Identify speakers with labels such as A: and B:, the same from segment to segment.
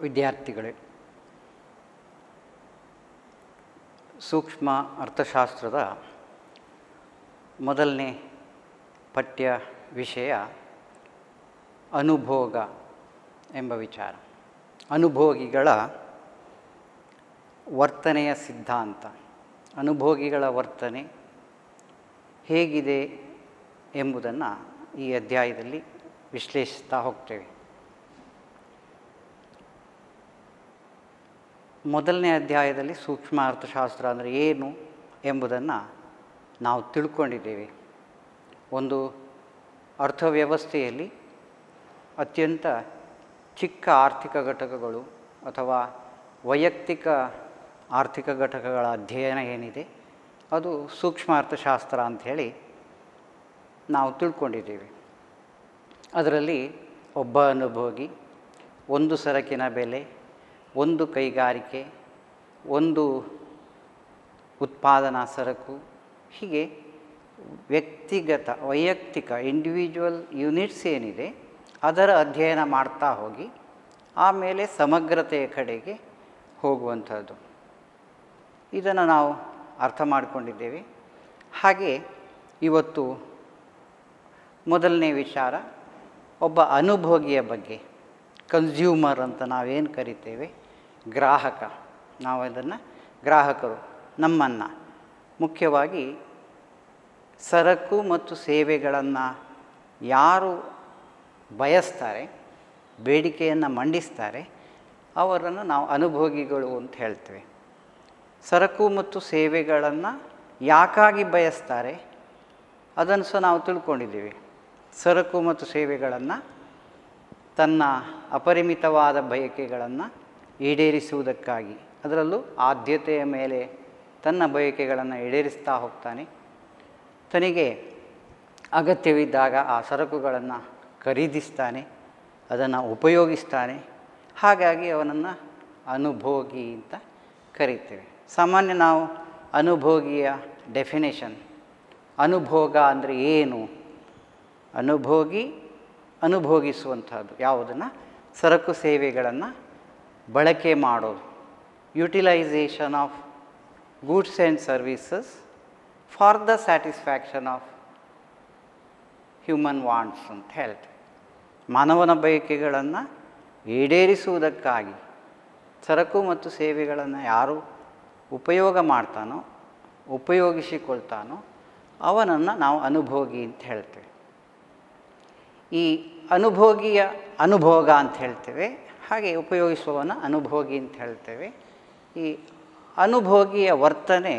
A: ವಿದ್ಯಾರ್ಥಿಗಳೇ, ಸೂಕ್ಷ್ಮ ಅರ್ಥಶಾಸ್ತ್ರದ ಮೊದಲನೇ ಪಠ್ಯ ವಿಷಯ ಅನುಭೋಗ ಎಂಬ ವಿಚಾರ. ಅನುಭೋಗಿಗಳ ವರ್ತನೆಯ ಸಿದ್ಧಾಂತ, ಅನುಭೋಗಿಗಳ ವರ್ತನೆ ಹೇಗಿದೆ ಎಂಬುದನ್ನು ಈ ಅಧ್ಯಾಯದಲ್ಲಿ ವಿಶ್ಲೇಷಿಸ್ತಾ ಹೋಗ್ತೇವೆ. ಮೊದಲನೇ ಅಧ್ಯಾಯದಲ್ಲಿ ಸೂಕ್ಷ್ಮ ಅರ್ಥಶಾಸ್ತ್ರ ಅಂದರೆ ಏನು ಎಂಬುದನ್ನು ನಾವು ತಿಳ್ಕೊಂಡಿದ್ದೇವೆ. ಒಂದು ಅರ್ಥವ್ಯವಸ್ಥೆಯಲ್ಲಿ ಅತ್ಯಂತ ಚಿಕ್ಕ ಆರ್ಥಿಕ ಘಟಕಗಳು ಅಥವಾ ವೈಯಕ್ತಿಕ ಆರ್ಥಿಕ ಘಟಕಗಳ ಅಧ್ಯಯನ ಏನಿದೆ ಅದು ಸೂಕ್ಷ್ಮ ಅರ್ಥಶಾಸ್ತ್ರ ಅಂಥೇಳಿ ನಾವು ತಿಳ್ಕೊಂಡಿದ್ದೇವೆ. ಅದರಲ್ಲಿ ಒಬ್ಬ ಅನುಭೋಗಿ, ಒಂದು ಸರಕಿನ ಬೆಲೆ, ಒಂದು ಕೈಗಾರಿಕೆ, ಒಂದು ಉತ್ಪಾದನಾ ಸರಕು, ಹೀಗೆ ವ್ಯಕ್ತಿಗತ ವೈಯಕ್ತಿಕ ಇಂಡಿವಿಜುವಲ್ ಯೂನಿಟ್ಸ್ ಏನಿದೆ ಅದರ ಅಧ್ಯಯನ ಮಾಡ್ತಾ ಹೋಗಿ ಆಮೇಲೆ ಸಮಗ್ರತೆಯ ಕಡೆಗೆ ಹೋಗುವಂಥದ್ದು. ಇದನ್ನು ನಾವು ಅರ್ಥ ಮಾಡಿಕೊಂಡಿದ್ದೇವೆ. ಹಾಗೆ ಇವತ್ತು ಮೊದಲನೇ ವಿಚಾರ ಒಬ್ಬ ಅನುಭೋಗಿಯ ಬಗ್ಗೆ. ಕನ್ಸ್ಯೂಮರ್ ಅಂತ ನಾವೇನು ಕರಿತೇವೆ, ಗ್ರಾಹಕ, ನಾವು ಅದನ್ನು ಗ್ರಾಹಕರು, ನಮ್ಮನ್ನು ಮುಖ್ಯವಾಗಿ ಸರಕು ಮತ್ತು ಸೇವೆಗಳನ್ನು ಯಾರು ಬಯಸ್ತಾರೆ, ಬೇಡಿಕೆಯನ್ನು ಮಂಡಿಸ್ತಾರೆ, ಅವರನ್ನು ನಾವು ಅನುಭೋಗಿಗಳು ಅಂತ ಹೇಳ್ತೇವೆ. ಸರಕು ಮತ್ತು ಸೇವೆಗಳನ್ನು ಯಾಕಾಗಿ ಬಯಸ್ತಾರೆ ಅದನ್ನು ಸಹ ನಾವು ತಿಳ್ಕೊಂಡಿದ್ದೀವಿ. ಸರಕು ಮತ್ತು ಸೇವೆಗಳನ್ನು ತನ್ನ ಅಪರಿಮಿತವಾದ ಬಯಕೆಗಳನ್ನು ಈಡೇರಿಸುವುದಕ್ಕಾಗಿ, ಅದರಲ್ಲೂ ಆದ್ಯತೆಯ ಮೇಲೆ ತನ್ನ ಬಯಕೆಗಳನ್ನು ಈಡೇರಿಸ್ತಾ ಹೋಗ್ತಾನೆ. ತನಗೆ ಅಗತ್ಯವಿದ್ದಾಗ ಆ ಸರಕುಗಳನ್ನು ಖರೀದಿಸ್ತಾನೆ, ಅದನ್ನು ಉಪಯೋಗಿಸ್ತಾನೆ. ಹಾಗಾಗಿ ಅವನನ್ನು ಅನುಭೋಗಿ ಅಂತ ಕರೀತೇವೆ. ಸಾಮಾನ್ಯ ನಾವು ಅನುಭೋಗಿಯ ಡೆಫಿನೇಷನ್, ಅನುಭೋಗ ಅಂದರೆ ಏನು? ಅನುಭೋಗಿ ಅನುಭೋಗಿಸುವಂಥದ್ದು ಯಾವುದನ್ನು? ಸರಕು ಸೇವೆಗಳನ್ನು ಬಳಕೆ ಮಾಡೋದು, utilisation of goods and services for the satisfaction of human wants ಅಂತ ಹೇಳ್ತೇವೆ. ಮಾನವನ ಬಯಕೆಗಳನ್ನು ಈಡೇರಿಸುವುದಕ್ಕಾಗಿ ಸರಕು ಮತ್ತು ಸೇವೆಗಳನ್ನು ಯಾರು ಉಪಯೋಗ ಮಾಡ್ತಾನೋ, ಉಪಯೋಗಿಸಿಕೊಳ್ತಾನೋ ಅವನನ್ನು ನಾವು ಅನುಭೋಗಿ ಅಂತ ಹೇಳ್ತೇವೆ. ಈ ಅನುಭೋಗಿಯ ಅನುಭೋಗ ಅಂತ ಹೇಳ್ತೇವೆ, ಹಾಗೆ ಉಪಯೋಗಿಸುವವನ ಅನುಭೋಗಿ ಅಂತ ಹೇಳ್ತೇವೆ. ಈ ಅನುಭೋಗಿಯ ವರ್ತನೆ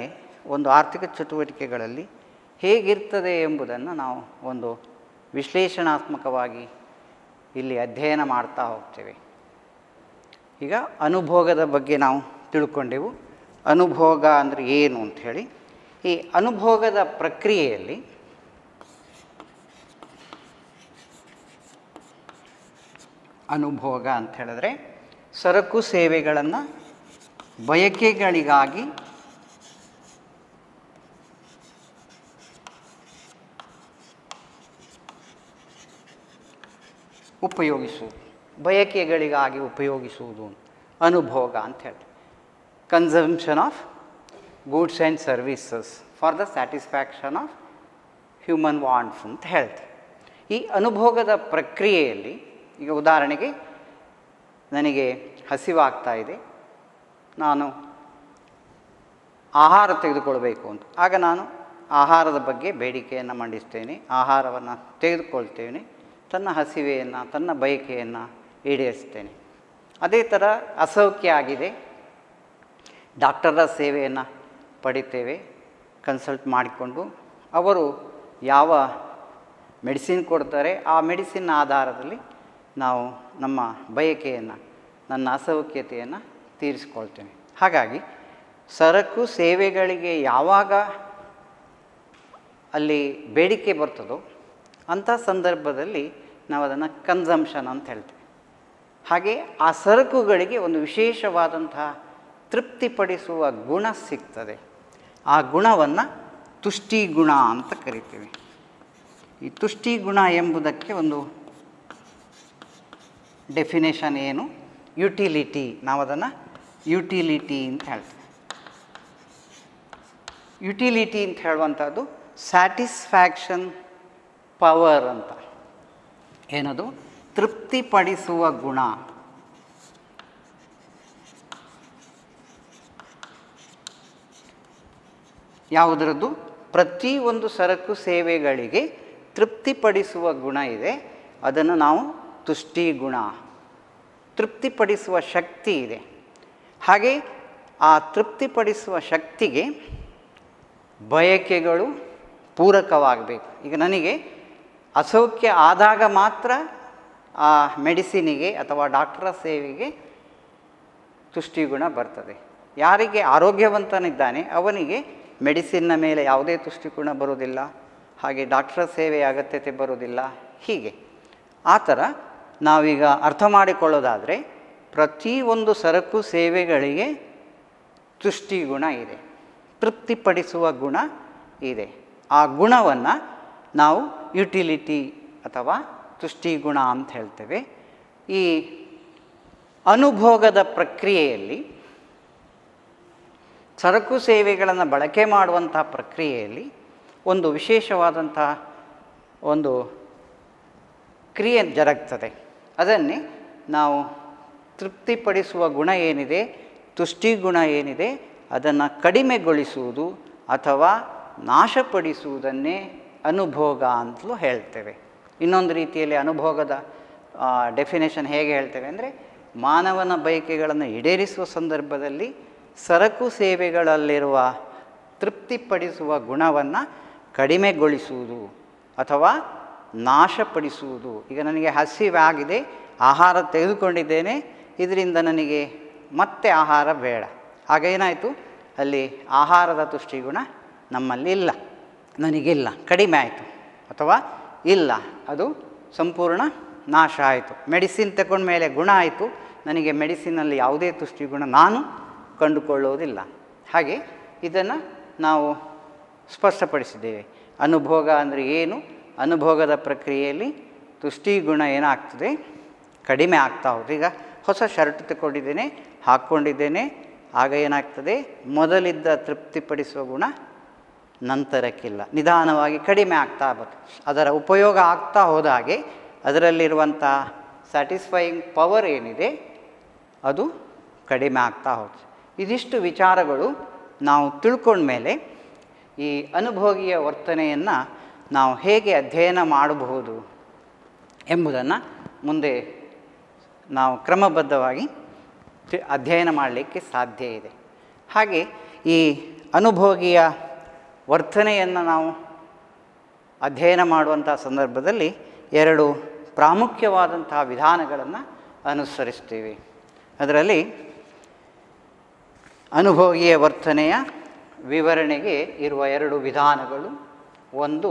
A: ಒಂದು ಆರ್ಥಿಕ ಚಟುವಟಿಕೆಗಳಲ್ಲಿ ಹೇಗಿರ್ತದೆ ಎಂಬುದನ್ನು ನಾವು ಒಂದು ವಿಶ್ಲೇಷಣಾತ್ಮಕವಾಗಿ ಇಲ್ಲಿ ಅಧ್ಯಯನ ಮಾಡ್ತಾ ಹೋಗ್ತೇವೆ. ಈಗ ಅನುಭೋಗದ ಬಗ್ಗೆ ನಾವು ತಿಳ್ಕೊಂಡೆವು. ಅನುಭೋಗ ಅಂದರೆ ಏನು ಅಂಥೇಳಿ. ಈ ಅನುಭೋಗದ ಪ್ರಕ್ರಿಯೆಯಲ್ಲಿ ಅನುಭೋಗ ಅಂತ ಹೇಳಿದ್ರೆ ಸರಕು ಸೇವೆಗಳನ್ನು ಬಯಕೆಗಳಿಗಾಗಿ ಉಪಯೋಗಿಸುವುದು, ಬಯಕೆಗಳಿಗಾಗಿ ಉಪಯೋಗಿಸುವುದು ಅನುಭೋಗ ಅಂತ ಹೇಳಿ. Consumption of goods and services for the satisfaction of human wants ಅಂತ ಹೇಳ್ತೀವಿ. ಈ ಅನುಭೋಗದ ಪ್ರಕ್ರಿಯೆಯಲ್ಲಿ ಈಗ ಉದಾಹರಣೆಗೆ ನನಗೆ ಹಸಿವಾಗ್ತಾ ಇದೆ, ನಾನು ಆಹಾರ ತೆಗೆದುಕೊಳ್ಬೇಕು ಅಂತ. ಆಗ ನಾನು ಆಹಾರದ ಬಗ್ಗೆ ಬೇಡಿಕೆಯನ್ನು ಮಂಡಿಸ್ತೇನೆ, ಆಹಾರವನ್ನು ತೆಗೆದುಕೊಳ್ತೇನೆ, ತನ್ನ ಹಸಿವೆಯನ್ನು, ತನ್ನ ಬಯಕೆಯನ್ನು ಈಡೇರಿಸ್ತೇನೆ. ಅದೇ ಥರ ಅಸೌಖ್ಯ ಆಗಿದೆ, ಡಾಕ್ಟರ ಸೇವೆಯನ್ನು ಪಡಿತೇವೆ, ಕನ್ಸಲ್ಟ್ ಮಾಡಿಕೊಂಡು ಅವರು ಯಾವ ಮೆಡಿಸಿನ್ ಕೊಡ್ತಾರೆ ಆ ಮೆಡಿಸಿನ್ ಆಧಾರದಲ್ಲಿ ನಾವು ನಮ್ಮ ಬಯಕೆಯನ್ನು, ನನ್ನ ಅಸೌಖ್ಯತೆಯನ್ನು ತೀರಿಸ್ಕೊಳ್ತೇವೆ. ಹಾಗಾಗಿ ಸರಕು ಸೇವೆಗಳಿಗೆ ಯಾವಾಗ ಅಲ್ಲಿ ಬೇಡಿಕೆ ಬರ್ತದೋ ಅಂಥ ಸಂದರ್ಭದಲ್ಲಿ ನಾವು ಅದನ್ನು ಕನ್ಸಂಪ್ಷನ್ ಅಂತ ಹೇಳ್ತೇವೆ. ಹಾಗೆ ಆ ಸರಕುಗಳಿಗೆ ಒಂದು ವಿಶೇಷವಾದಂತಹ ತೃಪ್ತಿಪಡಿಸುವ ಗುಣ ಸಿಗ್ತದೆ. ಆ ಗುಣವನ್ನು ತುಷ್ಟಿ ಗುಣ ಅಂತ ಕರಿತೀವಿ. ಈ ತುಷ್ಟಿ ಗುಣ ಎಂಬುದಕ್ಕೆ ಒಂದು ಡೆಫಿನೇಷನ್ ಏನು? ಯುಟಿಲಿಟಿ, ನಾವು ಅದನ್ನು ಯುಟಿಲಿಟಿ ಅಂತ ಹೇಳ್ತೀವಿ. ಯುಟಿಲಿಟಿ ಅಂತ ಹೇಳುವಂಥದ್ದು ಸ್ಯಾಟಿಸ್ಫ್ಯಾಕ್ಷನ್ ಪವರ್ ಅಂತ. ಏನದು? ತೃಪ್ತಿಪಡಿಸುವ ಗುಣ. ಯಾವುದರದ್ದು? ಪ್ರತಿಯೊಂದು ಸರಕು ಸೇವೆಗಳಿಗೆ ತೃಪ್ತಿಪಡಿಸುವ ಗುಣ ಇದೆ, ಅದನ್ನು ನಾವು ತುಷ್ಟಿ ಗುಣ. ತೃಪ್ತಿಪಡಿಸುವ ಶಕ್ತಿ ಇದೆ. ಹಾಗೆ ಆ ತೃಪ್ತಿಪಡಿಸುವ ಶಕ್ತಿಗೆ ಬಯಕೆಗಳು ಪೂರಕವಾಗಬೇಕು. ಈಗ ನನಗೆ ಅಸೌಖ್ಯ ಆದಾಗ ಮಾತ್ರ ಆ ಮೆಡಿಸಿನಿಗೆ ಅಥವಾ ಡಾಕ್ಟರ ಸೇವೆಗೆ ತುಷ್ಟಿಗುಣ ಬರ್ತದೆ. ಯಾರಿಗೆ ಆರೋಗ್ಯವಂತನಿದ್ದಾನೆ ಅವನಿಗೆ ಮೆಡಿಸಿನ್ನ ಮೇಲೆ ಯಾವುದೇ ತುಷ್ಟಿಗುಣ ಬರುವುದಿಲ್ಲ, ಹಾಗೆ ಡಾಕ್ಟರ ಸೇವೆಯ ಅಗತ್ಯತೆ ಬರುವುದಿಲ್ಲ. ಹೀಗೆ ಆ ಥರ ನಾವೀಗ ಅರ್ಥ ಮಾಡಿಕೊಳ್ಳೋದಾದರೆ ಪ್ರತಿಯೊಂದು ಸರಕು ಸೇವೆಗಳಿಗೆ ತುಷ್ಟಿಗುಣ ಇದೆ, ತೃಪ್ತಿಪಡಿಸುವ ಗುಣ ಇದೆ. ಆ ಗುಣವನ್ನು ನಾವು ಯುಟಿಲಿಟಿ ಅಥವಾ ತುಷ್ಟಿಗುಣ ಅಂತ ಹೇಳ್ತೇವೆ. ಈ ಅನುಭೋಗದ ಪ್ರಕ್ರಿಯೆಯಲ್ಲಿ, ಸರಕು ಸೇವೆಗಳನ್ನು ಬಳಕೆ ಮಾಡುವಂಥ ಪ್ರಕ್ರಿಯೆಯಲ್ಲಿ ಒಂದು ವಿಶೇಷವಾದಂಥ ಒಂದು ಕ್ರಿಯೆ ಜರುಗ್ತದೆ. ಅದನ್ನೇ ನಾವು ತೃಪ್ತಿಪಡಿಸುವ ಗುಣ ಏನಿದೆ, ತುಷ್ಟಿಗುಣ ಏನಿದೆ, ಅದನ್ನು ಕಡಿಮೆಗೊಳಿಸುವುದು ಅಥವಾ ನಾಶಪಡಿಸುವುದನ್ನೇ ಅನುಭೋಗ ಅಂತಲೂ ಹೇಳ್ತೇವೆ. ಇನ್ನೊಂದು ರೀತಿಯಲ್ಲಿ ಅನುಭೋಗದ ಡೆಫಿನೇಷನ್ ಹೇಗೆ ಹೇಳ್ತೇವೆ ಅಂದರೆ, ಮಾನವನ ಬಯಕೆಗಳನ್ನು ಈಡೇರಿಸುವ ಸಂದರ್ಭದಲ್ಲಿ ಸರಕು ಸೇವೆಗಳಲ್ಲಿರುವ ತೃಪ್ತಿಪಡಿಸುವ ಗುಣವನ್ನು ಕಡಿಮೆಗೊಳಿಸುವುದು ಅಥವಾ ನಾಶಪಡಿಸುವುದು. ಈಗ ನನಗೆ ಹಸಿವಾಗಿದೆ, ಆಹಾರ ತೆಗೆದುಕೊಂಡಿದ್ದೇನೆ, ಇದರಿಂದ ನನಗೆ ಮತ್ತೆ ಆಹಾರ ಬೇಡ. ಹಾಗೇನಾಯಿತು, ಅಲ್ಲಿ ಆಹಾರದ ತುಷ್ಟಿಗುಣ ನಮ್ಮಲ್ಲಿ ಇಲ್ಲ, ನನಗಿಲ್ಲ, ಕಡಿಮೆ ಆಯಿತು, ಅಥವಾ ಇಲ್ಲ, ಅದು ಸಂಪೂರ್ಣ ನಾಶ ಆಯಿತು. ಮೆಡಿಸಿನ್ ತಗೊಂಡ ಮೇಲೆ ಗುಣ ಆಯಿತು, ನನಗೆ ಮೆಡಿಸಿನಲ್ಲಿ ಯಾವುದೇ ತುಷ್ಟಿಗುಣ ನಾನು ಕಂಡುಕೊಳ್ಳುವುದಿಲ್ಲ. ಹಾಗೆ ಇದನ್ನು ನಾವು ಸ್ಪಷ್ಟಪಡಿಸಿದ್ದೇವೆ. ಅನುಭೋಗ ಅಂದರೆ ಏನು? ಅನುಭೋಗದ ಪ್ರಕ್ರಿಯೆಯಲ್ಲಿ ತುಷ್ಟಿಗುಣ ಏನಾಗ್ತದೆ, ಕಡಿಮೆ ಆಗ್ತಾ ಹೋಗುತ್ತೆ. ಈಗ ಹೊಸ ಶರ್ಟ್ ತಗೊಂಡಿದ್ದೇನೆ, ಹಾಕ್ಕೊಂಡಿದ್ದೇನೆ, ಆಗ ಏನಾಗ್ತದೆ, ಮೊದಲಿದ್ದ ತೃಪ್ತಿಪಡಿಸುವ ಗುಣ ನಂತರಕ್ಕಿಲ್ಲ, ನಿಧಾನವಾಗಿ ಕಡಿಮೆ ಆಗ್ತಾ ಬರ್ತದೆ. ಅದರ ಉಪಯೋಗ ಆಗ್ತಾ ಹೋದ ಹಾಗೆ ಅದರಲ್ಲಿರುವಂಥ ಸ್ಯಾಟಿಸ್ಫೈಯಿಂಗ್ ಪವರ್ ಏನಿದೆ ಅದು ಕಡಿಮೆ ಆಗ್ತಾ ಹೋಗುತ್ತೆ. ಇದಿಷ್ಟು ವಿಚಾರಗಳು ನಾವು ತಿಳ್ಕೊಂಡ್ಮೇಲೆ ಈ ಅನುಭೋಗಿಯ ವರ್ತನೆಯನ್ನು ನಾವು ಹೇಗೆ ಅಧ್ಯಯನ ಮಾಡಬಹುದು ಎಂಬುದನ್ನು ಮುಂದೆ ನಾವು ಕ್ರಮಬದ್ಧವಾಗಿ ಅಧ್ಯಯನ ಮಾಡಲಿಕ್ಕೆ ಸಾಧ್ಯ ಇದೆ. ಹಾಗೆ ಈ ಅನುಭೋಗಿಯ ವರ್ತನೆಯನ್ನು ನಾವು ಅಧ್ಯಯನ ಮಾಡುವಂಥ ಸಂದರ್ಭದಲ್ಲಿ ಎರಡು ಪ್ರಾಮುಖ್ಯವಾದಂತಹ ವಿಧಾನಗಳನ್ನು ಅನುಸರಿಸ್ತೀವಿ. ಅದರಲ್ಲಿ ಅನುಭೋಗಿಯ ವರ್ತನೆಯ ವಿವರಣೆಗೆ ಇರುವ ಎರಡು ವಿಧಾನಗಳು, ಒಂದು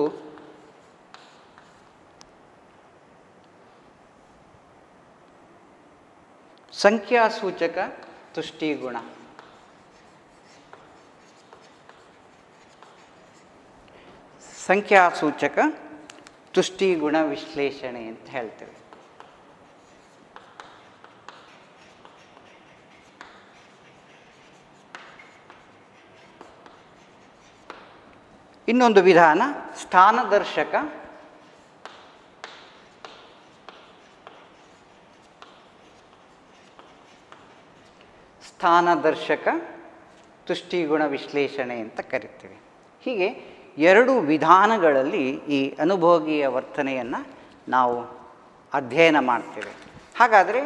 A: ಸಂಖ್ಯಾಸೂಚಕ ತುಷ್ಟಿಗುಣ. ಸಂಖ್ಯಾಸೂಚಕ ತುಷ್ಟಿಗುಣ ವಿಶ್ಲೇಷಣೆ ಅಂತ ಹೇಳ್ತೇವೆ. ಇನ್ನೊಂದು ವಿಧಾನ ಸ್ಥಾನದರ್ಶಕ ತುಷ್ಟಿಗುಣ ವಿಶ್ಲೇಷಣೆ ಅಂತ ಕರಿತೀವಿ. ಹೀಗೆ ಎರಡು ವಿಧಾನಗಳಲ್ಲಿ ಈ ಅನುಭೋಗಿಯ ವರ್ತನೆಯನ್ನು ನಾವು ಅಧ್ಯಯನ ಮಾಡ್ತೇವೆ. ಹಾಗಾದರೆ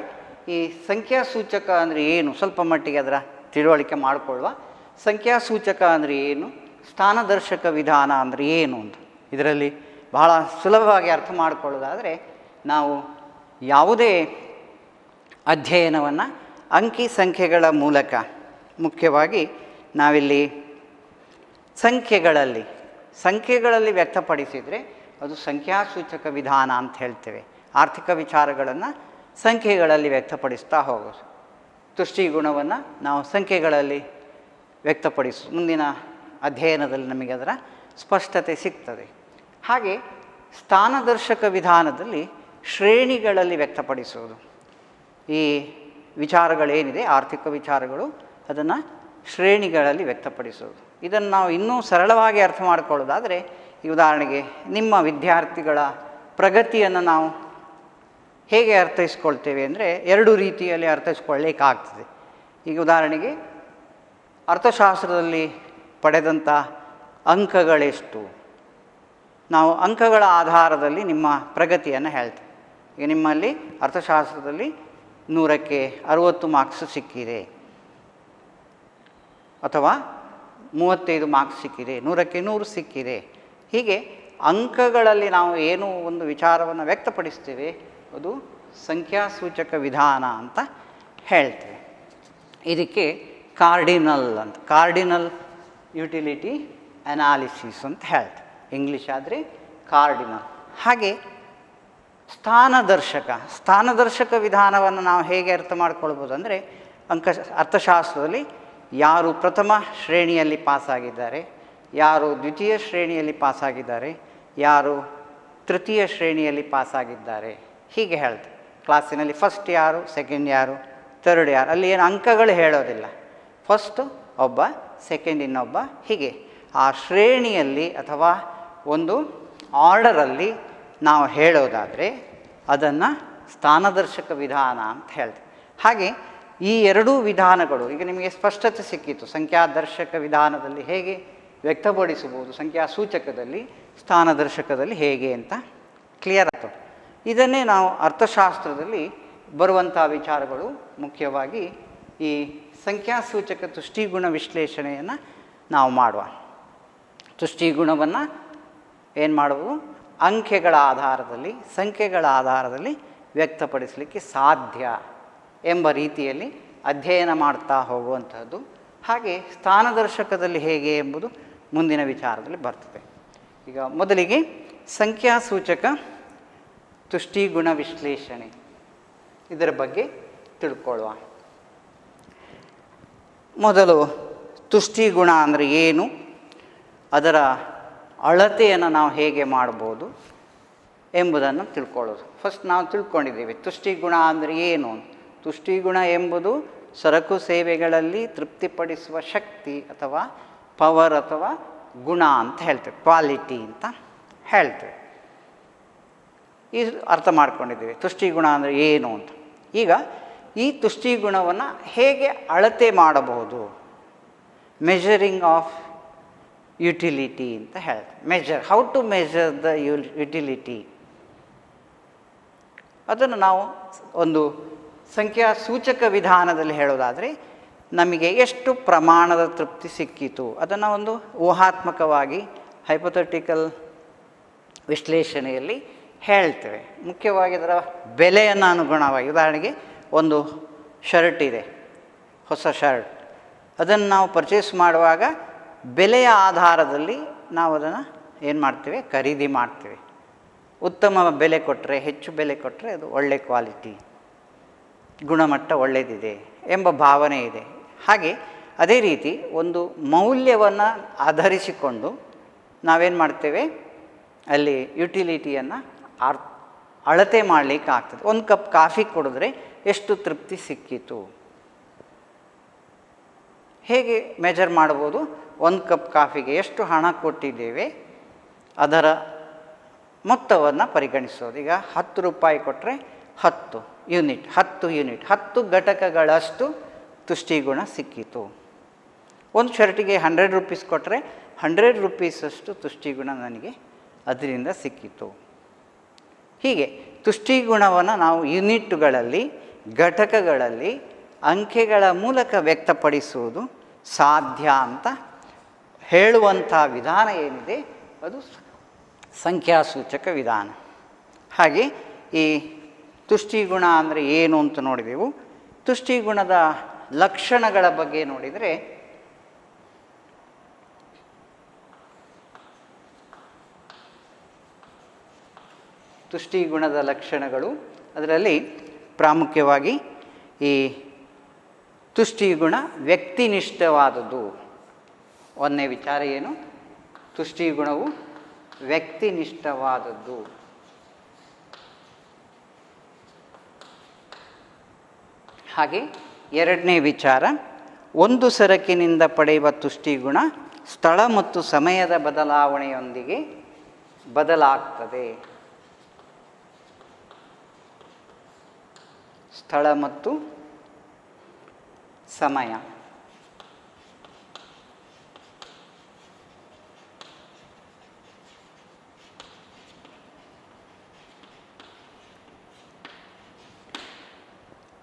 A: ಈ ಸಂಖ್ಯಾಸೂಚಕ ಅಂದರೆ ಏನು, ಸ್ವಲ್ಪ ಮಟ್ಟಿಗೆ ಅದರ ತಿಳುವಳಿಕೆ ಮಾಡಿಕೊಳ್ಳುವ. ಸಂಖ್ಯಾಸೂಚಕ ಅಂದರೆ ಏನು, ಸ್ಥಾನದರ್ಶಕ ವಿಧಾನ ಅಂದರೆ ಏನು ಅಂತ ಇದರಲ್ಲಿ ಬಹಳ ಸುಲಭವಾಗಿ ಅರ್ಥ ಮಾಡಿಕೊಳ್ಳೋದಾದರೆ, ನಾವು ಯಾವುದೇ ಅಧ್ಯಯನವನ್ನು ಅಂಕಿ ಸಂಖ್ಯೆಗಳ ಮೂಲಕ, ಮುಖ್ಯವಾಗಿ ನಾವಿಲ್ಲಿ ಸಂಖ್ಯೆಗಳಲ್ಲಿ ವ್ಯಕ್ತಪಡಿಸಿದರೆ ಅದು ಸಂಖ್ಯಾಸೂಚಕ ವಿಧಾನ ಅಂತ ಹೇಳ್ತೇವೆ. ಆರ್ಥಿಕ ವಿಚಾರಗಳನ್ನು ಸಂಖ್ಯೆಗಳಲ್ಲಿ ವ್ಯಕ್ತಪಡಿಸ್ತಾ ಹೋಗೋದು. ತುಷ್ಟಿಗುಣವನ್ನು ನಾವು ಸಂಖ್ಯೆಗಳಲ್ಲಿ ಮುಂದಿನ ಅಧ್ಯಯನದಲ್ಲಿ ನಮಗೆ ಅದರ ಸ್ಪಷ್ಟತೆ ಸಿಗ್ತದೆ. ಹಾಗೆ ಸ್ಥಾನದರ್ಶಕ ವಿಧಾನದಲ್ಲಿ ಶ್ರೇಣಿಗಳಲ್ಲಿ ವ್ಯಕ್ತಪಡಿಸುವುದು. ಈ ವಿಚಾರಗಳೇನಿದೆ ಆರ್ಥಿಕ ವಿಚಾರಗಳು ಅದನ್ನು ಶ್ರೇಣಿಗಳಲ್ಲಿ ವ್ಯಕ್ತಪಡಿಸೋದು. ಇದನ್ನು ನಾವು ಇನ್ನೂ ಸರಳವಾಗಿ ಅರ್ಥ ಮಾಡಿಕೊಳ್ಳೋದಾದರೆ, ಈ ಉದಾಹರಣೆಗೆ ನಿಮ್ಮ ವಿದ್ಯಾರ್ಥಿಗಳ ಪ್ರಗತಿಯನ್ನು ನಾವು ಹೇಗೆ ಅರ್ಥೈಸ್ಕೊಳ್ತೇವೆ ಅಂದರೆ ಎರಡು ರೀತಿಯಲ್ಲಿ ಅರ್ಥೈಸ್ಕೊಳ್ಳಿಕ್ಕಾಗ್ತದೆ. ಈಗ ಉದಾಹರಣೆಗೆ ಅರ್ಥಶಾಸ್ತ್ರದಲ್ಲಿ ಪಡೆದಂಥ ಅಂಕಗಳೆಷ್ಟು, ನಾವು ಅಂಕಗಳ ಆಧಾರದಲ್ಲಿ ನಿಮ್ಮ ಪ್ರಗತಿಯನ್ನು ಹೇಳ್ತೇವೆ. ಈಗ ನಿಮ್ಮಲ್ಲಿ ಅರ್ಥಶಾಸ್ತ್ರದಲ್ಲಿ 100ಕ್ಕೆ 60 ಮಾರ್ಕ್ಸ್ ಸಿಕ್ಕಿದೆ, ಅಥವಾ 35 ಮಾರ್ಕ್ಸ್ ಸಿಕ್ಕಿದೆ, 100ಕ್ಕೆ 100 ಸಿಕ್ಕಿದೆ. ಹೀಗೆ ಅಂಕಗಳಲ್ಲಿ ನಾವು ಏನು ಒಂದು ವಿಚಾರವನ್ನು ವ್ಯಕ್ತಪಡಿಸ್ತೇವೆ ಅದು ಸಂಖ್ಯಾಸೂಚಕ ವಿಧಾನ ಅಂತ ಹೇಳ್ತೇವೆ. ಇದಕ್ಕೆ ಕಾರ್ಡಿನಲ್ ಯುಟಿಲಿಟಿ ಅನಾಲಿಸಿಸ್ ಅಂತ ಹೇಳ್ತೇವೆ. ಇಂಗ್ಲೀಷ್ ಆದರೆ ಕಾರ್ಡಿನಲ್. ಹಾಗೆ ಸ್ಥಾನದರ್ಶಕ ವಿಧಾನವನ್ನು ನಾವು ಹೇಗೆ ಅರ್ಥ ಮಾಡ್ಕೊಳ್ಬೋದು ಅಂದರೆ, ಅರ್ಥಶಾಸ್ತ್ರದಲ್ಲಿ ಯಾರು ಪ್ರಥಮ ಶ್ರೇಣಿಯಲ್ಲಿ ಪಾಸಾಗಿದ್ದಾರೆ, ಯಾರು ದ್ವಿತೀಯ ಶ್ರೇಣಿಯಲ್ಲಿ ಪಾಸಾಗಿದ್ದಾರೆ, ಯಾರು ತೃತೀಯ ಶ್ರೇಣಿಯಲ್ಲಿ ಪಾಸಾಗಿದ್ದಾರೆ, ಹೀಗೆ ಹೇಳ್ತಾರೆ. ಕ್ಲಾಸಿನಲ್ಲಿ ಫಸ್ಟ್ ಯಾರು, ಸೆಕೆಂಡ್ ಯಾರು, ಥರ್ಡ್ ಯಾರು, ಅಲ್ಲಿ ಏನು ಅಂಕಗಳು ಹೇಳೋದಿಲ್ಲ. ಫಸ್ಟ್ ಒಬ್ಬ, ಸೆಕೆಂಡ್ ಇನ್ನೊಬ್ಬ, ಹೀಗೆ ಆ ಶ್ರೇಣಿಯಲ್ಲಿ ಅಥವಾ ಒಂದು ಆರ್ಡರಲ್ಲಿ ನಾವು ಹೇಳೋದಾದರೆ ಅದನ್ನು ಸ್ಥಾನದರ್ಶಕ ವಿಧಾನ ಅಂತ ಹೇಳ್ತೀವಿ. ಹಾಗೆ ಈ ಎರಡೂ ವಿಧಾನಗಳು ಈಗ ನಿಮಗೆ ಸ್ಪಷ್ಟತೆ ಸಿಕ್ಕಿತು. ಸಂಖ್ಯಾದರ್ಶಕ ವಿಧಾನದಲ್ಲಿ ಹೇಗೆ ವ್ಯಕ್ತಪಡಿಸಬಹುದು, ಸಂಖ್ಯಾಸೂಚಕದಲ್ಲಿ, ಸ್ಥಾನದರ್ಶಕದಲ್ಲಿ ಹೇಗೆ ಅಂತ ಕ್ಲಿಯರ್ ಆಗ್ತದೆ. ಇದನ್ನೇ ನಾವು ಅರ್ಥಶಾಸ್ತ್ರದಲ್ಲಿ ಬರುವಂಥ ವಿಚಾರಗಳು ಮುಖ್ಯವಾಗಿ ಈ ಸಂಖ್ಯಾಸೂಚಕ ತುಷ್ಟಿಗುಣ ವಿಶ್ಲೇಷಣೆಯನ್ನು ನಾವು ಮಾಡುವ. ತುಷ್ಟಿಗುಣವನ್ನು ಏನು ಮಾಡುವುದು, ಅಂಕೆಗಳ ಆಧಾರದಲ್ಲಿ, ಸಂಖ್ಯೆಗಳ ಆಧಾರದಲ್ಲಿ ವ್ಯಕ್ತಪಡಿಸಲಿಕ್ಕೆ ಸಾಧ್ಯ ಎಂಬ ರೀತಿಯಲ್ಲಿ ಅಧ್ಯಯನ ಮಾಡ್ತಾ ಹೋಗುವಂಥದ್ದು. ಹಾಗೆ ಸ್ಥಾನದರ್ಶಕದಲ್ಲಿ ಹೇಗೆ ಎಂಬುದು ಮುಂದಿನ ವಿಚಾರದಲ್ಲಿ ಬರ್ತದೆ. ಈಗ ಮೊದಲಿಗೆ ಸಂಖ್ಯಾಸೂಚಕ ತುಷ್ಟಿಗುಣ ವಿಶ್ಲೇಷಣೆ ಇದರ ಬಗ್ಗೆ ತಿಳ್ಕೊಳ್ಳುವ. ಮೊದಲು ತುಷ್ಟಿಗುಣ ಅಂದರೆ ಏನು, ಅದರ ಅಳತೆಯನ್ನು ನಾವು ಹೇಗೆ ಮಾಡ್ಬೋದು ಎಂಬುದನ್ನು ತಿಳ್ಕೊಳ್ಳೋದು. ಫಸ್ಟ್ ನಾವು ತಿಳ್ಕೊಂಡಿದ್ದೀವಿ ತುಷ್ಟಿಗುಣ ಅಂದರೆ ಏನು. ತುಷ್ಟಿಗುಣ ಎಂಬುದು ಸರಕು ಸೇವೆಗಳಲ್ಲಿ ತೃಪ್ತಿಪಡಿಸುವ ಶಕ್ತಿ ಅಥವಾ ಪವರ್ ಅಥವಾ ಗುಣ ಅಂತ ಹೇಳ್ತೇವೆ, ಕ್ವಾಲಿಟಿ ಅಂತ ಹೇಳ್ತೇವೆ. ಇದು ಅರ್ಥ ಮಾಡ್ಕೊಂಡಿದ್ದೀವಿ ತುಷ್ಟಿಗುಣ ಅಂದರೆ ಏನು ಅಂತ. ಈಗ ಈ ತುಷ್ಟಿಗುಣವನ್ನು ಹೇಗೆ ಅಳತೆ ಮಾಡಬಹುದು, ಮೆಜರಿಂಗ್ ಆಫ್ ಯುಟಿಲಿಟಿ ಅಂತ ಹೇಳ್ತೇವೆ. How to measure the utility, ಅದನ್ನು ನಾವು ಒಂದು ಸಂಖ್ಯಾಸೂಚಕ ವಿಧಾನದಲ್ಲಿ ಹೇಳೋದಾದರೆ ನಮಗೆ ಎಷ್ಟು ಪ್ರಮಾಣದ ತೃಪ್ತಿ ಸಿಕ್ಕಿತು ಅದನ್ನು ಒಂದು ಊಹಾತ್ಮಕವಾಗಿ ಹೈಪೋಥೆಟಿಕಲ್ ವಿಶ್ಲೇಷಣೆಯಲ್ಲಿ ಹೇಳ್ತೇವೆ. ಮುಖ್ಯವಾಗಿ ಅದರ ಬೆಲೆಯನ್ನು ಅನುಗುಣವಾಗಿ, ಉದಾಹರಣೆಗೆ ಒಂದು ಶರ್ಟ್ ಇದೆ, ಹೊಸ ಶರ್ಟ್, ಅದನ್ನು ನಾವು ಪರ್ಚೇಸ್ ಮಾಡುವಾಗ ಬೆಲೆಯ ಆಧಾರದಲ್ಲಿ ನಾವು ಅದನ್ನು ಏನು ಮಾಡ್ತೇವೆ, ಖರೀದಿ ಮಾಡ್ತೇವೆ. ಉತ್ತಮ ಬೆಲೆ ಕೊಟ್ಟರೆ, ಹೆಚ್ಚು ಬೆಲೆ ಕೊಟ್ಟರೆ ಅದು ಒಳ್ಳೆ ಕ್ವಾಲಿಟಿ, ಗುಣಮಟ್ಟ ಒಳ್ಳೆಯದಿದೆ ಎಂಬ ಭಾವನೆ ಇದೆ. ಹಾಗೆ ಅದೇ ರೀತಿ ಒಂದು ಮೌಲ್ಯವನ್ನು ಆಧರಿಸಿಕೊಂಡು ನಾವೇನು ಮಾಡ್ತೇವೆ, ಅಲ್ಲಿ ಯುಟಿಲಿಟಿಯನ್ನು ಅಳತೆ ಮಾಡಲಿಕ್ಕೆ ಆಗ್ತದೆ. ಒಂದು ಕಪ್ ಕಾಫಿ ಕುಡಿದ್ರೆ ಎಷ್ಟು ತೃಪ್ತಿ ಸಿಕ್ಕಿತು, ಹೇಗೆ ಮೆಜರ್ ಮಾಡ್ಬೋದು, ಒಂದು ಕಪ್ ಕಾಫಿಗೆ ಎಷ್ಟು ಹಣ ಕೊಟ್ಟಿದ್ದೇವೆ ಅದರ ಮೊತ್ತವನ್ನು ಪರಿಗಣಿಸೋದು. ಈಗ 10 ರೂಪಾಯಿ ಕೊಟ್ಟರೆ 10 ಯೂನಿಟ್ 10 ಘಟಕಗಳಷ್ಟು ತುಷ್ಟಿಗುಣ ಸಿಕ್ಕಿತು. ಒಂದು ಶರ್ಟಿಗೆ 100 ರೂಪೀಸ್ ಕೊಟ್ಟರೆ 100 ರೂಪೀಸಷ್ಟು ತುಷ್ಟಿಗುಣ ನನಗೆ ಅದರಿಂದ ಸಿಕ್ಕಿತು. ಹೀಗೆ ತುಷ್ಟಿಗುಣವನ್ನು ನಾವು ಯೂನಿಟ್ಗಳಲ್ಲಿ, ಘಟಕಗಳಲ್ಲಿ, ಅಂಕೆಗಳ ಮೂಲಕ ವ್ಯಕ್ತಪಡಿಸುವುದು ಸಾಧ್ಯ ಅಂತ ಹೇಳುವಂಥ ವಿಧಾನ ಏನಿದೆ ಅದು ಸಂಖ್ಯಾಸೂಚಕ ವಿಧಾನ. ಹಾಗೆ ಈ ತುಷ್ಟಿಗುಣ ಅಂದರೆ ಏನು ಅಂತ ನೋಡಿದೆವು. ತುಷ್ಟಿಗುಣದ ಲಕ್ಷಣಗಳ ಬಗ್ಗೆ ನೋಡಿದರೆ ತುಷ್ಟಿಗುಣದ ಲಕ್ಷಣಗಳು, ಅದರಲ್ಲಿ ಪ್ರಾಮುಖ್ಯವಾಗಿ ಈ ತುಷ್ಟಿಗುಣ ವ್ಯಕ್ತಿನಿಷ್ಠವಾದದ್ದು. ಒಂದನೇ ವಿಚಾರ ಏನು, ತುಷ್ಟಿಗುಣವು ವ್ಯಕ್ತಿನಿಷ್ಠವಾದದ್ದು. ಹಾಗೆ ಎರಡನೇ ವಿಚಾರ, ಒಂದು ಸರಕಿನಿಂದ ಪಡೆಯುವ ತುಷ್ಟಿಗುಣ ಸ್ಥಳ ಮತ್ತು ಸಮಯದ ಬದಲಾವಣೆಯೊಂದಿಗೆ ಬದಲಾಗ್ತದೆ. ಸ್ಥಳ ಮತ್ತು ಸಮಯ.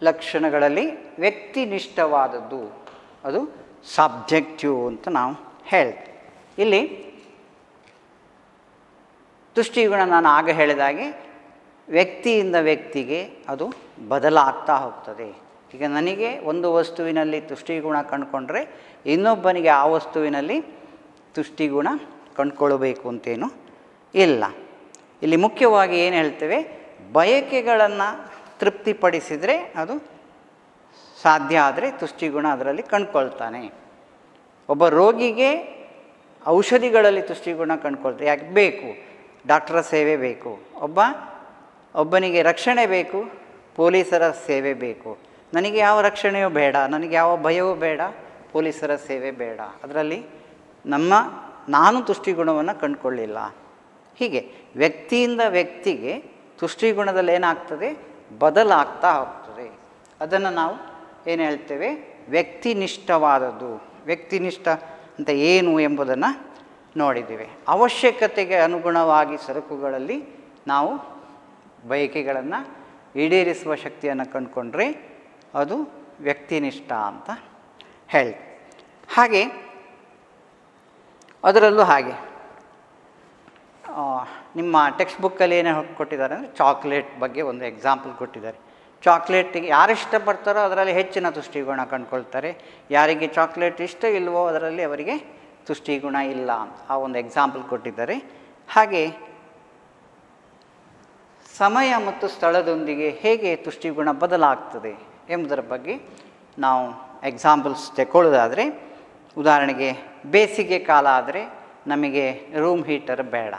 A: ಲಕ್ಷಣಗಳಲ್ಲಿ ವ್ಯಕ್ತಿನಿಷ್ಠವಾದದ್ದು ಅದು ಸಬ್ಜೆಕ್ಟಿವ್ ಅಂತ ನಾವು ಹೇಳ್ತೀವಿ. ಇಲ್ಲಿ ತುಷ್ಟಿಗುಣ ನಾನು ಆಗ ಹೇಳಿದಾಗೆ ವ್ಯಕ್ತಿಯಿಂದ ವ್ಯಕ್ತಿಗೆ ಅದು ಬದಲಾಗ್ತಾ ಹೋಗ್ತದೆ. ಈಗ ನನಗೆ ಒಂದು ವಸ್ತುವಿನಲ್ಲಿ ತುಷ್ಟಿಗುಣ ಕಂಡುಕೊಂಡ್ರೆ ಇನ್ನೊಬ್ಬನಿಗೆ ಆ ವಸ್ತುವಿನಲ್ಲಿ ತುಷ್ಟಿಗುಣ ಕಂಡುಕೊಳ್ಬೇಕು ಅಂತೇನು ಇಲ್ಲ. ಇಲ್ಲಿ ಮುಖ್ಯವಾಗಿ ಏನು ಹೇಳ್ತೇವೆ, ಬಯಕೆಗಳನ್ನು ತೃಪ್ತಿಪಡಿಸಿದರೆ ಅದು ಸಾಧ್ಯ ಆದರೆ ತುಷ್ಟಿಗುಣ ಅದರಲ್ಲಿ ಕಂಡುಕೊಳ್ತಾನೆ. ಒಬ್ಬ ರೋಗಿಗೆ ಔಷಧಿಗಳಲ್ಲಿ ತುಷ್ಟಿಗುಣ ಕಂಡುಕೊಳ್ತಾರೆ. ಯಾಕೆ ಬೇಕು? ಡಾಕ್ಟರ ಸೇವೆ ಬೇಕು. ಒಬ್ಬನಿಗೆ ರಕ್ಷಣೆ ಬೇಕು, ಪೊಲೀಸರ ಸೇವೆ ಬೇಕು. ನನಗೆ ಯಾವ ರಕ್ಷಣೆಯೂ ಬೇಡ, ನನಗೆ ಯಾವ ಭಯವೂ ಬೇಡ, ಪೊಲೀಸರ ಸೇವೆ ಬೇಡ. ಅದರಲ್ಲಿ ನಾನು ತುಷ್ಟಿಗುಣವನ್ನು ಕಂಡುಕೊಳ್ಳಿಲ್ಲ. ಹೀಗೆ ವ್ಯಕ್ತಿಯಿಂದ ವ್ಯಕ್ತಿಗೆ ತುಷ್ಟಿಗುಣದಲ್ಲಿ ಏನಾಗ್ತದೆ, ಬದಲಾಗ್ತಾ ಹೋಗ್ತದೆ. ಅದನ್ನು ನಾವು ಏನು ಹೇಳ್ತೇವೆ, ವ್ಯಕ್ತಿನಿಷ್ಠವಾದದ್ದು. ವ್ಯಕ್ತಿನಿಷ್ಠ ಅಂತ ಏನು ಎಂಬುದನ್ನು ನೋಡಿದ್ದೇವೆ. ಅವಶ್ಯಕತೆಗೆ ಅನುಗುಣವಾಗಿ ಸರಕುಗಳಲ್ಲಿ ನಾವು ಬಯಕೆಗಳನ್ನು ಈಡೇರಿಸುವ ಶಕ್ತಿಯನ್ನು ಕಂಡುಕೊಂಡ್ರೆ ಅದು ವ್ಯಕ್ತಿನಿಷ್ಠ ಅಂತ ಹೇಳಿ. ಹಾಗೆ ಅದರಲ್ಲೂ ಹಾಗೆ ನಿಮ್ಮ ಟೆಕ್ಸ್ಟ್ ಬುಕ್ಕಲ್ಲಿ ಏನೇ ಕೊಟ್ಟಿದ್ದಾರೆ ಅಂದರೆ ಚಾಕ್ಲೇಟ್ ಬಗ್ಗೆ ಒಂದು ಎಕ್ಸಾಂಪಲ್ ಕೊಟ್ಟಿದ್ದಾರೆ. ಚಾಕ್ಲೇಟಿಗೆ ಯಾರು ಇಷ್ಟಪಡ್ತಾರೋ ಅದರಲ್ಲಿ ಹೆಚ್ಚಿನ ತುಷ್ಟಿಗುಣ ಕಂಡುಕೊಳ್ತಾರೆ, ಯಾರಿಗೆ ಚಾಕ್ಲೇಟ್ ಇಷ್ಟ ಇಲ್ವೋ ಅದರಲ್ಲಿ ಅವರಿಗೆ ತುಷ್ಟಿಗುಣ ಇಲ್ಲ ಅಂತ ಆ ಒಂದು ಎಕ್ಸಾಂಪಲ್ ಕೊಟ್ಟಿದ್ದಾರೆ. ಹಾಗೆ ಸಮಯ ಮತ್ತು ಸ್ಥಳದೊಂದಿಗೆ ಹೇಗೆ ತುಷ್ಟಿಗುಣ ಬದಲಾಗ್ತದೆ ಎಂಬುದರ ಬಗ್ಗೆ ನಾವು ಎಕ್ಸಾಂಪಲ್ಸ್ ತಗೊಳ್ಳೋದಾದರೆ, ಉದಾಹರಣೆಗೆ ಬೇಸಿಗೆ ಕಾಲ ಆದರೆ ನಮಗೆ ರೂಮ್ ಹೀಟರ್ ಬೇಡ.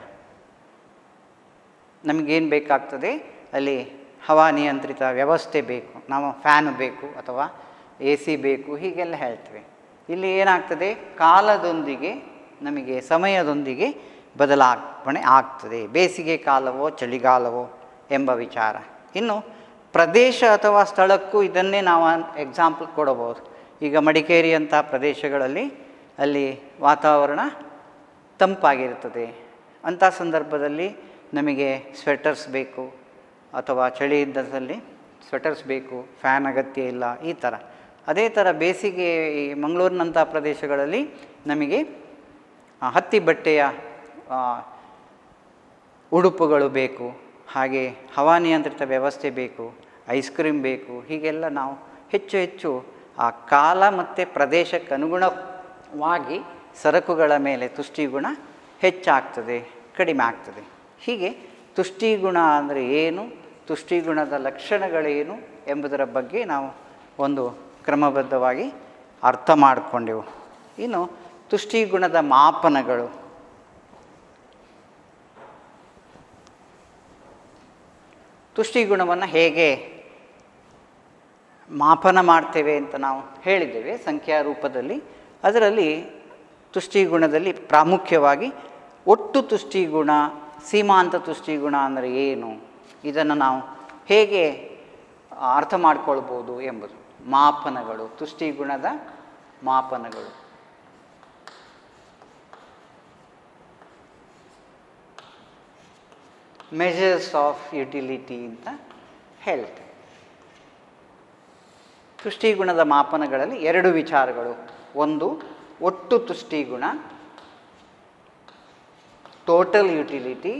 A: ನಮಗೇನು ಬೇಕಾಗ್ತದೆ, ಅಲ್ಲಿ ಹವಾನಿಯಂತ್ರಿತ ವ್ಯವಸ್ಥೆ ಬೇಕು, ನಾವು ಫ್ಯಾನ್ ಬೇಕು ಅಥವಾ ಎ ಸಿ ಬೇಕು, ಹೀಗೆಲ್ಲ ಹೇಳ್ತೇವೆ. ಇಲ್ಲಿ ಏನಾಗ್ತದೆ, ಕಾಲದೊಂದಿಗೆ ನಮಗೆ ಸಮಯದೊಂದಿಗೆ ಬದಲಾವಣೆ ಆಗ್ತದೆ, ಬೇಸಿಗೆ ಕಾಲವೋ ಚಳಿಗಾಲವೋ ಎಂಬ ವಿಚಾರ. ಇನ್ನು ಪ್ರದೇಶ ಅಥವಾ ಸ್ಥಳಕ್ಕೂ ಇದನ್ನೇ ನಾವು ಎಕ್ಸಾಂಪಲ್ ಕೊಡಬಹುದು. ಈಗ ಮಡಿಕೇರಿಯಂಥ ಪ್ರದೇಶಗಳಲ್ಲಿ ಅಲ್ಲಿ ವಾತಾವರಣ ತಂಪಾಗಿರುತ್ತದೆ. ಅಂಥ ಸಂದರ್ಭದಲ್ಲಿ ನಮಗೆ ಸ್ವೆಟರ್ಸ್ ಬೇಕು, ಅಥವಾ ಚಳಿ ಇದ್ದದಲ್ಲಿ ಸ್ವೆಟರ್ಸ್ ಬೇಕು, ಫ್ಯಾನ್ ಅಗತ್ಯ ಇಲ್ಲ, ಈ ಥರ. ಅದೇ ಥರ ಬೇಸಿಗೆ ಈ ಮಂಗಳೂರಿನಂಥ ಪ್ರದೇಶಗಳಲ್ಲಿ ನಮಗೆ ಹತ್ತಿ ಬಟ್ಟೆಯ ಉಡುಪುಗಳು ಬೇಕು, ಹಾಗೆ ಹವಾನಿಯಂತ್ರಿತ ವ್ಯವಸ್ಥೆ ಬೇಕು, ಐಸ್ ಕ್ರೀಮ್ ಬೇಕು. ಹೀಗೆಲ್ಲ ನಾವು ಹೆಚ್ಚು ಆ ಕಾಲ ಮತ್ತು ಪ್ರದೇಶಕ್ಕೆ ಅನುಗುಣವಾಗಿ ಸರಕುಗಳ ಮೇಲೆ ತುಷ್ಟಿಗುಣ ಹೆಚ್ಚಾಗ್ತದೆ, ಕಡಿಮೆ ಆಗ್ತದೆ. ಹೀಗೆ ತುಷ್ಟಿಗುಣ ಅಂದರೆ ಏನು, ತುಷ್ಟಿಗುಣದ ಲಕ್ಷಣಗಳೇನು ಎಂಬುದರ ಬಗ್ಗೆ ನಾವು ಒಂದು ಕ್ರಮಬದ್ಧವಾಗಿ ಅರ್ಥ ಮಾಡಿಕೊಂಡೆವು. ಇನ್ನು ತುಷ್ಟಿಗುಣದ ಮಾಪನಗಳು. ತುಷ್ಟಿಗುಣವನ್ನು ಹೇಗೆ ಮಾಪನ ಮಾಡ್ತೇವೆ ಅಂತ ನಾವು ಹೇಳಿದ್ದೇವೆ ಸಂಖ್ಯಾ ರೂಪದಲ್ಲಿ. ಅದರಲ್ಲಿ ತುಷ್ಟಿಗುಣದಲ್ಲಿ ಪ್ರಾಮುಖ್ಯವಾಗಿ ಒಟ್ಟು ತುಷ್ಟಿಗುಣ, ಸೀಮಾಂತ ತುಷ್ಟಿಗುಣ ಅಂದರೆ ಏನು, ಇದನ್ನು ನಾವು ಹೇಗೆ ಅರ್ಥ ಮಾಡ್ಕೊಳ್ಬೋದು ಎಂಬುದು. ಮಾಪನಗಳು, ತುಷ್ಟಿಗುಣದ ಮಾಪನಗಳು. ಮೆಜರ್ಸ್ ಆಫ್ ಯುಟಿಲಿಟಿ ಅಂತ ಹೇಳ್ತೇವೆ. ತುಷ್ಟಿಗುಣದ ಮಾಪನಗಳಲ್ಲಿ ಎರಡು ವಿಚಾರಗಳು. ಒಂದು ಒಟ್ಟು ತುಷ್ಟಿಗುಣ, ಟೋಟಲ್ ಯುಟಿಲಿಟಿ.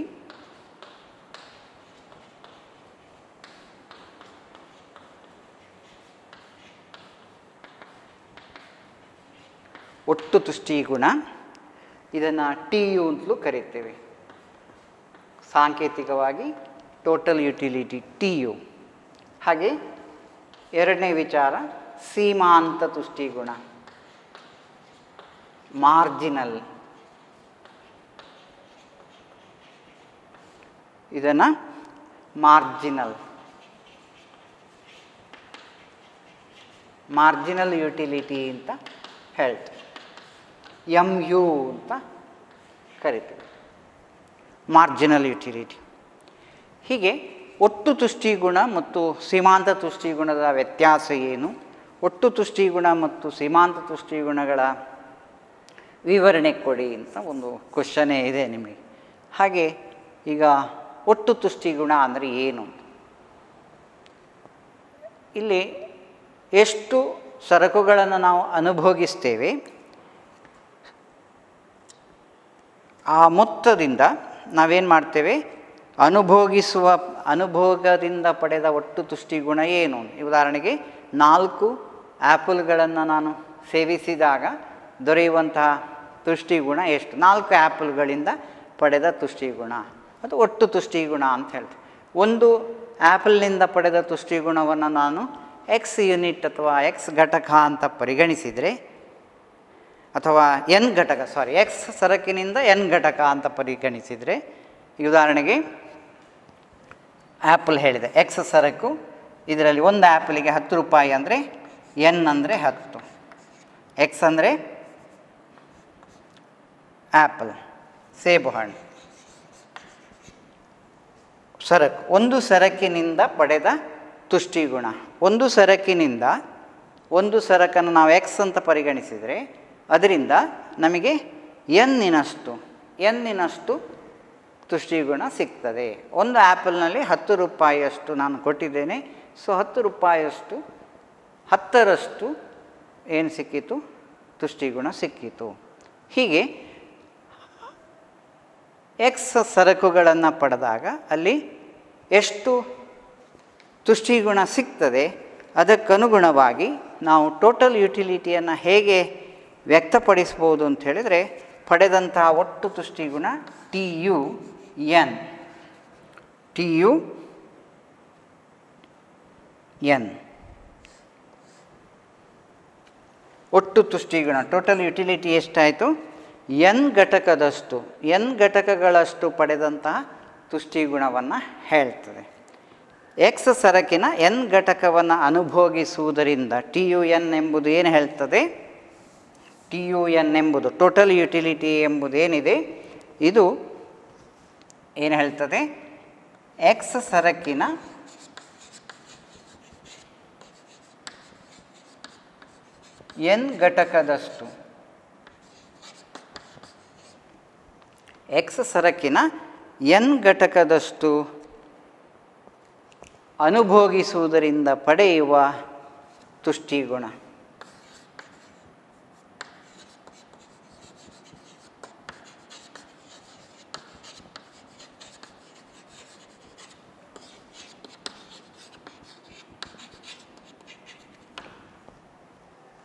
A: ಒಟ್ಟು ತುಷ್ಟಿಗುಣ, ಇದನ್ನು ಟಿ ಯು ಅಂತಲೂ ಕರೀತೇವೆ. ಸಾಂಕೇತಿಕವಾಗಿ ಟೋಟಲ್ ಯುಟಿಲಿಟಿ ಟಿ ಯು. ಹಾಗೆ ಎರಡನೇ ವಿಚಾರ ಸೀಮಾಂತ ತುಷ್ಟಿಗುಣ, ಮಾರ್ಜಿನಲ್. ಇದನ್ನು ಮಾರ್ಜಿನಲ್. ಮಾರ್ಜಿನಲ್ ಯುಟಿಲಿಟಿ ಅಂತ ಹೇಳ್ತೀವಿ. MU ಅಂತ ಕರಿತೀವಿ, ಮಾರ್ಜಿನಲ್ ಯುಟಿಲಿಟಿ. ಹೀಗೆ ಒಟ್ಟು ತುಷ್ಟಿಗುಣ ಮತ್ತು ಸೀಮಾಂತ ತುಷ್ಟಿಗುಣದ ವ್ಯತ್ಯಾಸ ಏನು, ಒಟ್ಟು ತುಷ್ಟಿಗುಣ ಮತ್ತು ಸೀಮಾಂತ ತುಷ್ಟಿಗುಣಗಳ ವಿವರಣೆ ಕೊಡಿ ಅಂತ ಒಂದು ಕ್ವಶನೇ ಇದೆ ನಿಮಗೆ. ಹಾಗೆ ಈಗ ಒಟ್ಟು ತುಷ್ಟಿಗುಣ ಅಂದರೆ ಏನು? ಇಲ್ಲಿ ಎಷ್ಟು ಸರಕುಗಳನ್ನು ನಾವು ಅನುಭೋಗಿಸ್ತೇವೆ ಆ ಮೊತ್ತದಿಂದ ನಾವೇನು ಮಾಡ್ತೇವೆ, ಅನುಭೋಗದಿಂದ ಪಡೆದ ಒಟ್ಟು ತುಷ್ಟಿಗುಣ ಏನು. ಉದಾಹರಣೆಗೆ 4 ಆ್ಯಪಲ್ಗಳನ್ನು ನಾನು ಸೇವಿಸಿದಾಗ ದೊರೆಯುವಂತಹ ತುಷ್ಟಿಗುಣ ಎಷ್ಟು? 4 ಆ್ಯಪಲ್ಗಳಿಂದ ಪಡೆದ ತುಷ್ಟಿಗುಣ, ಅದು ಒಟ್ಟು ತುಷ್ಟಿಗುಣ ಅಂತ ಹೇಳ್ತೀವಿ. ಒಂದು ಆ್ಯಪಲ್ನಿಂದ ಪಡೆದ ತುಷ್ಟಿಗುಣವನ್ನು ನಾನು X ಯೂನಿಟ್ ಅಥವಾ X ಘಟಕ ಅಂತ ಪರಿಗಣಿಸಿದರೆ, ಅಥವಾ X ಸರಕಿನಿಂದ N ಘಟಕ ಅಂತ ಪರಿಗಣಿಸಿದರೆ, ಈ ಉದಾಹರಣೆಗೆ ಆ್ಯಪಲ್ ಹೇಳಿದೆ, X ಸರಕು, ಇದರಲ್ಲಿ ಒಂದು ಆ್ಯಪಲಿಗೆ 10 ರೂಪಾಯಿ ಅಂದರೆ N ಅಂದರೆ 10, X ಅಂದರೆ ಆ್ಯಪಲ್, ಸೇಬು ಹಣ್ಣು ಸರಕು. ಒಂದು ಸರಕಿನಿಂದ ಪಡೆದ ತುಷ್ಟಿಗುಣ, ಒಂದು ಸರಕನ್ನು ನಾವು X ಅಂತ ಪರಿಗಣಿಸಿದರೆ ಅದರಿಂದ ನಮಗೆ ಎನ್ನಿನಷ್ಟು ತುಷ್ಟಿಗುಣ ಸಿಗ್ತದೆ. ಒಂದು ಆ್ಯಪಲ್ನಲ್ಲಿ 10 ರೂಪಾಯಿಯಷ್ಟು ನಾನು ಕೊಟ್ಟಿದ್ದೇನೆ, ಸೊ 10 ರೂಪಾಯಿಯಷ್ಟು 10ರಷ್ಟು ಏನು ಸಿಕ್ಕಿತು? ತುಷ್ಟಿಗುಣ ಸಿಕ್ಕಿತು. ಹೀಗೆ X ಸರಕುಗಳನ್ನು ಪಡೆದಾಗ ಅಲ್ಲಿ ಎಷ್ಟು ತುಷ್ಟಿಗುಣ ಸಿಗ್ತದೆ, ಅದಕ್ಕನುಗುಣವಾಗಿ ನಾವು ಟೋಟಲ್ ಯುಟಿಲಿಟಿಯನ್ನು ಹೇಗೆ ವ್ಯಕ್ತಪಡಿಸ್ಬೋದು ಅಂತ ಹೇಳಿದರೆ, ಪಡೆದಂತಹ ಒಟ್ಟು ತುಷ್ಟಿಗುಣ TUN ಒಟ್ಟು ತುಷ್ಟಿಗುಣ, ಟೋಟಲ್ ಯುಟಿಲಿಟಿ ಎಷ್ಟಾಯಿತು? N ಘಟಕಗಳಷ್ಟು ಪಡೆದಂತಹ ತುಷ್ಟಿಗುಣವನ್ನು ಹೇಳ್ತದೆ. X ಸರಕಿನ N ಘಟಕವನ್ನು ಅನುಭೋಗಿಸುವುದರಿಂದ TUN ಎಂಬುದು ಏನು ಹೇಳ್ತದೆ? TUN ಎಂಬುದು ಟೋಟಲ್ ಯುಟಿಲಿಟಿ ಎಂಬುದೇನಿದೆ, ಇದು ಏನು ಹೇಳ್ತದೆ? X ಸರಕಿನ N ಘಟಕದಷ್ಟು, X ಸರಕಿನ N ಘಟಕದಷ್ಟು ಅನುಭೋಗಿಸುವುದರಿಂದ ಪಡೆಯುವ ತುಷ್ಟಿಗುಣ.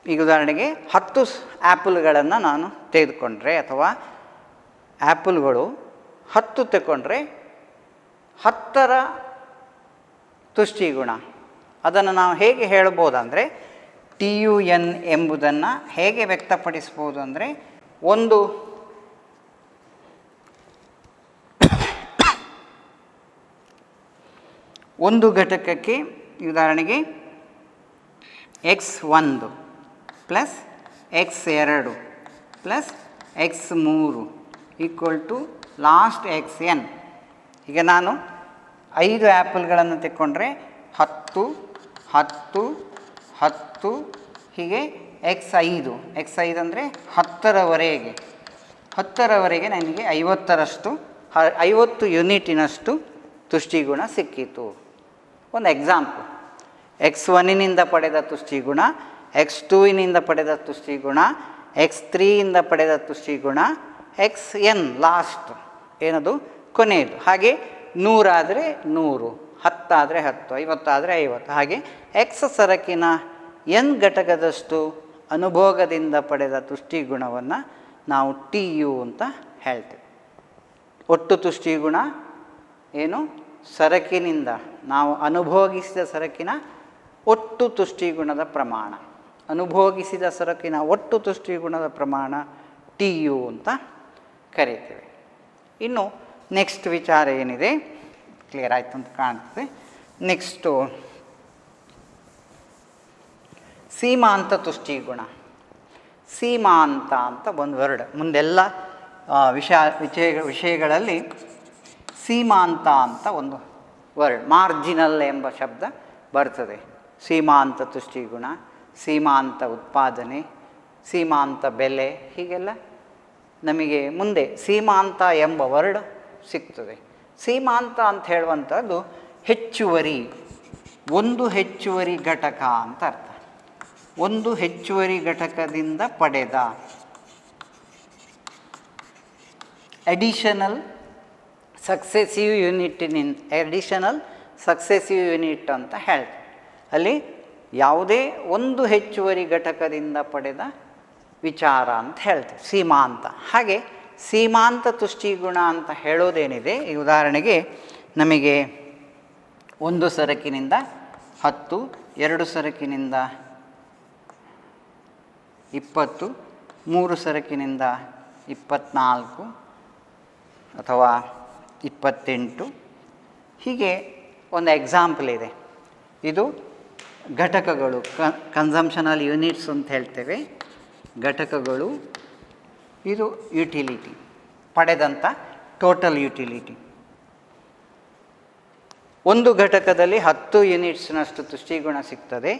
A: ಈಗ ಉದಾಹರಣೆಗೆ 10 ಆ್ಯಪಲ್ಗಳನ್ನು ನಾನು ತೆಗೆದುಕೊಂಡ್ರೆ, ಅಥವಾ ಆ್ಯಪಲ್ಗಳು 10 ತಗೊಂಡ್ರೆ 10ರ ತುಷ್ಟಿಗುಣ, ಅದನ್ನು ನಾವು ಹೇಗೆ ಹೇಳ್ಬೋದಂದರೆ, TUN ಎಂಬುದನ್ನು ಹೇಗೆ ವ್ಯಕ್ತಪಡಿಸ್ಬೋದು ಅಂದರೆ, ಒಂದು ಘಟಕಕ್ಕೆ ಉದಾಹರಣೆಗೆ X1 plus X2 plus X3 equal to last XN. ಈಗ ನಾನು 5 ಆ್ಯಪಲ್ಗಳನ್ನು ತೆಕ್ಕೊಂಡ್ರೆ 10 10 10 ಹೀಗೆ X5 ಅಂದರೆ 10ರವರೆಗೆ ನನಗೆ 50 ಯೂನಿಟಿನಷ್ಟು ತುಷ್ಟಿಗುಣ ಸಿಕ್ಕಿತು. ಒಂದು ಎಕ್ಸಾಂಪಲ್, X1ನಿಂದ ಪಡೆದ ತುಷ್ಟಿಗುಣ, X2ನಿಂದ ಪಡೆದ ತುಷ್ಟಿಗುಣ, X3ಯಿಂದ ಪಡೆದ ತುಷ್ಟಿಗುಣ, XN ಲಾಸ್ಟ್ ಏನದು ಕೊನೆಯದು. ಹಾಗೆ 100 ಆದರೆ 100, 10 ಆದರೆ 10, 50 ಆದರೆ 50. ಹಾಗೆ X ಸರಕಿನ N ಘಟಕದಷ್ಟು ಅನುಭೋಗದಿಂದ ಪಡೆದ ತುಷ್ಟಿಗುಣವನ್ನು ನಾವು TU ಅಂತ ಹೇಳ್ತೇವೆ. ಒಟ್ಟು ತುಷ್ಟಿಗುಣ ಏನು? ಸರಕಿನಿಂದ ನಾವು ಅನುಭೋಗಿಸಿದ ಸರಕಿನ ಒಟ್ಟು ತುಷ್ಟಿಗುಣದ ಪ್ರಮಾಣ, ಅನುಭೋಗಿಸಿದ ಸರಕಿನ ಒಟ್ಟು ತುಷ್ಟಿಗುಣದ ಪ್ರಮಾಣ TU ಅಂತ ಕರೀತೇವೆ. ಇನ್ನು ನೆಕ್ಸ್ಟ್ ವಿಚಾರ ಏನಿದೆ, ಕ್ಲಿಯರ್ ಆಯಿತು ಅಂತ ಕಾಣ್ತದೆ. ನೆಕ್ಸ್ಟು ಸೀಮಾಂತ ತುಷ್ಟಿಗುಣ. ಸೀಮಾಂತ ಅಂತ ಒಂದು ವರ್ಡ್ ಮುಂದೆಲ್ಲ ವಿಷಯಗಳಲ್ಲಿ ಸೀಮಾಂತ ಅಂತ ಒಂದು ವರ್ಡ್, ಮಾರ್ಜಿನಲ್ ಎಂಬ ಶಬ್ದ ಬರ್ತದೆ. ಸೀಮಾಂತ ತುಷ್ಟಿಗುಣ, ಸೀಮಾಂತ ಉತ್ಪಾದನೆ, ಸೀಮಾಂತ ಬೆಲೆ, ಹೀಗೆಲ್ಲ ನಮಗೆ ಮುಂದೆ ಸೀಮಾಂತ ಎಂಬ ವರ್ಡ್ ಸಿಗ್ತದೆ. ಸೀಮಾಂತ ಅಂತ ಹೇಳುವಂಥದ್ದು ಹೆಚ್ಚುವರಿ, ಒಂದು ಹೆಚ್ಚುವರಿ ಘಟಕ ಅಂತ ಅರ್ಥ. ಒಂದು ಹೆಚ್ಚುವರಿ ಘಟಕದಿಂದ ಪಡೆದ, ಅಡಿಷನಲ್ ಸಕ್ಸೆಸಿವ್ ಯೂನಿಟ್ ಅಂತ ಹೇಳ್ತಾರೆ. ಅಲ್ಲಿ ಯಾವುದೇ ಒಂದು ಹೆಚ್ಚುವರಿ ಘಟಕದಿಂದ ಪಡೆದ ವಿಚಾರ ಅಂತ ಹೇಳ್ತೇವೆ ಸೀಮಾಂತ. ಹಾಗೆ ಸೀಮಾಂತ ತುಷ್ಟಿಗುಣ ಅಂತ ಹೇಳೋದೇನಿದೆ, ಈ ಉದಾಹರಣೆಗೆ ನಮಗೆ ಒಂದು ಸರಕಿನಿಂದ 10, ಎರಡು ಸರಕಿನಿಂದ 20, 3 ಸರಕಿನಿಂದ 24 ಅಥವಾ 28, ಹೀಗೆ ಒಂದು ಎಕ್ಸಾಂಪಲ್ ಇದೆ. ಇದು ಘಟಕಗಳು, ಕನ್ಸಂಪ್ಷನಲ್ ಯೂನಿಟ್ಸ್ ಅಂತ ಹೇಳ್ತೇವೆ, ಘಟಕಗಳು. ಇದು ಯುಟಿಲಿಟಿ, ಪಡೆದಂಥ ಟೋಟಲ್ ಯುಟಿಲಿಟಿ. ಒಂದು ಘಟಕದಲ್ಲಿ 10 ಯೂನಿಟ್ಸ್ನಷ್ಟು ತುಷ್ಟಿಗುಣ ಸಿಗ್ತದೆ.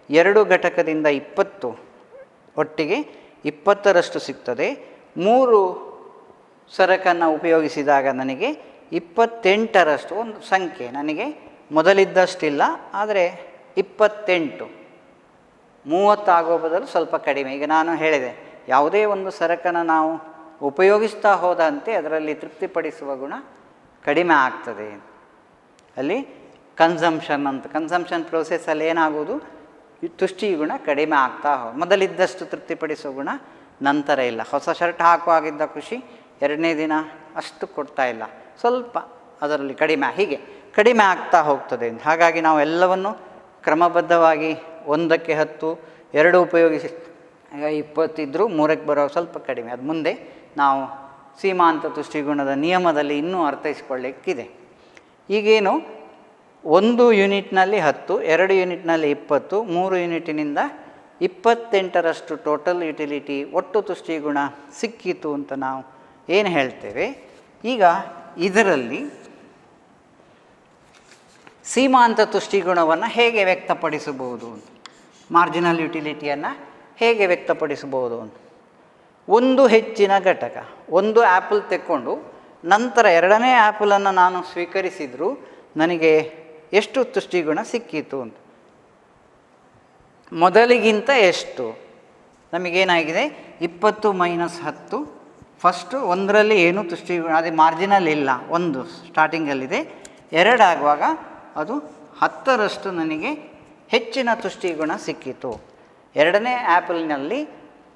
A: 2 ಘಟಕದಿಂದ 20, ಒಟ್ಟಿಗೆ 20ರಷ್ಟು ಸಿಗ್ತದೆ. 3 ಸರಕನ್ನು ಉಪಯೋಗಿಸಿದಾಗ ನನಗೆ 28ರಷ್ಟು ಒಂದು ಸಂಖ್ಯೆ, ನನಗೆ ಮೊದಲಿದ್ದಷ್ಟಿಲ್ಲ, ಆದರೆ 28, 30 ಆಗೋ ಬದಲು ಸ್ವಲ್ಪ ಕಡಿಮೆ. ಈಗ ನಾನು ಹೇಳಿದೆ, ಯಾವುದೇ ಒಂದು ಸರಕನ್ನು ನಾವು ಉಪಯೋಗಿಸ್ತಾ ಹೋದಂತೆ ಅದರಲ್ಲಿ ತೃಪ್ತಿಪಡಿಸುವ ಗುಣ ಕಡಿಮೆ ಆಗ್ತದೆ. ಅಲ್ಲಿ ಕನ್ಸಂಪ್ಷನ್ ಪ್ರೋಸೆಸ್ಸಲ್ಲಿ ಏನಾಗೋದು, ತುಷ್ಟಿ ಗುಣ ಕಡಿಮೆ ಆಗ್ತಾ ಮೊದಲಿದ್ದಷ್ಟು ತೃಪ್ತಿಪಡಿಸೋ ಗುಣ ನಂತರ ಇಲ್ಲ. ಹೊಸ ಶರ್ಟ್ ಹಾಕುವಾಗಿದ್ದ ಖುಷಿ 2ನೇ ದಿನ ಅಷ್ಟು ಕೊಡ್ತಾ ಇಲ್ಲ, ಸ್ವಲ್ಪ ಅದರಲ್ಲಿ ಹೀಗೆ ಕಡಿಮೆ ಆಗ್ತಾ ಹೋಗ್ತದೆ. ಹಾಗಾಗಿ ನಾವು ಎಲ್ಲವನ್ನು ಕ್ರಮಬದ್ಧವಾಗಿ 1ಕ್ಕೆ 10, 2 ಉಪಯೋಗಿಸಿ 20 ಇದ್ದರೂ 3ಕ್ಕೆ ಬರೋ ಸ್ವಲ್ಪ ಕಡಿಮೆ. ಅದು ಮುಂದೆ ನಾವು ಸೀಮಾಂತ ತುಷ್ಟಿಗುಣದ ನಿಯಮದಲ್ಲಿ ಇನ್ನೂ ಅರ್ಥೈಸ್ಕೊಳ್ಳಿಕ್ಕಿದೆ. ಈಗೇನು 1 ಯೂನಿಟ್ನಲ್ಲಿ 10, 2 ಯೂನಿಟ್ನಲ್ಲಿ 20, 3 ಯೂನಿಟಿನಿಂದ 28ರಷ್ಟು ಟೋಟಲ್ ಯುಟಿಲಿಟಿ, ಒಟ್ಟು ತುಷ್ಟಿಗುಣ ಸಿಕ್ಕಿತು ಅಂತ ನಾವು ಏನು ಹೇಳ್ತೇವೆ. ಈಗ ಇದರಲ್ಲಿ ಸೀಮಾಂತ ತುಷ್ಟಿಗುಣವನ್ನು ಹೇಗೆ ವ್ಯಕ್ತಪಡಿಸಬಹುದು, ಮಾರ್ಜಿನಲ್ ಯುಟಿಲಿಟಿಯನ್ನು ಹೇಗೆ ವ್ಯಕ್ತಪಡಿಸಬಹುದು ಅಂತ. ಒಂದು ಹೆಚ್ಚಿನ ಘಟಕ, ಒಂದು ಆ್ಯಪಲ್ ತೆಕ್ಕೊಂಡು ನಂತರ 2ನೇ ಆ್ಯಪಲನ್ನು ನಾನು ಸ್ವೀಕರಿಸಿದರೂ ನನಗೆ ಎಷ್ಟು ತುಷ್ಟಿಗುಣ ಸಿಕ್ಕಿತು ಅಂತ. ಮೊದಲಿಗಿಂತ ಎಷ್ಟು, ನಮಗೇನಾಗಿದೆ 20 - 10. ಫಸ್ಟು 1ರಲ್ಲಿ ಏನೂ ತುಷ್ಟಿಗುಣ, ಅದೇ ಮಾರ್ಜಿನಲ್ ಇಲ್ಲ, 1 ಸ್ಟಾರ್ಟಿಂಗಲ್ಲಿದೆ. 2 ಆಗುವಾಗ ಅದು 10ರಷ್ಟು ನನಗೆ ಹೆಚ್ಚಿನ ತುಷ್ಟಿಗುಣ ಸಿಕ್ಕಿತು. 2ನೇ ಆ್ಯಪಲ್ನಲ್ಲಿ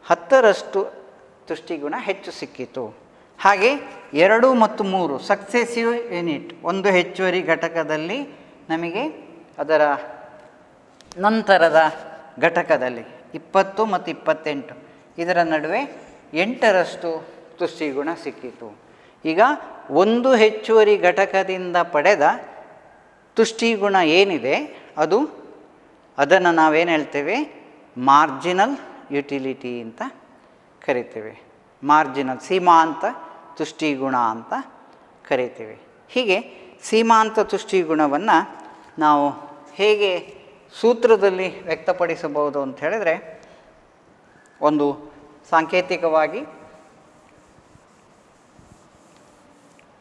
A: 10ರಷ್ಟು ತುಷ್ಟಿಗುಣ ಹೆಚ್ಚು ಸಿಕ್ಕಿತು. ಹಾಗೆ 2 ಮತ್ತು 3 ಸಕ್ಸೆಸಿವ್ ಯೂನಿಟ್, ಒಂದು ಹೆಚ್ಚುವರಿ ಘಟಕದಲ್ಲಿ ನಮಗೆ ಅದರ ನಂತರದ ಘಟಕದಲ್ಲಿ 20 ಮತ್ತು 28 ಇದರ ನಡುವೆ 8ರಷ್ಟು ತುಷ್ಟಿಗುಣ ಸಿಕ್ಕಿತು. ಈಗ ಒಂದು ಹೆಚ್ಚುವರಿ ಘಟಕದಿಂದ ಪಡೆದ ತುಷ್ಟಿಗುಣ ಏನಿದೆ ಅದನ್ನು ನಾವೇನು ಹೇಳ್ತೇವೆ, ಮಾರ್ಜಿನಲ್ ಯುಟಿಲಿಟಿ ಅಂತ ಕರಿತೇವೆ. ಮಾರ್ಜಿನಲ್ ಸೀಮಾಂತ ತುಷ್ಟಿಗುಣ ಅಂತ ಕರಿತೇವೆ. ಹೀಗೆ ಸೀಮಾಂತ ತುಷ್ಟಿಗುಣವನ್ನು ನಾವು ಹೇಗೆ ಸೂತ್ರದಲ್ಲಿ ವ್ಯಕ್ತಪಡಿಸಬಹುದು ಅಂತ ಹೇಳಿದರೆ, ಒಂದು ಸಾಂಕೇತಿಕವಾಗಿ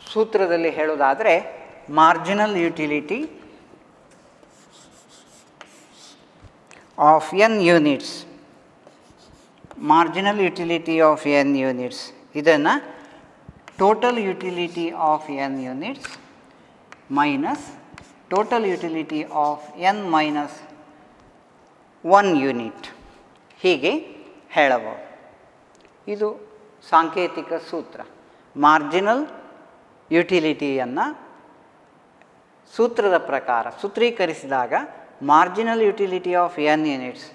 A: ಸೂತ್ರದಲ್ಲಿ ಹೇಳೋದಾದರೆ, marginal utility of n units, marginal utility of n units, ಇದನ್ನು total utility of n units minus total utility of n - 1 unit ಹೀಗೆ ಹೇಳಬಹುದು. ಇದು ಸಾಂಕೇತಿಕ ಸೂತ್ರ. ಮಾರ್ಜಿನಲ್ ಯುಟಿಲಿಟಿಯನ್ನು ಸೂತ್ರದ ಪ್ರಕಾರ ಸೂತ್ರೀಕರಿಸಿದಾಗ marginal utility of n units,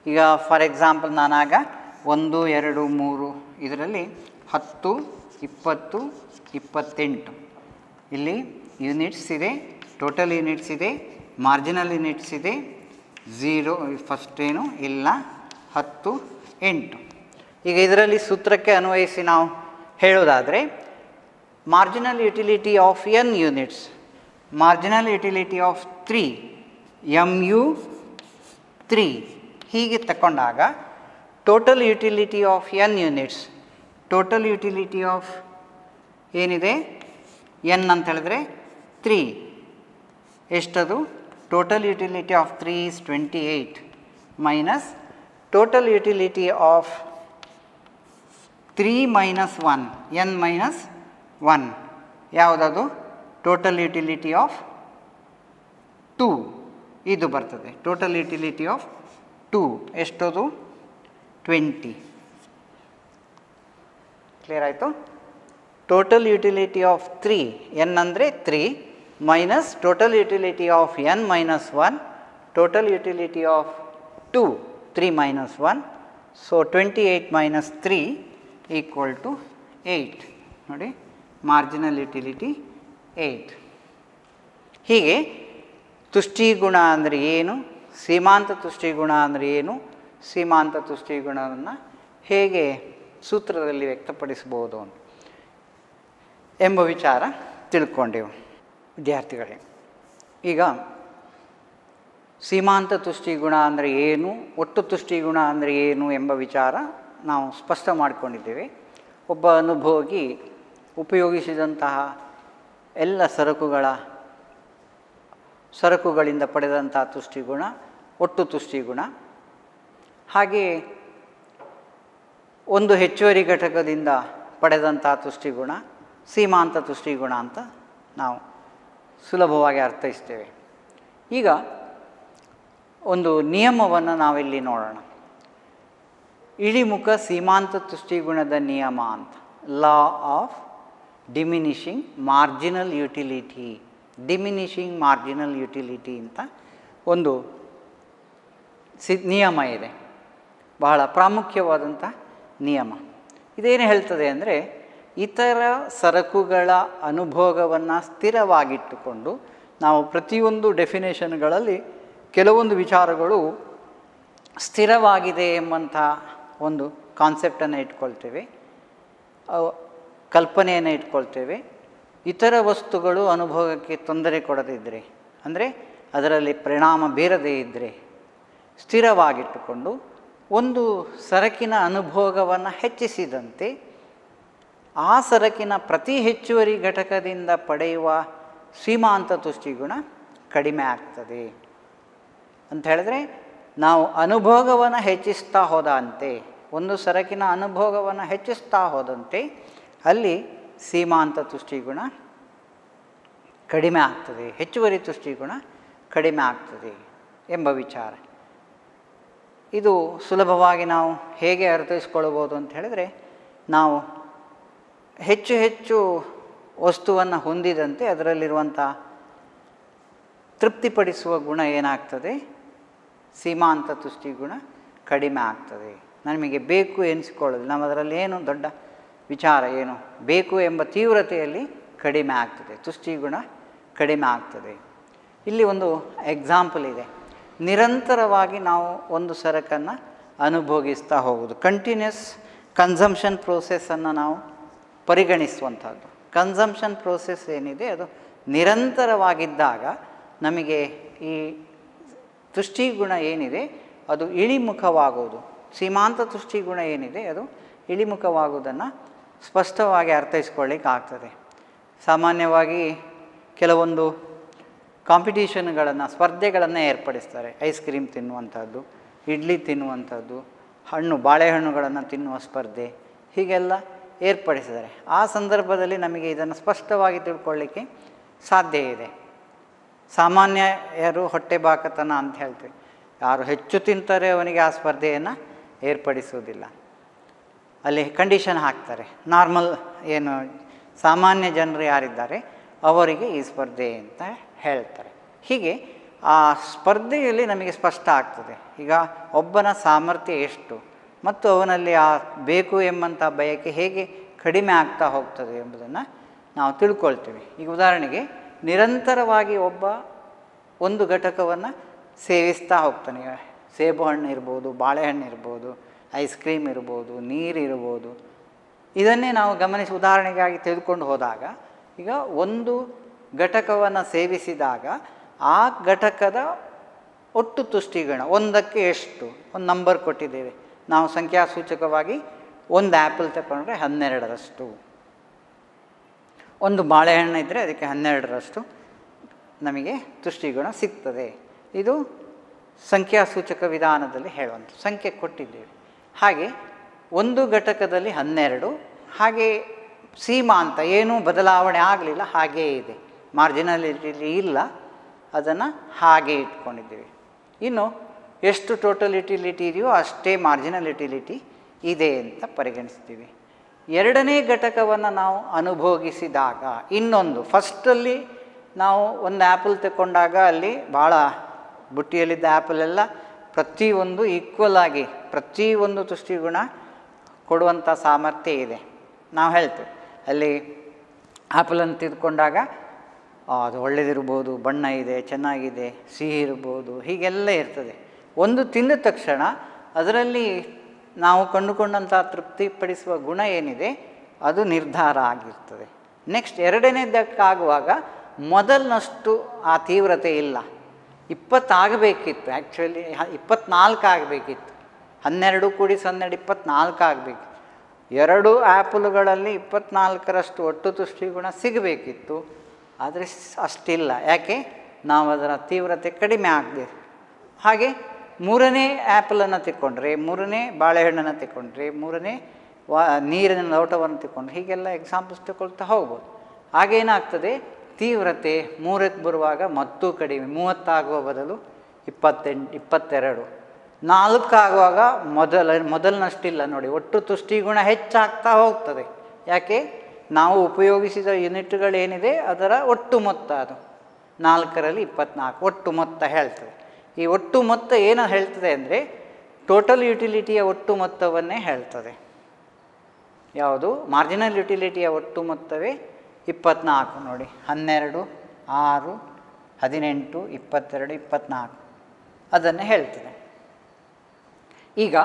A: ಈಗ ಫಾರ್ ಎಕ್ಸಾಂಪಲ್ ನಾನಾಗ 1, 2, 3 ಇದರಲ್ಲಿ 10, 20, 28 ಇಲ್ಲಿ ಯೂನಿಟ್ಸ್ ಇದೆ, ಟೋಟಲ್ ಯೂನಿಟ್ಸ್ ಇದೆ, ಮಾರ್ಜಿನಲ್ ಯೂನಿಟ್ಸ್ ಇದೆ, 0 ಫಸ್ಟೇನು ಇಲ್ಲ 10 8. ಈಗ ಇದರಲ್ಲಿ ಸೂತ್ರಕ್ಕೆ ಅನ್ವಯಿಸಿ ನಾವು ಹೇಳೋದಾದರೆ marginal utility of n units, marginal utility of 3 mu 3 ಹೀಗೆ ತಗೊಂಡಾಗ total utility of n units, total utility of ಏನಿದೆ n ಅಂತ ಹೇಳಿದ್ರೆ 3 ಎಷ್ಟದು? Total utility of 3 is 28 minus total utility of 3 minus 1 n minus 1 ಯಾವುದದು? ಟೋಟಲ್ ಯುಟಿಲಿಟಿ ಆಫ್ 2 ಇದು ಬರ್ತದೆ. Total utility of 2 ಎಷ್ಟದು? 20. ಕ್ಲಿಯರ್ ಆಯಿತು? ಟೋಟಲ್ ಯುಟಿಲಿಟಿ ಆಫ್ 3 n ಅಂದರೆ 3 minus total utility of n minus 1, total utility of 2 3 minus 1, so 28 minus 3 equal to 8. ನೋಡಿ, marginal utility 8. ಹೀಗೆ ತುಷ್ಟಿಗುಣ ಅಂದರೆ ಏನು, ಸೀಮಾಂತ ತುಷ್ಟಿಗುಣ ಅಂದರೆ ಏನು, ಸೀಮಾಂತ ತುಷ್ಟಿಗುಣವನ್ನು ಹೇಗೆ ಸೂತ್ರದಲ್ಲಿ ವ್ಯಕ್ತಪಡಿಸ್ಬೋದು ಎಂಬ ವಿಚಾರ ತಿಳ್ಕೊಂಡೆವು ವಿದ್ಯಾರ್ಥಿಗಳೇ. ಈಗ ಸೀಮಾಂತ ತುಷ್ಟಿಗುಣ ಅಂದರೆ ಏನು, ಒಟ್ಟು ತುಷ್ಟಿಗುಣ ಅಂದರೆ ಏನು ಎಂಬ ವಿಚಾರ ನಾವು ಸ್ಪಷ್ಟ ಮಾಡಿಕೊಂಡಿದ್ದೇವೆ. ಒಬ್ಬ ಅನುಭೋಗಿ ಉಪಯೋಗಿಸಿದಂತಹ ಎಲ್ಲ ಸರಕುಗಳಿಂದ ಪಡೆದಂಥ ತುಷ್ಟಿಗುಣ ಒಟ್ಟು ತುಷ್ಟಿಗುಣ. ಹಾಗೆಯೇ ಒಂದು ಹೆಚ್ಚುವರಿ ಘಟಕದಿಂದ ಪಡೆದಂಥ ತುಷ್ಟಿಗುಣ ಸೀಮಾಂತ ತುಷ್ಟಿಗುಣ ಅಂತ ನಾವು ಸುಲಭವಾಗಿ ಅರ್ಥೈಸ್ತೇವೆ. ಈಗ ಒಂದು ನಿಯಮವನ್ನು ನಾವಿಲ್ಲಿ ನೋಡೋಣ. ಇಳಿಮುಖ ಸೀಮಾಂತ ತುಷ್ಟಿಗುಣದ ನಿಯಮ ಅಂತ, law of diminishing marginal utility, diminishing marginal utility ಅಂತ ಒಂದು ನಿಯಮ ಇದೆ, ಬಹಳ ಪ್ರಾಮುಖ್ಯವಾದಂಥ ನಿಯಮ. ಇದೇನು ಹೇಳ್ತದೆ ಅಂದರೆ, ಇತರ ಸರಕುಗಳ ಅನುಭೋಗವನ್ನು ಸ್ಥಿರವಾಗಿಟ್ಟುಕೊಂಡು ನಾವು ಪ್ರತಿಯೊಂದು ಡೆಫಿನೇಷನ್ಗಳಲ್ಲಿ ಕೆಲವೊಂದು ವಿಚಾರಗಳು ಸ್ಥಿರವಾಗಿದೆ ಎಂಬಂಥ ಒಂದು ಕಾನ್ಸೆಪ್ಟನ್ನು ಇಟ್ಕೊಳ್ತೇವೆ, ಕಲ್ಪನೆಯನ್ನು ಇಟ್ಕೊಳ್ತೇವೆ. ಇತರ ವಸ್ತುಗಳು ಅನುಭೋಗಕ್ಕೆ ತೊಂದರೆ ಕೊಡದಿದ್ದರೆ, ಅಂದರೆ ಅದರಲ್ಲಿ ಪರಿಣಾಮ ಬೀರದೇ ಇದ್ದರೆ ಸ್ಥಿರವಾಗಿಟ್ಟುಕೊಂಡು ಒಂದು ಸರಕಿನ ಅನುಭೋಗವನ್ನು ಹೆಚ್ಚಿಸಿದಂತೆ ಆ ಸರಕಿನ ಪ್ರತಿ ಹೆಚ್ಚುವರಿ ಘಟಕದಿಂದ ಪಡೆಯುವ ಸೀಮಾಂತ ತುಷ್ಟಿಗುಣ ಕಡಿಮೆ ಆಗ್ತದೆ ಅಂತ ಹೇಳಿದ್ರೆ, ನಾವು ಅನುಭೋಗವನ್ನು ಹೆಚ್ಚಿಸ್ತಾ ಹೋದಂತೆ, ಒಂದು ಸರಕಿನ ಅನುಭೋಗವನ್ನು ಹೆಚ್ಚಿಸ್ತಾ ಹೋದಂತೆ ಅಲ್ಲಿ ಸೀಮಾಂತ ತುಷ್ಟಿಗುಣ ಕಡಿಮೆ ಆಗ್ತದೆ, ಹೆಚ್ಚುವರಿ ತುಷ್ಟಿಗುಣ ಕಡಿಮೆ ಆಗ್ತದೆ ಎಂಬ ವಿಚಾರ. ಇದು ಸುಲಭವಾಗಿ ನಾವು ಹೇಗೆ ಅರ್ಥೈಸ್ಕೊಳ್ಬೋದು ಅಂತ ಹೇಳಿದ್ರೆ, ನಾವು ಹೆಚ್ಚು ಹೆಚ್ಚು ವಸ್ತುವನ್ನು ಹೊಂದಿದಂತೆ ಅದರಲ್ಲಿರುವಂಥ ತೃಪ್ತಿಪಡಿಸುವ ಗುಣ ಏನಾಗ್ತದೆ, ಸೀಮಾಂತ ತುಷ್ಟಿಗುಣ ಕಡಿಮೆ ಆಗ್ತದೆ. ನಮಗೆ ಬೇಕು ಎನಿಸಿಕೊಳ್ಳೋದು, ನಮ್ಮ ಅದರಲ್ಲಿ ಏನು ದೊಡ್ಡ ವಿಚಾರ ಏನು ಬೇಕು ಎಂಬ ತೀವ್ರತೆಯಲ್ಲಿ ಕಡಿಮೆ ಆಗ್ತದೆ, ತುಷ್ಟಿಗುಣ ಕಡಿಮೆ ಆಗ್ತದೆ. ಇಲ್ಲಿ ಒಂದು ಎಕ್ಸಾಂಪಲ್ ಇದೆ. ನಿರಂತರವಾಗಿ ನಾವು ಒಂದು ಸರಕನ್ನು ಅನುಭೋಗಿಸ್ತಾ ಹೋಗೋದು, ಕಂಟಿನ್ಯೂಸ್ ಕನ್ಸಂಪ್ಷನ್ ಪ್ರೋಸೆಸ್ಸನ್ನು ನಾವು ಪರಿಗಣಿಸುವಂಥದ್ದು. ಕನ್ಸಂಪ್ಷನ್ ಪ್ರೋಸೆಸ್ ಏನಿದೆ ಅದು ನಿರಂತರವಾಗಿದ್ದಾಗ ನಮಗೆ ಈ ತುಷ್ಟಿಗುಣ ಏನಿದೆ ಅದು ಇಳಿಮುಖವಾಗುವುದು, ಸೀಮಾಂತ ತುಷ್ಟಿಗುಣ ಏನಿದೆ ಅದು ಇಳಿಮುಖವಾಗುವುದನ್ನು ಸ್ಪಷ್ಟವಾಗಿ ಅರ್ಥೈಸ್ಕೊಳ್ಳಿಕ್ಕೆ ಆಗ್ತದೆ. ಸಾಮಾನ್ಯವಾಗಿ ಕೆಲವೊಂದು ಕಾಂಪಿಟೀಷನ್ಗಳನ್ನು, ಸ್ಪರ್ಧೆಗಳನ್ನು ಏರ್ಪಡಿಸ್ತಾರೆ. ಐಸ್ ಕ್ರೀಮ್ ತಿನ್ನುವಂಥದ್ದು, ಇಡ್ಲಿ ತಿನ್ನುವಂಥದ್ದು, ಬಾಳೆಹಣ್ಣುಗಳನ್ನು ತಿನ್ನುವ ಸ್ಪರ್ಧೆ ಹೀಗೆಲ್ಲ ಏರ್ಪಡಿಸಿದ್ದಾರೆ. ಆ ಸಂದರ್ಭದಲ್ಲಿ ನಮಗೆ ಇದನ್ನು ಸ್ಪಷ್ಟವಾಗಿ ತಿಳ್ಕೊಳ್ಳಿಕ್ಕೆ ಸಾಧ್ಯ ಇದೆ. ಸಾಮಾನ್ಯ ಯಾರು ಹೊಟ್ಟೆ ಬಾಕತನ ಅಂತ ಹೇಳ್ತೀವಿ, ಯಾರು ಹೆಚ್ಚು ತಿಂತಾರೆ ಅವನಿಗೆ ಆ ಸ್ಪರ್ಧೆಯನ್ನು ಏರ್ಪಡಿಸುವುದಿಲ್ಲ. ಅಲ್ಲಿ ಕಂಡೀಷನ್ ಹಾಕ್ತಾರೆ, ನಾರ್ಮಲ್ ಏನು ಸಾಮಾನ್ಯ ಜನರು ಯಾರಿದ್ದಾರೆ ಅವರಿಗೆ ಈ ಸ್ಪರ್ಧೆ ಅಂತ ಹೇಳ್ತಾರೆ. ಹೀಗೆ ಆ ಸ್ಪರ್ಧೆಯಲ್ಲಿ ನಮಗೆ ಸ್ಪಷ್ಟ ಆಗ್ತದೆ ಈಗ ಒಬ್ಬನ ಸಾಮರ್ಥ್ಯ ಎಷ್ಟು ಮತ್ತು ಅವನಲ್ಲಿ ಆ ಬೇಕು ಎಂಬಂಥ ಬಯಕೆ ಹೇಗೆ ಕಡಿಮೆ ಆಗ್ತಾ ಹೋಗ್ತದೆ ಎಂಬುದನ್ನು ನಾವು ತಿಳ್ಕೊಳ್ತೀವಿ. ಈಗ ಉದಾಹರಣೆಗೆ ನಿರಂತರವಾಗಿ ಒಂದು ಘಟಕವನ್ನು ಸೇವಿಸ್ತಾ ಹೋಗ್ತಾನೆ. ಸೇಬು ಹಣ್ಣು ಇರ್ಬೋದು, ಬಾಳೆಹಣ್ಣು ಇರ್ಬೋದು, ಐಸ್ ಕ್ರೀಮ್ ಇರ್ಬೋದು, ನೀರಿರ್ಬೋದು. ಇದನ್ನೇ ನಾವು ಗಮನಿಸಿ ಉದಾಹರಣೆಗಾಗಿ ತೆಗೆದುಕೊಂಡು ಹೋದಾಗ ಈಗ ಒಂದು ಘಟಕವನ್ನು ಸೇವಿಸಿದಾಗ ಆ ಘಟಕದ ಒಟ್ಟು ತುಷ್ಟಿಗುಣ ಒಂದಕ್ಕೆ ಎಷ್ಟು ಒಂದು ನಂಬರ್ ಕೊಟ್ಟಿದ್ದೇವೆ ನಾವು. ಸಂಖ್ಯಾಸೂಚಕವಾಗಿ ಒಂದು ಆ್ಯಪಲ್ ತಗೊಂಡ್ರೆ 12ರಷ್ಟು, ಒಂದು ಬಾಳೆಹಣ್ಣು ಇದ್ದರೆ ಅದಕ್ಕೆ 12ರಷ್ಟು ನಮಗೆ ತುಷ್ಟಿಗುಣ ಸಿಗ್ತದೆ. ಇದು ಸಂಖ್ಯಾಸೂಚಕ ವಿಧಾನದಲ್ಲಿ ಹೇಳುವಂಥ ಸಂಖ್ಯೆ ಕೊಟ್ಟಿದ್ದೇವೆ. ಹಾಗೆ ಒಂದು ಘಟಕದಲ್ಲಿ 12, ಹಾಗೆ ಸೀಮಾಂತ ಏನೂ ಬದಲಾವಣೆ ಆಗಲಿಲ್ಲ, ಹಾಗೇ ಇದೆ, ಮಾರ್ಜಿನಾಲಿಟಿ ಇಲ್ಲ, ಅದನ್ನು ಹಾಗೆ ಇಟ್ಕೊಂಡಿದ್ದೀವಿ. ಇನ್ನು ಎಷ್ಟು ಟೋಟಲ್ ಯುಟಿಲಿಟಿ ಇದೆಯೋ ಅಷ್ಟೇ ಮಾರ್ಜಿನಲ್ ಯುಟಿಲಿಟಿ ಇದೆ ಅಂತ ಪರಿಗಣಿಸ್ತೀವಿ. ಎರಡನೇ ಘಟಕವನ್ನು ನಾವು ಅನುಭೋಗಿಸಿದಾಗ ಇನ್ನೊಂದು, ಫಸ್ಟಲ್ಲಿ ನಾವು ಒಂದು ಆ್ಯಪಲ್ ತಗೊಂಡಾಗ ಅಲ್ಲಿ ಭಾಳ ಬುಟ್ಟಿಯಲ್ಲಿದ್ದ ಆ್ಯಪಲೆಲ್ಲ ಪ್ರತಿಯೊಂದು ಈಕ್ವಲ್ ಆಗಿ ಪ್ರತಿಯೊಂದು ತುಷ್ಟಿಗುಣ ಕೊಡುವಂಥ ಸಾಮರ್ಥ್ಯ ಇದೆ. ನಾವು ಹೇಳ್ತೇವೆ ಅಲ್ಲಿ ಆ್ಯಪಲನ್ನು ತೆಗೆದುಕೊಂಡಾಗ ಅದು ಒಳ್ಳೆಯದಿರ್ಬೋದು, ಬಣ್ಣ ಇದೆ, ಚೆನ್ನಾಗಿದೆ, ಸಿಹಿ ಇರ್ಬೋದು, ಹೀಗೆಲ್ಲ ಇರ್ತದೆ. ಒಂದು ತಿಂದ ತಕ್ಷಣ ಅದರಲ್ಲಿ ನಾವು ಕಂಡುಕೊಂಡಂಥ ತೃಪ್ತಿಪಡಿಸುವ ಗುಣ ಏನಿದೆ ಅದು ನಿರ್ಧಾರ ಆಗಿರ್ತದೆ. ನೆಕ್ಸ್ಟ್ ಎರಡನೇದಕ್ಕಾಗುವಾಗ ಮೊದಲಿನಷ್ಟು ಆ ತೀವ್ರತೆ ಇಲ್ಲ. 20 ಆಗಬೇಕಿತ್ತು, ಆ್ಯಕ್ಚುಲಿ 24 ಆಗಬೇಕಿತ್ತು. 12 ಕೂಡಿಸಿ 12 24 ಆಗಬೇಕಿತ್ತು. 2 ಆ್ಯಪಲ್ಗಳಲ್ಲಿ 24ರಷ್ಟು ಒಟ್ಟು ತುಷ್ಟಿಗುಣ ಸಿಗಬೇಕಿತ್ತು, ಆದರೆ ಅಷ್ಟಿಲ್ಲ. ಯಾಕೆ? ನಾವು ಅದರ ತೀವ್ರತೆ ಕಡಿಮೆ ಆಗಬೇಕು. ಹಾಗೆ 3ನೇ ಆ್ಯಪಲನ್ನು ತೆಕ್ಕೊಂಡ್ರೆ, 3ನೇ ಬಾಳೆಹಣ್ಣನ್ನು ತೆಕ್ಕೊಂಡ್ರೆ, 3ನೇ ನೀರಿನ ಲೋಟವನ್ನು ತೆಕ್ಕೊಂಡ್ರೆ, ಹೀಗೆಲ್ಲ ಎಕ್ಸಾಂಪಲ್ಸ್ ತಗೊಳ್ತಾ ಹೋಗ್ಬೋದು. ಆಗೇನಾಗ್ತದೆ, ತೀವ್ರತೆ 3ಕ್ಕೆ ಬರುವಾಗ ಮತ್ತೂ ಕಡಿಮೆ, 30 ಆಗುವ ಬದಲು 28, 22, 4 ಆಗುವಾಗ ಮೊದಲಿನಷ್ಟಿಲ್ಲ. ನೋಡಿ, ಒಟ್ಟು ತುಷ್ಟಿಗುಣ ಹೆಚ್ಚಾಗ್ತಾ ಹೋಗ್ತದೆ. ಯಾಕೆ? ನಾವು ಉಪಯೋಗಿಸಿದ ಯೂನಿಟ್ಗಳೇನಿದೆ ಅದರ ಒಟ್ಟು ಮೊತ್ತ, ಅದು 4ರಲ್ಲಿ 24 ಒಟ್ಟು ಮೊತ್ತ ಹೇಳ್ತದೆ. ಈ ಒಟ್ಟು ಮೊತ್ತ ಏನು ಹೇಳ್ತದೆ ಅಂದರೆ ಟೋಟಲ್ ಯುಟಿಲಿಟಿಯ ಒಟ್ಟು ಮೊತ್ತವನ್ನೇ ಹೇಳ್ತದೆ. ಯಾವುದು? ಮಾರ್ಜಿನಲ್ ಯುಟಿಲಿಟಿಯ ಒಟ್ಟು ಮೊತ್ತವೇ 24. ನೋಡಿ, 12, 6, 18, 22, 24 ಅದನ್ನೇ ಹೇಳ್ತದೆ. ಈಗ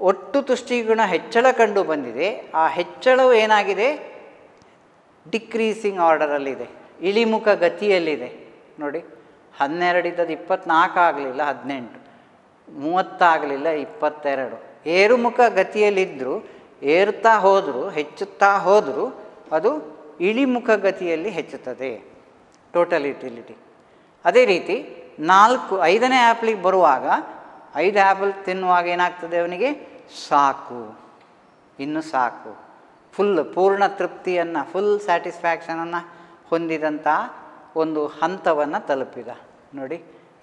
A: ಒಟ್ಟು ತುಷ್ಟಿಗುಣ ಹೆಚ್ಚಳ ಕಂಡು ಬಂದಿದೆ. ಆ ಹೆಚ್ಚಳವು ಏನಾಗಿದೆ? ಡಿಕ್ರೀಸಿಂಗ್ ಆರ್ಡರಲ್ಲಿದೆ, ಇಳಿಮುಖ ಗತಿಯಲ್ಲಿದೆ. ನೋಡಿ, 12 ಇದ್ದದ್ದು 24 ಆಗಲಿಲ್ಲ, 18, 30 ಆಗಲಿಲ್ಲ, 22. ಏರುಮುಖ ಗತಿಯಲ್ಲಿದ್ದರೂ, ಏರುತ್ತಾ ಹೋದರೂ, ಹೆಚ್ಚುತ್ತಾ ಹೋದರೂ ಅದು ಇಳಿಮುಖ ಗತಿಯಲ್ಲಿ ಹೆಚ್ಚುತ್ತದೆ ಟೋಟಲ್ ಯುಟಿಲಿಟಿ. ಅದೇ ರೀತಿ 5ನೇ ಆ್ಯಪಲಿಗೆ ಬರುವಾಗ 5 ಆ್ಯಪಲ್ ತಿನ್ನುವಾಗ ಏನಾಗ್ತದೆ ಅವನಿಗೆ? ಸಾಕು, ಇನ್ನು ಸಾಕು, ಪೂರ್ಣ ತೃಪ್ತಿಯನ್ನು, ಫುಲ್ ಸ್ಯಾಟಿಸ್ಫ್ಯಾಕ್ಷನನ್ನು ಹೊಂದಿದಂಥ ಒಂದು ಹಂತವನ್ನು ತಲುಪಿದ. ನೋಡಿ,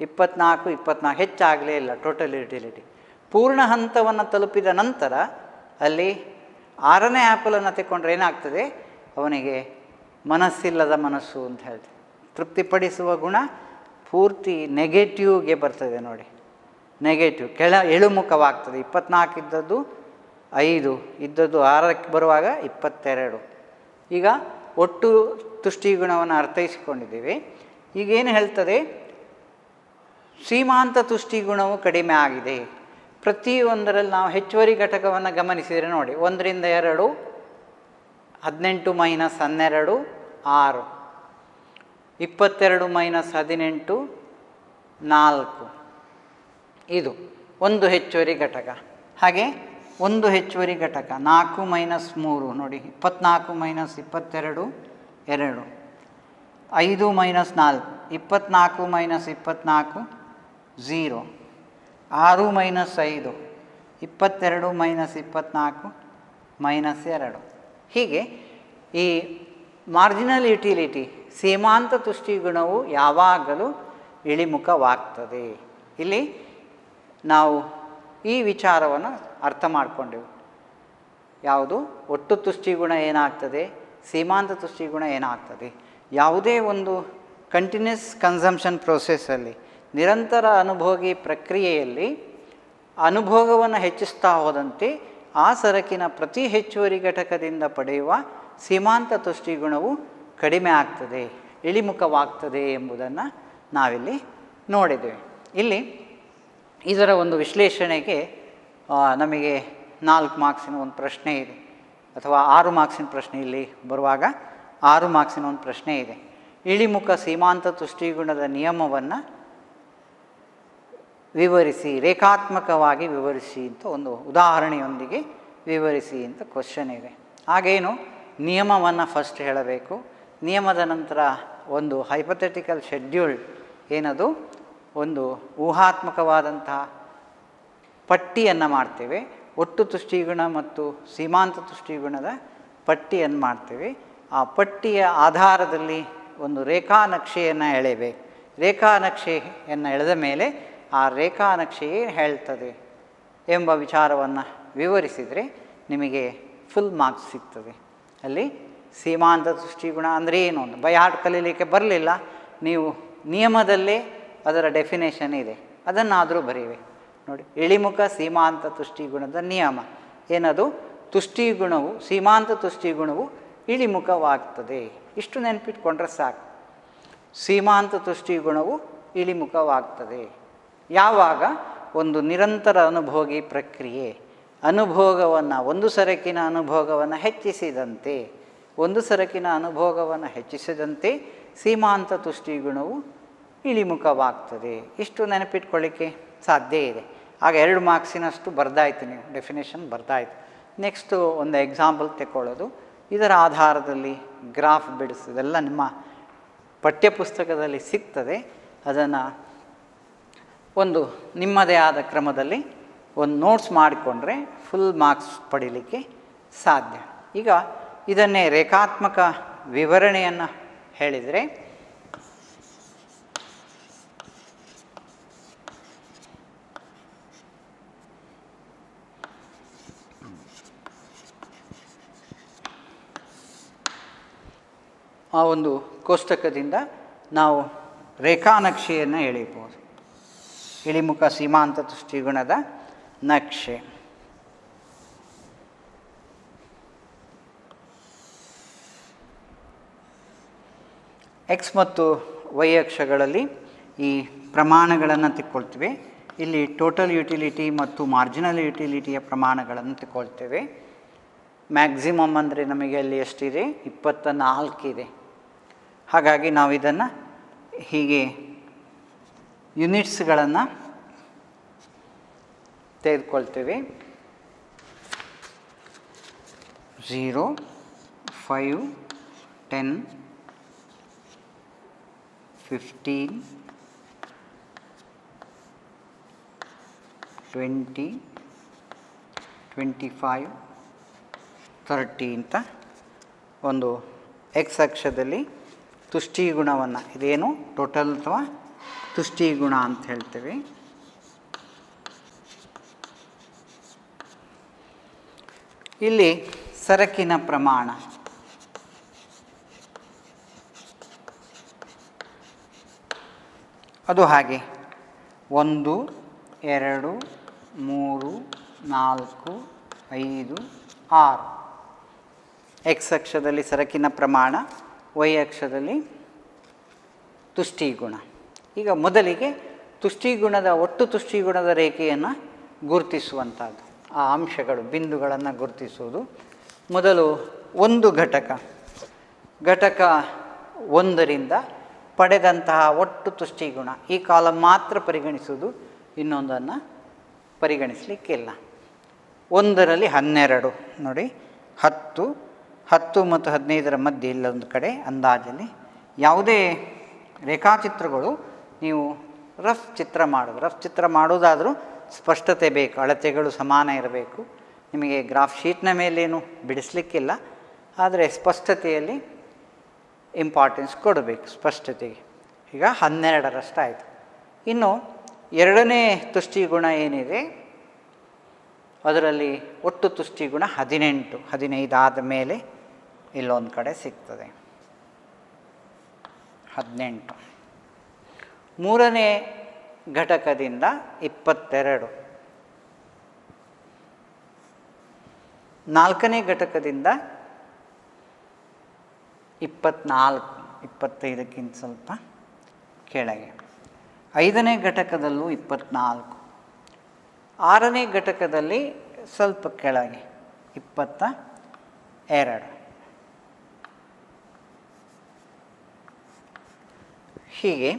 A: 24 ಹೆಚ್ಚಾಗಲೇ ಇಲ್ಲ ಟೋಟಲ್ ಯುಟಿಲಿಟಿ. ಪೂರ್ಣ ಹಂತವನ್ನು ತಲುಪಿದ ನಂತರ ಅಲ್ಲಿ 6ನೇ ಆ್ಯಪಲನ್ನು ತೆಕ್ಕೊಂಡ್ರೆ ಏನಾಗ್ತದೆ? ಅವನಿಗೆ ಮನಸ್ಸಿಲ್ಲದ ಮನಸ್ಸು ಅಂತ ಹೇಳ್ತೇವೆ. ತೃಪ್ತಿಪಡಿಸುವ ಗುಣ ಪೂರ್ತಿ ನೆಗೆಟಿವ್ಗೆ ಬರ್ತದೆ. ನೋಡಿ, ನೆಗೆಟಿವ್, ಇಳುಮುಖವಾಗ್ತದೆ. 24 ಇದ್ದದ್ದು 5, ಇದ್ದದ್ದು 6ಕ್ಕೆ ಬರುವಾಗ 22. ಈಗ ಒಟ್ಟು ತುಷ್ಟಿಗುಣವನ್ನು ಅರ್ಥೈಸಿಕೊಂಡಿದ್ದೇವೆ. ಈಗೇನು ಹೇಳ್ತದೆ? ಸೀಮಾಂತ ತುಷ್ಟಿಗುಣವು ಕಡಿಮೆ ಆಗಿದೆ. ಪ್ರತಿಯೊಂದರಲ್ಲಿ ನಾವು ಹೆಚ್ಚುವರಿ ಘಟಕವನ್ನು ಗಮನಿಸಿದರೆ ನೋಡಿ, 1ರಿಂದ 2, 18 ಮೈನಸ್ 12, 6, 22 ಮೈನಸ್ 18, 4. ಇದು ಒಂದು ಹೆಚ್ಚುವರಿ ಘಟಕ. ಹಾಗೆ ಒಂದು ಹೆಚ್ಚುವರಿ ಘಟಕ 4 ಮೈನಸ್ 3, ನೋಡಿ, 24 minus 22, 2. 5 minus 4, 24 minus 24, 0. 6 minus 5, 22 minus 24, minus 2. ಹೀಗೆ ಈ ಮಾರ್ಜಿನಲ್ ಯುಟಿಲಿಟಿ, ಸೀಮಾಂತ ತುಷ್ಟಿಗುಣವು ಯಾವಾಗಲೂ ಇಳಿಮುಖವಾಗ್ತದೆ. ಇಲ್ಲಿ ನಾವು ಈ ವಿಚಾರವನ್ನು ಅರ್ಥ ಮಾಡಿಕೊಂಡೆವು. ಯಾವುದು? ಒಟ್ಟು ತುಷ್ಟಿಗುಣ ಏನಾಗ್ತದೆ, ಸೀಮಾಂತ ತುಷ್ಟಿಗುಣ ಏನಾಗ್ತದೆ. ಯಾವುದೇ ಒಂದು ಕಂಟಿನ್ಯೂಸ್ ಕನ್ಸಂಪ್ಷನ್ ಪ್ರೋಸೆಸ್ಸಲ್ಲಿ, ನಿರಂತರ ಅನುಭೋಗಿ ಪ್ರಕ್ರಿಯೆಯಲ್ಲಿ ಅನುಭೋಗವನ್ನು ಹೆಚ್ಚಿಸ್ತಾ ಹೋದಂತೆ ಆ ಸರಕಿನ ಪ್ರತಿ ಹೆಚ್ಚುವರಿ ಘಟಕದಿಂದ ಪಡೆಯುವ ಸೀಮಾಂತ ತುಷ್ಟಿಗುಣವು ಕಡಿಮೆ ಆಗ್ತದೆ, ಇಳಿಮುಖವಾಗ್ತದೆ ಎಂಬುದನ್ನು ನಾವಿಲ್ಲಿ ನೋಡಿದ್ದೇವೆ. ಇಲ್ಲಿ ಇದರ ಒಂದು ವಿಶ್ಲೇಷಣೆಗೆ ನಮಗೆ 4 ಮಾರ್ಕ್ಸಿನ ಒಂದು ಪ್ರಶ್ನೆ ಇದೆ, ಅಥವಾ 6 ಮಾರ್ಕ್ಸಿನ ಪ್ರಶ್ನೆ. ಇಲ್ಲಿ ಬರುವಾಗ 6 ಮಾರ್ಕ್ಸಿನ ಒಂದು ಪ್ರಶ್ನೆ ಇದೆ. ಇಳಿಮುಖ ಸೀಮಾಂತ ತುಷ್ಟಿಗುಣದ ನಿಯಮವನ್ನು ವಿವರಿಸಿ, ರೇಖಾತ್ಮಕವಾಗಿ ವಿವರಿಸಿ ಅಂತ ಒಂದು ಉದಾಹರಣೆಯೊಂದಿಗೆ ವಿವರಿಸಿ ಅಂತ ಕ್ವಶನ್ ಇದೆ. ಹಾಗೇನು ನಿಯಮವನ್ನು ಫಸ್ಟ್ ಹೇಳಬೇಕು. ನಿಯಮದ ನಂತರ ಒಂದು ಹೈಪಥೆಟಿಕಲ್ ಶೆಡ್ಯೂಲ್, ಏನದು ಒಂದು ಊಹಾತ್ಮಕವಾದಂತಹ ಪಟ್ಟಿಯನ್ನು ಮಾಡ್ತೇವೆ. ಒಟ್ಟು ತುಷ್ಟಿಗುಣ ಮತ್ತು ಸೀಮಾಂತ ತುಷ್ಟಿಗುಣದ ಪಟ್ಟಿಯನ್ನು ಮಾಡ್ತೇವೆ. ಆ ಪಟ್ಟಿಯ ಆಧಾರದಲ್ಲಿ ಒಂದು ರೇಖಾನಕ್ಷೆಯನ್ನು ಎಳೆಯಬೇಕು. ರೇಖಾನಕ್ಷೆಯನ್ನು ಎಳೆದ ಮೇಲೆ ಆ ರೇಖಾನಕ್ಷೆಯೇ ಹೇಳ್ತದೆ ಎಂಬ ವಿಚಾರವನ್ನು ವಿವರಿಸಿದರೆ ನಿಮಗೆ ಫುಲ್ ಮಾರ್ಕ್ಸ್ ಸಿಗ್ತದೆ. ಅಲ್ಲಿ ಸೀಮಾಂತ ತುಷ್ಟಿಗುಣ ಅಂದರೆ ಏನು ಅಂತ ಬೈಹಾರ್ಟ್ ಕಲೀಲಿಕ್ಕೆ ಬರಲಿಲ್ಲ, ನೀವು ನಿಯಮದಲ್ಲೇ ಅದರ ಡೆಫಿನೇಷನ್ ಇದೆ, ಅದನ್ನಾದರೂ ಬರೀವೆ. ನೋಡಿ, ಇಳಿಮುಖ ಸೀಮಾಂತ ತುಷ್ಟಿಗುಣದ ನಿಯಮ ಏನದು? ತುಷ್ಟಿಗುಣವು, ಸೀಮಾಂತ ತುಷ್ಟಿಗುಣವು ಇಳಿಮುಖವಾಗ್ತದೆ. ಇಷ್ಟು ನೆನಪಿಟ್ಕೊಂಡ್ರೆ ಸಾಕು. ಸೀಮಾಂತ ತುಷ್ಟಿಗುಣವು ಇಳಿಮುಖವಾಗ್ತದೆ ಯಾವಾಗ? ಒಂದು ನಿರಂತರ ಅನುಭೋಗಿ ಪ್ರಕ್ರಿಯೆ ಅನುಭೋಗವನ್ನು, ಒಂದು ಸರಕಿನ ಅನುಭೋಗವನ್ನು ಹೆಚ್ಚಿಸಿದಂತೆ, ಒಂದು ಸರಕಿನ ಅನುಭೋಗವನ್ನು ಹೆಚ್ಚಿಸಿದಂತೆ ಸೀಮಾಂತ ತುಷ್ಟಿಗುಣವು ಇಳಿಮುಖವಾಗ್ತದೆ. ಇಷ್ಟು ನೆನಪಿಟ್ಕೊಳ್ಳಿಕ್ಕೆ ಸಾಧ್ಯ ಇದೆ. ಆಗ 2 ಮಾರ್ಕ್ಸಿನಷ್ಟು ಬರ್ದಾಯ್ತು, ನೀವು ಡೆಫಿನೇಷನ್ ಬರ್ದಾಯ್ತು. ನೆಕ್ಸ್ಟು ಒಂದು ಎಕ್ಸಾಂಪಲ್ ತೆಕ್ಕೊಳ್ಳೋದು, ಇದರ ಆಧಾರದಲ್ಲಿ ಗ್ರಾಫ್ ಬಿಡಿಸೋದೆಲ್ಲ ನಿಮ್ಮ ಪಠ್ಯಪುಸ್ತಕದಲ್ಲಿ ಸಿಗ್ತದೆ. ಅದನ್ನು ಒಂದು ನಿಮ್ಮದೇ ಆದ ಕ್ರಮದಲ್ಲಿ ಒಂದು ನೋಟ್ಸ್ ಮಾಡಿಕೊಂಡ್ರೆ ಫುಲ್ ಮಾರ್ಕ್ಸ್ ಪಡೀಲಿಕ್ಕೆ ಸಾಧ್ಯ. ಈಗ ಇದನ್ನೇ ರೇಖಾತ್ಮಕ ವಿವರಣೆಯನ್ನು ಹೇಳಿದರೆ, ಆ ಒಂದು ಕೋಷ್ಟಕದಿಂದ ನಾವು ರೇಖಾನಕ್ಷೆಯನ್ನು ಎಳೆಯಬಹುದು. ಇಳಿಮುಖ ಸೀಮಾಂತ ತುಷ್ಟಿಗುಣದ ನಕ್ಷೆ. ಎಕ್ಸ್ ಮತ್ತು ವೈ ಅಕ್ಷಗಳಲ್ಲಿ ಈ ಪ್ರಮಾಣಗಳನ್ನು ತಿಳ್ಕೊಳ್ತೇವೆ. ಇಲ್ಲಿ ಟೋಟಲ್ ಯುಟಿಲಿಟಿ ಮತ್ತು ಮಾರ್ಜಿನಲ್ ಯುಟಿಲಿಟಿಯ ಪ್ರಮಾಣಗಳನ್ನು ತಿಳ್ಕೊಳ್ತೇವೆ. ಮ್ಯಾಕ್ಸಿಮಮ್ ಅಂದರೆ ನಮಗೆ ಅಲ್ಲಿ ಎಷ್ಟಿದೆ? 24 ಇದೆ. ಹಾಗಾಗಿ ನಾವು ಇದನ್ನು ಹೀಗೆ ಯೂನಿಟ್ಸ್ಗಳನ್ನು ತೆಗೆದುಕೊಳ್ತೇವೆ. 0, 5, 10, 15, 20, 25, 30 ಅಂತ ಒಂದು ಎಕ್ಸ್ ಅಕ್ಷದಲ್ಲಿ ತುಷ್ಟಿಗುಣವನ್ನು, ಇದೇನು ಟೋಟಲ್ ಅಥವಾ ತುಷ್ಟಿಗುಣ ಅಂತ ಹೇಳ್ತೇವೆ. ಇಲ್ಲಿ ಸರಕಿನ ಪ್ರಮಾಣ, ಅದು ಹಾಗೆ 1, 2, 3, 4, 5, 6. ಎಕ್ಸ್ ಅಕ್ಷದಲ್ಲಿ ಸರಕಿನ ಪ್ರಮಾಣ, ವೈ ಅಕ್ಷದಲ್ಲಿ ತುಷ್ಟಿಗುಣ. ಈಗ ಮೊದಲಿಗೆ ತುಷ್ಟಿಗುಣದ, ಒಟ್ಟು ತುಷ್ಟಿಗುಣದ ರೇಖೆಯನ್ನು ಗುರುತಿಸುವಂಥದ್ದು, ಆ ಅಂಶಗಳು, ಬಿಂದುಗಳನ್ನು ಗುರುತಿಸುವುದು. ಮೊದಲು ಒಂದು ಘಟಕ 1ರಿಂದ ಪಡೆದಂತಹ ಒಟ್ಟು ತುಷ್ಟಿಗುಣ, ಈ ಕಾಲಮ್ ಮಾತ್ರ ಪರಿಗಣಿಸುವುದು, ಇನ್ನೊಂದನ್ನು ಪರಿಗಣಿಸಲಿಕ್ಕಿಲ್ಲ. 1ರಲ್ಲಿ 12 ನೋಡಿ, 10 ಮತ್ತು 15ರ ಮಧ್ಯೆ ಇಲ್ಲೊಂದು ಕಡೆ ಅಂದಾಜಲ್ಲಿ ಯಾವುದೇ ರೇಖಾಚಿತ್ರಗಳು ನೀವು ರಫ್ ಚಿತ್ರ ಮಾಡೋದಾದರೂ ಸ್ಪಷ್ಟತೆ ಬೇಕು, ಅಳತೆಗಳು ಸಮಾನ ಇರಬೇಕು. ನಿಮಗೆ ಗ್ರಾಫ್ ಶೀಟ್ನ ಮೇಲೇನು ಬಿಡಿಸಲಿಕ್ಕಿಲ್ಲ, ಆದರೆ ಸ್ಪಷ್ಟತೆಯಲ್ಲಿ ಇಂಪಾರ್ಟೆನ್ಸ್ ಕೊಡಬೇಕು, ಸ್ಪಷ್ಟತೆಗೆ. ಈಗ 12ರಷ್ಟಾಯಿತು. ಇನ್ನು ಎರಡನೇ ತುಷ್ಟಿಗುಣ ಏನಿದೆ, ಅದರಲ್ಲಿ ಒಟ್ಟು ತುಷ್ಟಿಗುಣ 15 ಆದ ಮೇಲೆ ಇಲ್ಲೊಂದು ಕಡೆ ಸಿಗ್ತದೆ 18. ಮೂರನೇ ಘಟಕದಿಂದ 22, ನಾಲ್ಕನೇ ಘಟಕದಿಂದ 24, 25ಕ್ಕಿಂತ ಸ್ವಲ್ಪ ಕೆಳಗೆ. 5ನೇ ಘಟಕದಲ್ಲೂ 24, 6ನೇ ಘಟಕದಲ್ಲಿ ಸ್ವಲ್ಪ ಕೆಳಗೆ 22, ಹೀಗೆ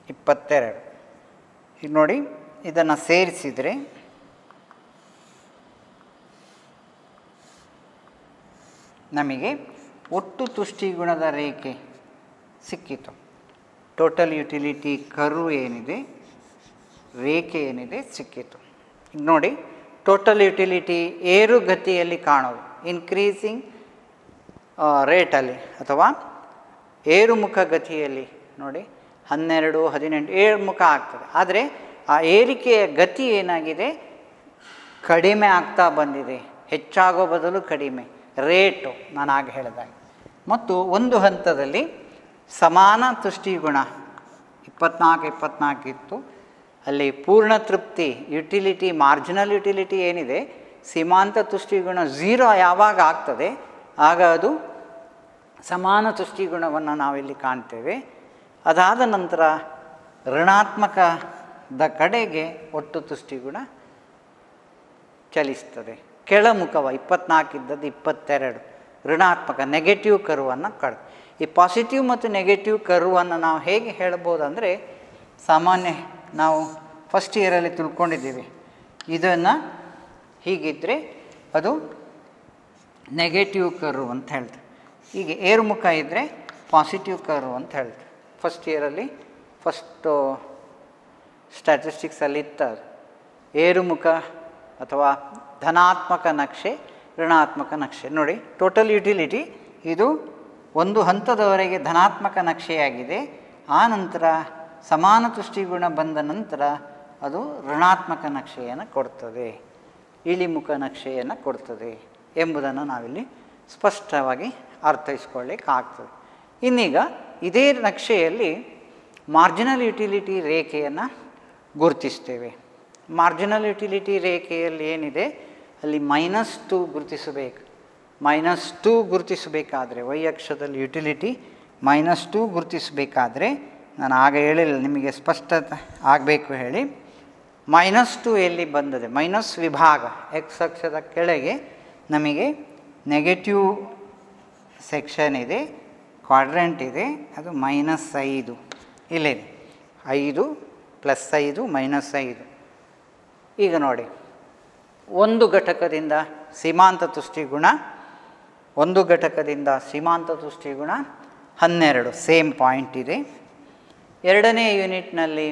A: 22. ಈಗ ನೋಡಿ, ಇದನ್ನು ಸೇರಿಸಿದರೆ ನಮಗೆ ಒಟ್ಟು ತುಷ್ಟಿಗುಣದ ರೇಖೆ ಸಿಕ್ಕಿತು. ಟೋಟಲ್ ಯುಟಿಲಿಟಿ ಕರ್ವ್ ಏನಿದೆ, ರೇಖೆ ಏನಿದೆ ಸಿಕ್ಕಿತು. ಈಗ ನೋಡಿ, ಟೋಟಲ್ ಯುಟಿಲಿಟಿ ಏರುಗತಿಯಲ್ಲಿ ಕಾಣೋದು, ಇನ್ಕ್ರೀಸಿಂಗ್ ರೇಟಲ್ಲಿ ಅಥವಾ ಏರುಮುಖ ಗತಿಯಲ್ಲಿ ನೋಡಿ 12, 18 ಏರುಮುಖ ಆಗ್ತದೆ. ಆದರೆ ಆ ಏರಿಕೆಯ ಗತಿ ಏನಾಗಿದೆ, ಕಡಿಮೆ ಆಗ್ತಾ ಬಂದಿದೆ, ಹೆಚ್ಚಾಗೋ ಬದಲು ಕಡಿಮೆ ರೇಟು ನಾನು ಆಗ ಹೇಳಿದಾಗ. ಮತ್ತು ಒಂದು ಹಂತದಲ್ಲಿ ಸಮಾನ ತುಷ್ಟಿಗುಣ 24 ಇತ್ತು. ಅಲ್ಲಿ ಪೂರ್ಣ ತೃಪ್ತಿ ಯುಟಿಲಿಟಿ, ಮಾರ್ಜಿನಲ್ ಯುಟಿಲಿಟಿ ಏನಿದೆ, ಸೀಮಾಂತ ತುಷ್ಟಿಗುಣ 0 ಯಾವಾಗ ಆಗ್ತದೆ ಆಗ ಅದು ಸಮಾನ ತುಷ್ಟಿಗುಣವನ್ನು ನಾವಿಲ್ಲಿ ಕಾಣ್ತೇವೆ. ಅದಾದ ನಂತರ ಋಣಾತ್ಮಕದ ಕಡೆಗೆ ಒಟ್ಟು ತುಷ್ಟಿಗುಣ ಚಲಿಸ್ತದೆ. ಕೆಳಮುಖವ 24 ಇದ್ದದ್ದು 22 ಋಣಾತ್ಮಕ ನೆಗೆಟಿವ್ ಕರ್ವನ್ನು ಈ ಪಾಸಿಟಿವ್ ಮತ್ತು ನೆಗೆಟಿವ್ ಕರ್ವನ್ನು ನಾವು ಹೇಗೆ ಹೇಳ್ಬೋದು ಅಂದರೆ, ಸಾಮಾನ್ಯ ನಾವು ಫಸ್ಟ್ ಇಯರಲ್ಲಿ ತಿಳ್ಕೊಂಡಿದ್ದೀವಿ, ಇದನ್ನು ಹೀಗಿದ್ದರೆ ಅದು ನೆಗೆಟಿವ್ ಕರ್ವ್ ಅಂತ ಹೇಳ್ತಾರೆ. ಹೀಗೆ ಏರುಮುಖ ಇದ್ದರೆ ಪಾಸಿಟಿವ್ ಕರ್ವ್ ಅಂತ ಹೇಳ್ತಾರೆ. First ಇಯರಲ್ಲಿ first ಸ್ಟ್ಯಾಟಿಸ್ಟಿಕ್ಸಲ್ಲಿ ಇತ್ತದು. ಏರುಮುಖ ಅಥವಾ ಧನಾತ್ಮಕ ನಕ್ಷೆ, ಋಣಾತ್ಮಕ ನಕ್ಷೆ. ನೋಡಿ, ಟೋಟಲ್ ಯುಟಿಲಿಟಿ ಇದು ಒಂದು ಹಂತದವರೆಗೆ ಧನಾತ್ಮಕ ನಕ್ಷೆಯಾಗಿದೆ. ಆ ನಂತರ ಸಮಾನ ತುಷ್ಟಿಗುಣ ಬಂದ ನಂತರ ಅದು ಋಣಾತ್ಮಕ ನಕ್ಷೆಯನ್ನು ಕೊಡ್ತದೆ, ಇಳಿಮುಖ ನಕ್ಷೆಯನ್ನು ಕೊಡ್ತದೆ ಎಂಬುದನ್ನು ನಾವಿಲ್ಲಿ ಸ್ಪಷ್ಟವಾಗಿ ಅರ್ಥೈಸ್ಕೊಳ್ಳಿಕ್ಕಾಗ್ತದೆ. ಇನ್ನೀಗ ಇದೇ ನಕ್ಷೆಯಲ್ಲಿ ಮಾರ್ಜಿನಲ್ ಯುಟಿಲಿಟಿ ರೇಖೆಯನ್ನು ಗುರುತಿಸ್ತೇವೆ. ಮಾರ್ಜಿನಲ್ ಯುಟಿಲಿಟಿ ರೇಖೆಯಲ್ಲಿ ಏನಿದೆ ಅಲ್ಲಿ -2 ಗುರುತಿಸಬೇಕು. -2 ಗುರುತಿಸಬೇಕಾದ್ರೆ ವೈ ಅಕ್ಷದಲ್ಲಿ ಯುಟಿಲಿಟಿ -2 ಗುರುತಿಸಬೇಕಾದ್ರೆ, ನಾನು ಆಗ ಹೇಳಿಲ್ಲ ನಿಮಗೆ ಸ್ಪಷ್ಟತೆ ಆಗಬೇಕು ಹೇಳಿ, -2 ಎಲ್ಲಿ ಬಂದಿದೆ, ಮೈನಸ್ ವಿಭಾಗ ಎಕ್ಸ್ ಅಕ್ಷದ ಕೆಳಗೆ ನಮಗೆ ನೆಗೆಟಿವ್ ಸೆಕ್ಷನ್ ಇದೆ, ಕ್ವಾಡ್ರೆಂಟ್ ಇದೆ, ಅದು -5 ಇಲ್ಲಿದೆ. 5 + 5 -5. ಈಗ ನೋಡಿ, ಒಂದು ಘಟಕದಿಂದ ಸೀಮಾಂತ ತುಷ್ಟಿಗುಣ 12 ಸೇಮ್ ಪಾಯಿಂಟ್ ಇದೆ. ಎರಡನೇ ಯೂನಿಟ್ನಲ್ಲಿ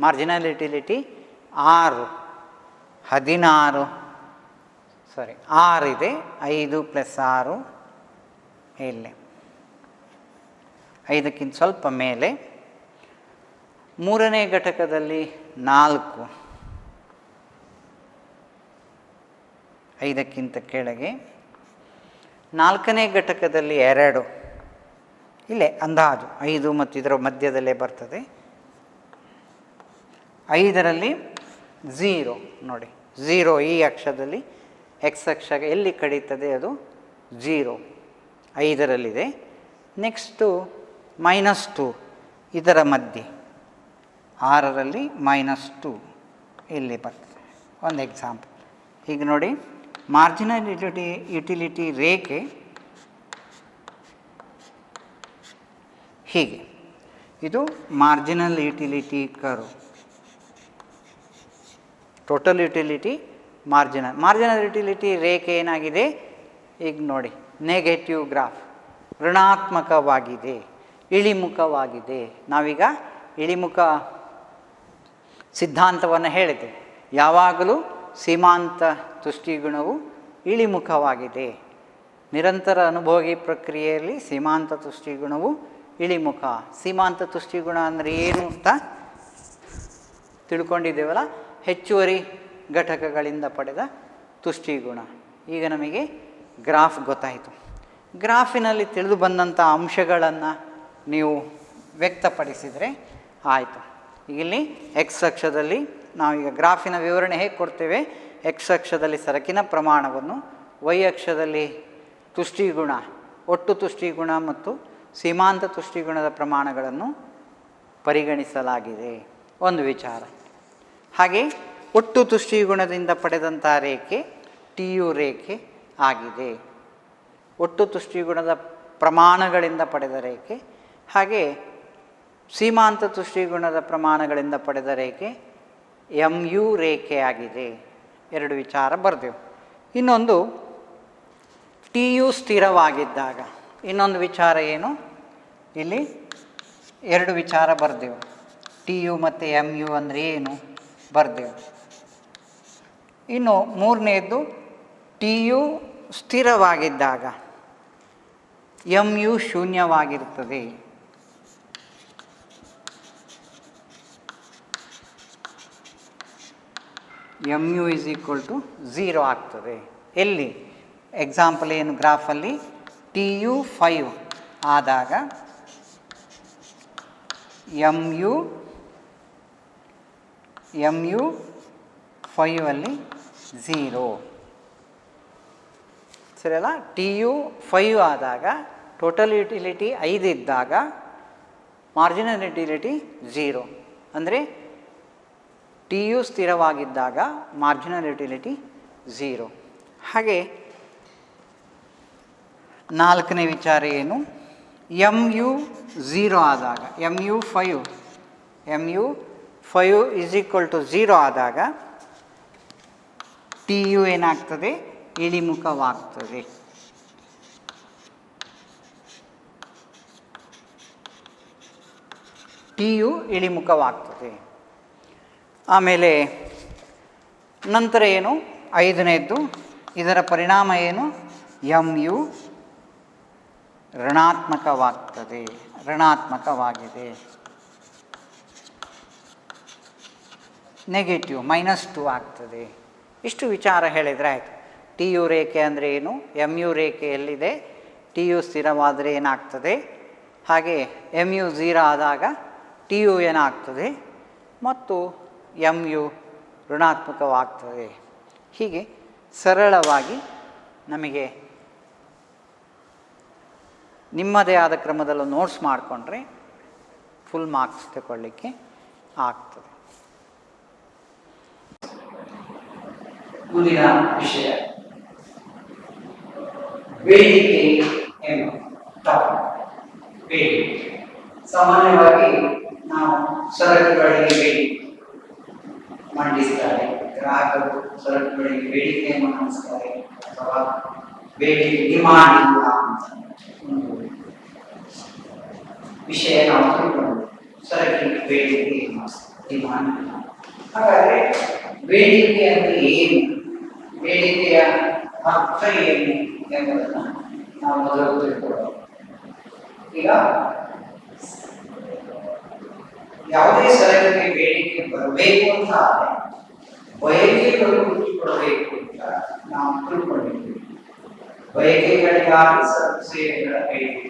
A: ಮಾರ್ಜಿನಲ್ ಯುಟಿಲಿಟಿ 6 ಇದೆ. 5 + 6 ಇಲ್ಲಿ 5ಕ್ಕಿಂತ ಸ್ವಲ್ಪ ಮೇಲೆ. ಮೂರನೇ ಘಟಕದಲ್ಲಿ 4, 5ಕ್ಕಿಂತ ಕೆಳಗೆ. ನಾಲ್ಕನೇ ಘಟಕದಲ್ಲಿ 2, ಇಲ್ಲೇ ಅಂದಾಜು 5 ಮತ್ತು ಇದರ ಮಧ್ಯದಲ್ಲೇ ಬರ್ತದೆ. 5ರಲ್ಲಿ 0 ನೋಡಿ, 0 ಈ ಅಕ್ಷದಲ್ಲಿ ಎಕ್ಸ್ ಅಕ್ಷ ಎಲ್ಲಿ ಕಳೀತದೆ ಅದು 0 5ರಲ್ಲಿದೆ. ನೆಕ್ಸ್ಟು -2 ಇದರ ಮಧ್ಯೆ 6ರಲ್ಲಿ -2 ಇಲ್ಲಿ ಬರ್ತದೆ. ಒಂದು ಎಕ್ಸಾಂಪಲ್. ಈಗ ನೋಡಿ, ಮಾರ್ಜಿನಲ್ ಯುಟಿಲಿಟಿ ರೇಖೆ ಹೀಗೆ, ಇದು marginal utility curve. Total utility marginal utility ರೇಖೆ ಏನಾಗಿದೆ, ಈಗ ನೋಡಿ, ನೆಗೆಟಿವ್ ಗ್ರಾಫ್, ಋಣಾತ್ಮಕವಾಗಿದೆ, ಇಳಿಮುಖವಾಗಿದೆ. ನಾವೀಗ ಇಳಿಮುಖ ಸಿದ್ಧಾಂತವನ್ನು ಹೇಳಿದ್ದೇವೆ. ಯಾವಾಗಲೂ ಸೀಮಾಂತ ತುಷ್ಟಿಗುಣವು ಇಳಿಮುಖವಾಗಿದೆ. ನಿರಂತರ ಅನುಭೋಗಿ ಪ್ರಕ್ರಿಯೆಯಲ್ಲಿ ಸೀಮಾಂತ ತುಷ್ಟಿಗುಣವು ಇಳಿಮುಖ. ಸೀಮಾಂತ ತುಷ್ಟಿಗುಣ ಅಂದರೆ ಏನು ಅಂತ ತಿಳ್ಕೊಂಡಿದ್ದೇವಲ್ಲ, ಹೆಚ್ಚುವರಿ ಘಟಕಗಳಿಂದ ಪಡೆದ ತುಷ್ಟಿಗುಣ. ಈಗ ನಮಗೆ ಗ್ರಾಫ್ ಗೊತ್ತಾಯಿತು. ಗ್ರಾಫಿನಲ್ಲಿ ತಿಳಿದು ಬಂದಂಥ ಅಂಶಗಳನ್ನು ನೀವು ವ್ಯಕ್ತಪಡಿಸಿದರೆ ಆಯಿತು. ಇಲ್ಲಿ ಎಕ್ಸ್ ಅಕ್ಷದಲ್ಲಿ ನಾವೀಗ ಗ್ರಾಫಿನ ವಿವರಣೆ ಹೇಗೆ ಕೊಡ್ತೇವೆ, ಎಕ್ಸ್ ಅಕ್ಷದಲ್ಲಿ ಸರಕಿನ ಪ್ರಮಾಣವನ್ನು, ವೈ ಅಕ್ಷದಲ್ಲಿ ತುಷ್ಟಿಗುಣ, ಒಟ್ಟು ತುಷ್ಟಿಗುಣ ಮತ್ತು ಸೀಮಾಂತ ತುಷ್ಟಿಗುಣದ ಪ್ರಮಾಣಗಳನ್ನು ಪರಿಗಣಿಸಲಾಗಿದೆ. ಒಂದು ವಿಚಾರ. ಹಾಗೆ ಒಟ್ಟು ತುಷ್ಟೀಗುಣದಿಂದ ಪಡೆದಂಥ ರೇಖೆ ಟಿ ಯು ರೇಖೆ ಆಗಿದೆ. ಒಟ್ಟು ತುಷ್ಟೀಗುಣದ ಪ್ರಮಾಣಗಳಿಂದ ಪಡೆದ ರೇಖೆ, ಹಾಗೆ ಸೀಮಾಂತ ತುಷ್ಟೀಗುಣದ ಪ್ರಮಾಣಗಳಿಂದ ಪಡೆದ ರೇಖೆ ಎಮ್ ಯು ರೇಖೆ ಆಗಿದೆ. ಎರಡು ವಿಚಾರ ಬರೆದೆವು. ಇನ್ನೊಂದು ಟಿ ಯು ಸ್ಥಿರವಾಗಿದ್ದಾಗ ಇನ್ನೊಂದು ವಿಚಾರ ಏನು, ಇಲ್ಲಿ ಎರಡು ವಿಚಾರ ಬರೆದೆವು. ಟಿ ಯು ಮತ್ತು ಎಮ್ ಯು ಅಂದರೆ ಏನು ಬರೆದೆವು. ಇನ್ನು ಮೂರನೇದು ಟಿ ಯು ಸ್ಥಿರವಾಗಿದ್ದಾಗ ಎಮ್ ಯು ಶೂನ್ಯವಾಗಿರುತ್ತದೆ. M U is equal to 0 ಆಗ್ತದೆ. ಎಲ್ಲಿ ಎಕ್ಸಾಂಪಲ್ ಏನು, ಗ್ರಾಫಲ್ಲಿ ಟಿ ಯು 5 ಆದಾಗ ಎಮ್ ಯು 5 ಅಲ್ಲಿ 0 ಸರಿ ಅಲ್ಲ. ಟಿ ಯು 5 ಆದಾಗ ಟೋಟಲ್ ಯುಟಿಲಿಟಿ 5 ಇದ್ದಾಗ ಮಾರ್ಜಿನಲ್ ಯುಟಿಲಿಟಿ 0. ಅಂದರೆ ಟಿ ಯು ಸ್ಥಿರವಾಗಿದ್ದಾಗ ಮಾರ್ಜಿನಲ್ ಯುಟಿಲಿಟಿ 0. ಹಾಗೆ ನಾಲ್ಕನೇ ವಿಚಾರ ಏನು, ಎಮ್ ಯು 0 ಆದಾಗ M U 5 is equal to 0 ಆದಾಗ ಟಿ ಯು ಏನಾಗ್ತದೆ, ಇಳಿಮುಖವಾಗ್ತದೆ. T U ಇಳಿಮುಖವಾಗ್ತದೆ. ಆಮೇಲೆ ನಂತರ ಏನು, ಐದನೇದ್ದು ಇದರ ಪರಿಣಾಮ ಏನು, ಎಮ್ ಯು ಋಣಾತ್ಮಕವಾಗಿದೆ, ನೆಗೆಟಿವ್ -2 ಆಗ್ತದೆ. ಇಷ್ಟು ವಿಚಾರ ಹೇಳಿದರೆ ಆಯಿತು. ಟಿ ಯು ರೇಖೆ ಅಂದರೆ ಏನು, ಎಮ್ ಯು ರೇಖೆ ಎಲ್ಲಿದೆ, ಟಿ ಯು ಸ್ಥಿರವಾದರೆ ಏನಾಗ್ತದೆ, ಹಾಗೆ ಎಮ್ ಯು 0 ಆದಾಗ ಟಿ ಯು ಏನಾಗ್ತದೆ ಮತ್ತು ಎಮ್ ಯು ಋಣಾತ್ಮಕವಾಗ್ತದೆ. ಹೀಗೆ ಸರಳವಾಗಿ ನಮಗೆ ನಿಮ್ಮದೇ ಆದ ಕ್ರಮದಲ್ಲೂ ನೋಟ್ಸ್ ಮಾಡಿಕೊಂಡ್ರೆ ಫುಲ್ ಮಾರ್ಕ್ಸ್ ತಗೊಳ್ಳಿಕ್ಕೆ ಆಗ್ತದೆ.
B: ಮುಂದಿನ ವಿಷಯ ಬೇಡಿಕೆ ಎಂಬ ಟಾಪಿಕ್. ಬೇಡಿಕೆ ಸಾಮಾನ್ಯವಾಗಿ ನಾವು ಸರಕುಗಳಿಗೆ ಬೇಡಿಕೆ ಮಂಡಿಸ್ತಾರೆ, ಗ್ರಾಹಕರು ಸರಕುಗಳಿಗೆ ಬೇಡಿಕೆಯನ್ನು ಮಂಡಿಸ್ತಾರೆ, ಅಥವಾ ಬೇಡಿಕೆ ಡಿಮಾಂಡ್ ಇಲ್ಲ ಅಂತ ಒಂದು ವಿಷಯ ನಾವು ತಿಳ್ಕೊಂಡು ಸರಕಿಗೆ ಬೇಡಿಕೆ ಡಿಮಾಂಡ್ ಇಲ್ಲ. ಹಾಗಾದರೆ ಬೇಡಿಕೆ ಅಂದರೆ ಏನು, ಬೇಡಿಕೆಯ ಅರ್ಥ ಏನು ಎಂಬುದನ್ನು ನಾವು ಮೊದಲು ತಿಳ್ಕೊಳ್ಳೋಣ. ಈಗ ಯಾವುದೇ ಸರಕಿಗೆ ಬೇಡಿಕೆ ಬರಬೇಕು ಅಂತ ಆದರೆ ಬಯಕೆಗಳು ಹುಟ್ಟಿಕೊಡಬೇಕು ಅಂತ ನಾವು ತಿಳ್ಕೊಂಡಿದ್ದೀವಿ. ಬಯಕೆಗಳಿಗಾಗಿ ಸರಕು ಸೇವೆಗಳ ಬೇಡಿಕೆ,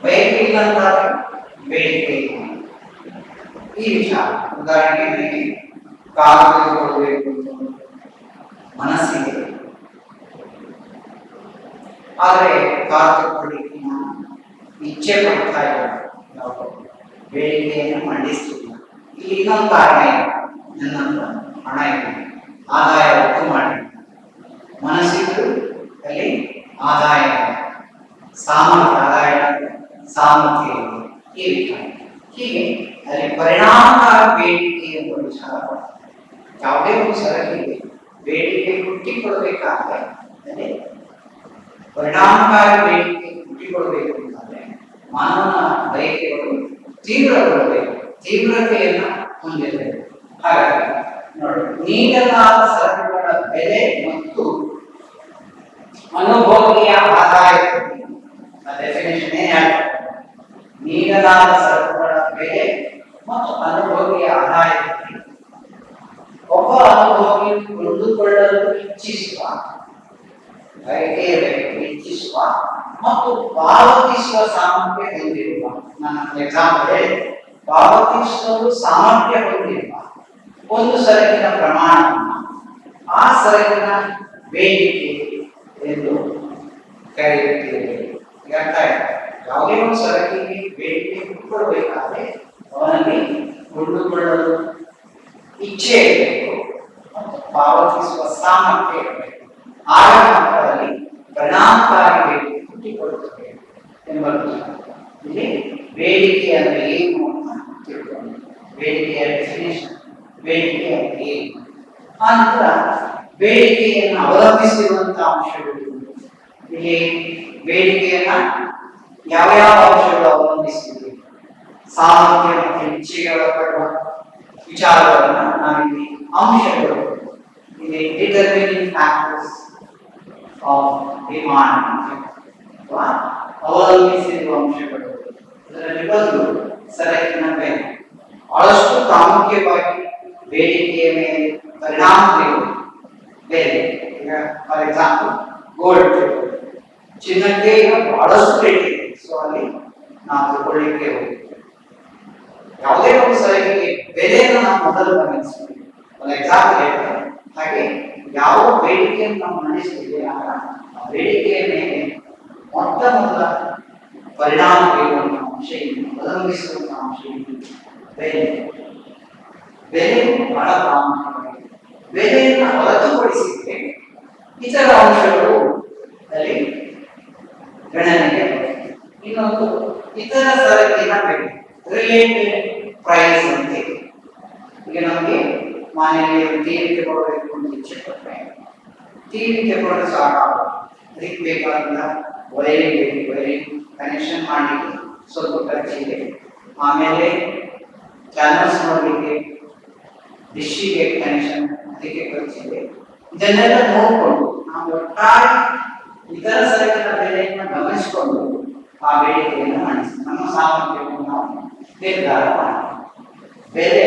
B: ಬಯಕೆ ಇಲ್ಲ ಅಂತಾದರೆ ಬೇಡಿಕೆ ಇಲ್ಲ. ಈ ವಿಚಾರ ಉದಾಹರಣೆಗೆ ನನಗೆ ಕಾರು ತೆಗೆದುಕೊಳ್ಳಬೇಕು ಮನಸ್ಸಿಗೆ, ಆದರೆ ಕಾರು ತೆಗೆದುಕೊಳ್ಳಿಕ್ಕೆ ನಾನು ಇಚ್ಛೆ ಪಡ್ತಾ ಇಲ್ಲ, ನಾವು ಬೇಡಿಕೆಯನ್ನು ಮಂಡಿಸ್ತಿಲ್ಲ. ಇಲ್ಲಿ ಇನ್ನೊಂದು ಕಾರಣ ಇದೆ, ನನ್ನ ಹಣ ಇದೆ, ಆದಾಯ ಒಟ್ಟು ಮಾಡಿ, ಮನಸ್ಸಿದ್ದು ಅಲ್ಲಿ ಆದಾಯ ಆದಾಯ ಸಾಮರ್ಥ್ಯ ಈ ವಿಚಾರ. ಹೀಗೆ ಅಲ್ಲಿ ಪರಿಣಾಮಕಾರಿ ಬೇಡಿಕೆ ಎಂಬ ವಿಚಾರ. ಯಾವುದೇ ಒಂದು ಸರಕಿಗೆ ಬೇಡಿಕೆ ಹುಟ್ಟಿಕೊಳ್ಬೇಕಾದ್ರೆ ಅಲ್ಲಿ ಪರಿಣಾಮಕಾರಿ ಬೇಡಿಕೆ ಹುಟ್ಟಿಕೊಳ್ಬೇಕು ಅಂತಂದ್ರೆ ಮಾನವನ ಬಯಕೆಗಳು ತೀವ್ರಗೊಳ್ಳಬೇಕು, ತೀವ್ರತೆಯನ್ನು ಹೊಂದಿರಬೇಕು. ಹಾಗಾಗಿ ನೋಡಿ, ನೀಡಲಾದ ಸರಕುಗಳ ಬೆಲೆ ಮತ್ತು ಅನುಭೋಗಿಯ ಆದಾಯ ಡೆಫಿನೇಷನ್ ಏನ್ ಹೇಳ್ತಾರೆ, ನೀಡಲಾದ ಸರಕುಗಳ ಬೆಲೆ ಮತ್ತು ಅನುಭೋಗಿಯ ಆದಾಯ ಒಬ್ಬ ಅನುಭೋಗಿ ಕೊಂಡುಕೊಳ್ಳಲು ಇಚ್ಛಿಸುವ ಇಚ್ಛಿಸುವ ಮತ್ತು ಪಾವತಿಸುವ ಸಾಮರ್ಥ್ಯ ಹೊಂದಿರುವ, ನನ್ನ ಎಕ್ಸಾಂಪಲ್ ಪಾವತಿಸಲು ಸಾಮರ್ಥ್ಯ ಹೊಂದಿರುವ ಒಂದು ಸರಕಿನ ಪ್ರಮಾಣವನ್ನು ಆ ಸರಕಿನ ಬೇಡಿಕೆ ಎಂದು ಕರೆಯುತ್ತೇವೆ. ಯಾವುದೇ ಒಂದು ಸರಕಿಗೆ ಬೇಡಿಕೆ ಹುಟ್ಟುಕೊಳ್ಬೇಕಾದ್ರೆ ಅವನಲ್ಲಿ ಕೊಂಡುಕೊಳ್ಳಲು ಇಚ್ಛೆ ಇರಬೇಕು ಮತ್ತು ಪಾವತಿಸುವ ಸಾಮರ್ಥ್ಯ ಇರಬೇಕು. ಆಗ ಮಕ್ಕಳಲ್ಲಿ ಪರಿಣಾಮಕಾರಿ ಹುಟ್ಟಿಕೊಳ್ಳುತ್ತದೆ ಎಂಬ ಇಲ್ಲಿ ಬೇಡಿಕೆ ಅಂದರೆ ಏನು ಅಂತ ತಿಳ್ಕೊಂಡು ಬೇಡಿಕೆಯ ಡೆಫಿನೇಷನ್, ಬೇಡಿಕೆ ಅಂದರೆ ಏನು, ಆನಂತರ ಬೇಡಿಕೆಯನ್ನು ಅವಲಂಬಿಸಿರುವಂತಹ ಅಂಶಗಳು. ಇಲ್ಲಿ ಬೇಡಿಕೆಯನ್ನ ಯಾವ್ಯಾವ ಅಂಶಗಳು ಅವಲಂಬಿಸಿವೆ, ಸಾಮರ್ಥ್ಯ ಮತ್ತು ಇಚ್ಛೆಗಳ ಪಡುವ ವಿಚಾರಗಳನ್ನ ನಾವಿಲ್ಲಿ ಅಂಶಗಳು, ಇಲ್ಲಿ ಡಿಟರ್ಮಿನಿಂಗ್ ಫ್ಯಾಕ್ಟರ್ಸ್ ಆಫ್ ಡಿಮಾಂಡ್ ಅಥವಾ ಅವಲಂಬಿಸಿರುವ ಅಂಶಗಳು. ಅದರಲ್ಲಿ ಒಂದು ಸರಕಿನ ಬೆಲೆ. ಬಹಳಷ್ಟು ಪ್ರಾಮುಖ್ಯವಾಗಿ ಬೇಡಿಕೆಯ ಮೇಲೆ ಪರಿಣಾಮ ಬೀರುವುದು ಬೆಲೆ. ಈಗ ಫಾರ್ ಎಕ್ಸಾಂಪಲ್ ಗೋಲ್ಡ್, ಚಿನ್ನಕ್ಕೆ ಈಗ ಬಹಳಷ್ಟು ರೇಟ್ ಇದೆ. ಸೊ ಅಲ್ಲಿ ನಾವು ತಗೊಳ್ಳಿಕ್ಕೆ ಹೋಗ್ತೀವಿ. ಯಾವುದೇ ಒಂದು ಸರಕಿಗೆ ಬೆಲೆಯನ್ನು ನಾವು ಮೊದಲು ಗಮನಿಸ್ತೀವಿ. ಒಂದು ಎಕ್ಸಾಂಪಲ್ ಹೇಳ್ತಾರೆ, ಹಾಗೆ ಯಾವ ಬೇಡಿಕೆಯನ್ನು ನಾವು ನಡೆಸ್ತೀವಿ ಆಗ ಆ ಬೇಡಿಕೆಯ ಮೇಲೆ ಮೊಟ್ಟ ಮೊದಲ ಪರಿಣಾಮ ಬೀರುವಂತಹ ಅಂಶ ಏನು, ಅವಲಂಬಿಸುವಂತಹ ಅಂಶ ಏನು, ಬೆಲೆ. ಬೆಲೆ ಬಹಳ ಪ್ರಾಮುಖ್ಯವಾಗಿದೆ. ಬೆಲೆಯನ್ನು ಹೊರತುಪಡಿಸಿದ್ರೆ ಇತರ ಅಂಶಗಳು ಅಲ್ಲಿ ಗಣನೆಗೆ ಬರುತ್ತೆ. ಇನ್ನೊಂದು ಇತರ ಸರಕಿನ ಬೆಲೆ, ರಿಲೇಟೆಡ್ ಪ್ರೈಸ್ ಅಂತ ಇದೆ. ಈಗ ನಮಗೆ ಮನೆಯಲ್ಲಿ ಟಿವಿ ತಗೊಳ್ಬೇಕು ಅಂತ ಇಚ್ಛೆ ಪಟ್ಟರೆ ಟಿವಿ ತಗೊಂಡು ಸಾಕಾಗುತ್ತೆ. ಅದಕ್ಕೆ ಬೇಕಾದ ವೈರಿಂಗ್ ಬೇಕು, ವೈರಿಂಗ್ ಕನೆಕ್ಷನ್ ಮಾಡಲಿಕ್ಕೆ ಸ್ವಲ್ಪ ಖರ್ಚಿದೆ. ಆಮೇಲೆ ಚಾನಲ್ಸ್ ನೋಡಲಿಕ್ಕೆ ಡಿಶ್ಶಿಗೆ ಕನೆಕ್ಷನ್, ಅದಕ್ಕೆ ಖರ್ಚಿದೆ. ಇದನ್ನೆಲ್ಲ ನೋಡಿಕೊಂಡು ನಾವು ಒಟ್ಟಾರೆ ಇತರ ಸರಕಿನ ಬೆಲೆಯನ್ನು ಗಮನಿಸಿಕೊಂಡು ಆ ಬೇಡಿಕೆಯನ್ನು ಮಾಡಿಸಿ ನಮ್ಮ ಸಾಮರ್ಥ್ಯವನ್ನು ನಾವು ನಿರ್ಧಾರ ಮಾಡ್ತೀವಿ. ಬೆಲೆ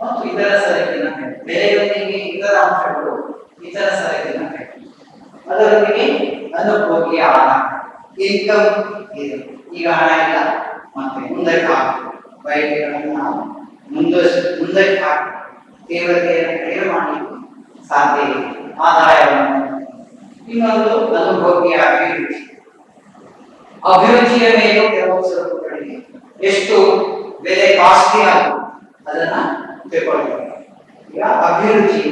B: ಮತ್ತು ಇತರ ಸರಕಿನ ಬೆಲೆ, ಬೆಲೆಯೊಂದಿಗೆ ಇತರ ಅಂಶಗಳು, ಇತರ ಸರಕಿನ ಬೆಲೆ, ಅದರೊಂದಿಗೆ ಅನುಭೋಗಿಯ ಆದಾಯ, ಇನ್ಕಮ್ ಇದೆ. ಈಗ ಹಣ ಇಲ್ಲ, ಮತ್ತೆ ಮುಂದಕ್ಕೆ ಹಾಕಬೇಕು, ಬಯಕೆಗಳನ್ನು ನಾವು ಮುಂದಕ್ಕೆ ಹಾಕಿ ತೀವ್ರತೆಯನ್ನು ಕಡಿಮೆ ಮಾಡಲಿಕ್ಕೆ ಸಾಧ್ಯ ಇದೆ, ಆದಾಯವನ್ನು. ಇನ್ನೊಂದು ಅನುಭೋಗಿಯ ಅಭಿರುಚಿ. ಅಭಿರುಚಿಯ ಮೇಲೆ ಕೆಲವು ಸರಕುಗಳಿಗೆ ಎಷ್ಟು ಬೆಲೆ ಕಾಸ್ಟ್ಲಿ ಆಗುವುದು ಅದನ್ನ ತಿಳ್ಕೊಳ್ತಾರೆ. ಈಗ ಅಭಿರುಚಿ,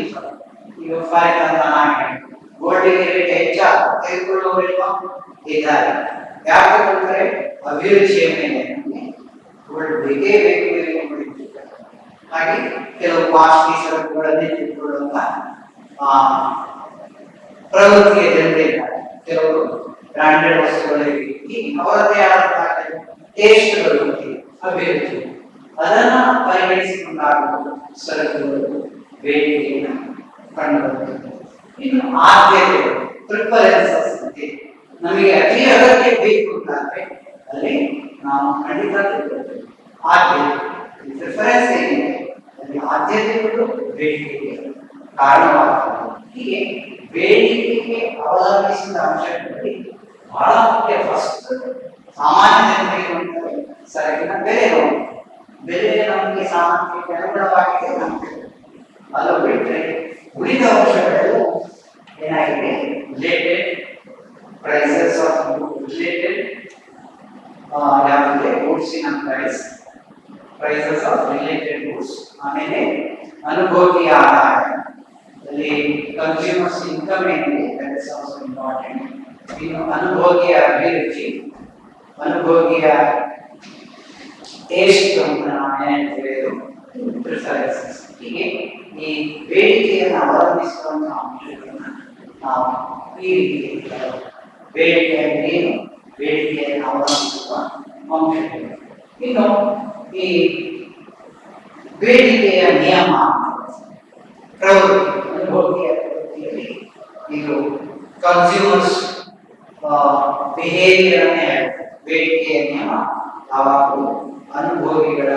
B: ಈಗ ಫಾರ್ ಎಕ್ಸಾಂಪಲ್ ಗೋಲ್ಡಿಗೆ ರೇಟ್ ಹೆಚ್ಚಾಗ ತೆಗೆದುಕೊಳ್ಳುವವರಿಗೂ ಇದ್ದಾರೆ. ಯಾಕೆ ತಗೊಳ್ತಾರೆ? ಅಭಿರುಚಿಯ ಮೇಲೆ. ಗೋಲ್ಡ್ ಬೇಕೇ ಬೇಕು ಎಂಬುದಿದ್ದಾರೆ. ಹಾಗೆ ಕೆಲವು ಕಾಸ್ಟ್ಲಿ ಸರಕುಗಳನ್ನೇ ತೆಗೆದುಕೊಳ್ಳುವಂತ ಪ್ರವೃತ್ತಿಯ ಜನತೆ ಇದ್ದಾರೆ. ಕೆಲವರು ಬ್ರಾಂಡೆಡ್ ವಸ್ತುಗಳಿಗೆ ಅವರದೇ ಆದಂತಹ ಟೇಸ್ಟ್ಗಳು, ಅಭಿರುಚಿ, ಅದನ್ನ ಪರಿಗಣಿಸಿಕೊಂಡಾಗ ಸರಕುಗಳು ಬೇಡಿಕೆಯನ್ನು ಕಂಡುಬರುತ್ತದೆ. ಇನ್ನು ಆದ್ಯತೆಗಳು, ಪ್ರಿಫರೆನ್ಸಸ್ ಅಂತ ನಮಗೆ ಅತಿ ಅಗತ್ಯ ಬೇಕು ಅಂತಾದ್ರೆ ಅಲ್ಲಿ ನಾವು ಖಂಡಿತ ತಿಳ್ಕೊಳ್ತೇವೆ. ಆದ್ಯತೆ, ಪ್ರಿಫರೆನ್ಸ್ ಏನಿದೆ ಅಲ್ಲಿ ಆದ್ಯತೆಗಳು ಬೇಡಿಕೆಗೆ ಕಾರಣವಾಗುತ್ತದೆ. ಹೀಗೆ ಬೇಡಿಕೆಗೆ ಅವಲಂಬಿಸಿದ ಅಂಶಗಳಲ್ಲಿ ಬಹಳ ಮುಖ್ಯ. ಫಸ್ಟ್ ಸಾಮಾನ್ಯ ಜನರಿಗೆ ನೋಡ್ತಾರೆ ಸರಕಿನ ಬೆಲೆ ನೋಡಿ, ಬೆಲೆ ನಮಗೆ ಸಾಮರ್ಥ್ಯಕ್ಕೆ ಅನುಗುಣವಾಗಿದೆ ನಮಗೆ, ಅದು ಬಿಟ್ಟರೆ ಉಳಿದ ಅಂಶಗಳೆಲ್ಲ ಏನಾಗಿದೆ, ರಿಲೇಟೆಡ್ ಪ್ರೈಸಸ್ ಆಫ್ ರಿಲೇಟೆಡ್ ಯಾವುದೇ ಗೂಡ್ಸಿನ ಪ್ರೈಸಸ್ ಆಫ್ ರಿಲೇಟೆಡ್ ಗೂಡ್ಸ್, ಆಮೇಲೆ ಅನುಭೋಗಿಯ ಆದಾಯ, ಅಲ್ಲಿ ಕನ್ಸ್ಯೂಮರ್ಸ್ ಇನ್ಕಮ್ ಏನಿದೆ ದಟ್ ಇಸ್ ಆಲ್ಸೋ ಇಂಪಾರ್ಟೆಂಟ್. ಇನ್ನು ಅನುಭೋಗಿಯ ಅಭಿರುಚಿ, ಅನುಭೋಗಿಯ ಟೇಸ್ಟ್ ಅಂತ ನಾವು ಹೇಳ್ತೇವೆ, ಪ್ರಿಫರೆನ್ಸಸ್. ಹೀಗೆ ಈ ಬೇಡಿಕೆಯನ್ನು ಅವಲಂಬಿಸುವಂತಹ ಅಂಶಗಳನ್ನ ನಾವು ಈ ರೀತಿ ಬೇಡಿಕೆ ಏನು, ಬೇಡಿಕೆಯನ್ನು ಅವಲಂಬಿಸುವ ಅಂಶಗಳು. ಇನ್ನು ಈ ಬೇಡಿಕೆಯ ನಿಯಮ, ಪ್ರವೃತ್ತಿ, ಅನುಭೋಗಿಯ ಪ್ರವೃತ್ತಿಯಲ್ಲಿ ಇದು ಕನ್ಸ್ಯೂಮರ್ಸ್ ಬಿಹೇವಿಯರ್ ಅನ್ನೇ ಹೇಳ್ತಾರೆ. ಬೇಡಿಕೆಯ ನಿಯಮ ಯಾವಾಗಲೂ ಅನುಭೋಗಿಗಳ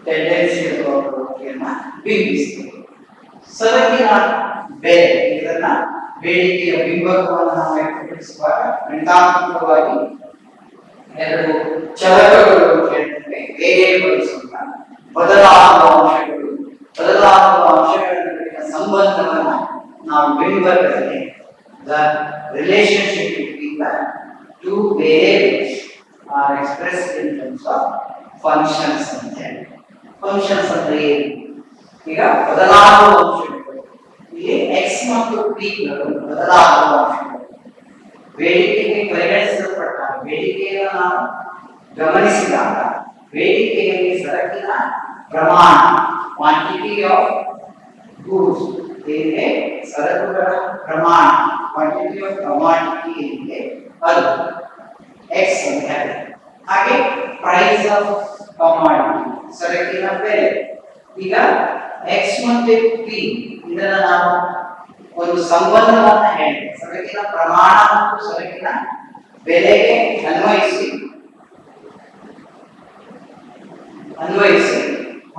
B: ಟೆಂಡೆನ್ಸಿ ಅಥವಾ ಪ್ರವೃತ್ತಿಯನ್ನ ಬಿಂಬಿಸ್ತದೆ. ಸರಕಿನ ಬೆಲೆ, ಇದನ್ನ ಬೇಡಿಕೆಯ ಬಿಂಬಕವನ್ನು ನಾವು ವ್ಯಕ್ತಪಡಿಸುವಾಗ ಗಣಿತಾತ್ಮಕವಾಗಿ ಎರಡು ಚಲಕಗಳು ಅಂತ ಹೇಳ್ತೇವೆ, ವೇರಿಯೇಬಲ್ಸ್ ಅಂತ. ಬದಲಾಗುವ ಅಂಶಗಳು, ಬದಲಾಗುವ ಅಂಶಗಳ ನಡುವಿನ ಸಂಬಂಧವನ್ನ ನಾವು ಬಿಂಬಕದಲ್ಲಿ the relationship between the two variables are expressed in terms of functions ಅಂತ ಹೇಳಿ. ಫಂಕ್ಷನ್ಸ್ ಅಂದ್ರೆ ಏನು? ಈಗ ಬದಲಾಗುವ ಅಂಶಗಳು ಇಲ್ಲಿ ಎಕ್ಸ್ ಮತ್ತು ಪಿ ಗಳು ಬದಲಾಗುವ ಅಂಶಗಳು. ಬೇಡಿಕೆಗೆ ಪರಿಗಣಿಸಲ್ಪಟ್ಟಾಗ, ಬೇಡಿಕೆಯನ್ನು ನಾವು ಗಮನಿಸಿದಾಗ, ಬೇಡಿಕೆಯಲ್ಲಿ ಸರಕಿನ ಪ್ರಮಾಣ, ಕ್ವಾಂಟಿಟಿ ಆಫ್ ಗೂಡ್ಸ್ ಏನಿದೆ, ಸರಕುಗಳ ಪ್ರಮಾಣ, ಕ್ವಾಂಟಿಟಿ ಆಫ್ ಕಮಾಡಿಟಿ ಏನಿದೆ ಅದು ಎಕ್ಸ್ ಅಂತ ಹೇಳಿ. ಹಾಗೆ ಪ್ರೈಸ್ ಆಫ್ ಕಮಾಡಿಟಿ, ಸರಕಿನ ಬೆಲೆ. ಈಗ ಎಕ್ಸ್ ಮತ್ತೆ ಪಿ ಇದನ್ನ ನಾವು ಒಂದು ಸಂಬಂಧವನ್ನ ಹೇಳಿ ಸರಕಿನ ಪ್ರಮಾಣ ಮತ್ತು ಸರಕಿನ ಬೆಲೆಗೆ ಅನ್ವಯಿಸಿ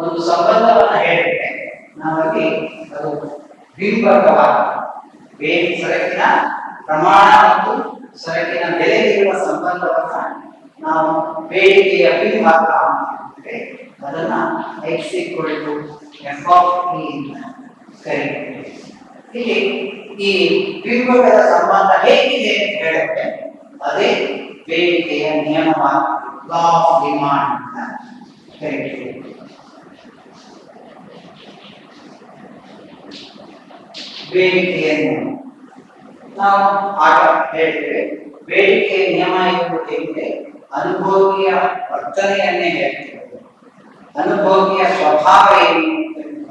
B: ಒಂದು ಸಂಬಂಧವನ್ನ ಹೇಳಿದ್ರೆ ನಮಗೆ ಅದು ಬಿಂಬಕವಾಗಿದೆ. ಸರಕಿನ ಪ್ರಮಾಣ ಮತ್ತು ಸರಕಿನ ಬೆಲೆಗಿರುವ ಸಂಬಂಧವನ್ನ ನಾವು ಬೇಡಿಕೆಯ ಬಿಂಬಕ ಅಂತಂದ್ರೆ ಅದನ್ನ x f of p ಅಂತ ಕರೀತೀವಿ. ಇಲ್ಲಿ ಈ ಬಿಂಬಕದ ಸಂಬಂಧ ಹೇಗಿದೆ ಅಂತ ಹೇಳಿದ್ರೆ ಅದೇ ಬೇಡಿಕೆಯ ನಿಯಮವಾಗಿದೆ, ಲಾ ಆಫ್ ಡಿಮಾಂಡ್ ಅಂತ ಕರೀತೀವಿ. ಬೇಡಿಕೆಯನ್ನು ನಾವು ಆಗ ಹೇಳ್ತೇವೆ. ಬೇಡಿಕೆಯ ನಿಯಮ ಎಂಬುದೇನಿದೆ, ಅನುಭೋಗಿಯ ವರ್ತನೆಯನ್ನೇ ಹೇಳ್ತೇವೆ. ಅನುಭೋಗಿಯ ಸ್ವಭಾವ ಏನು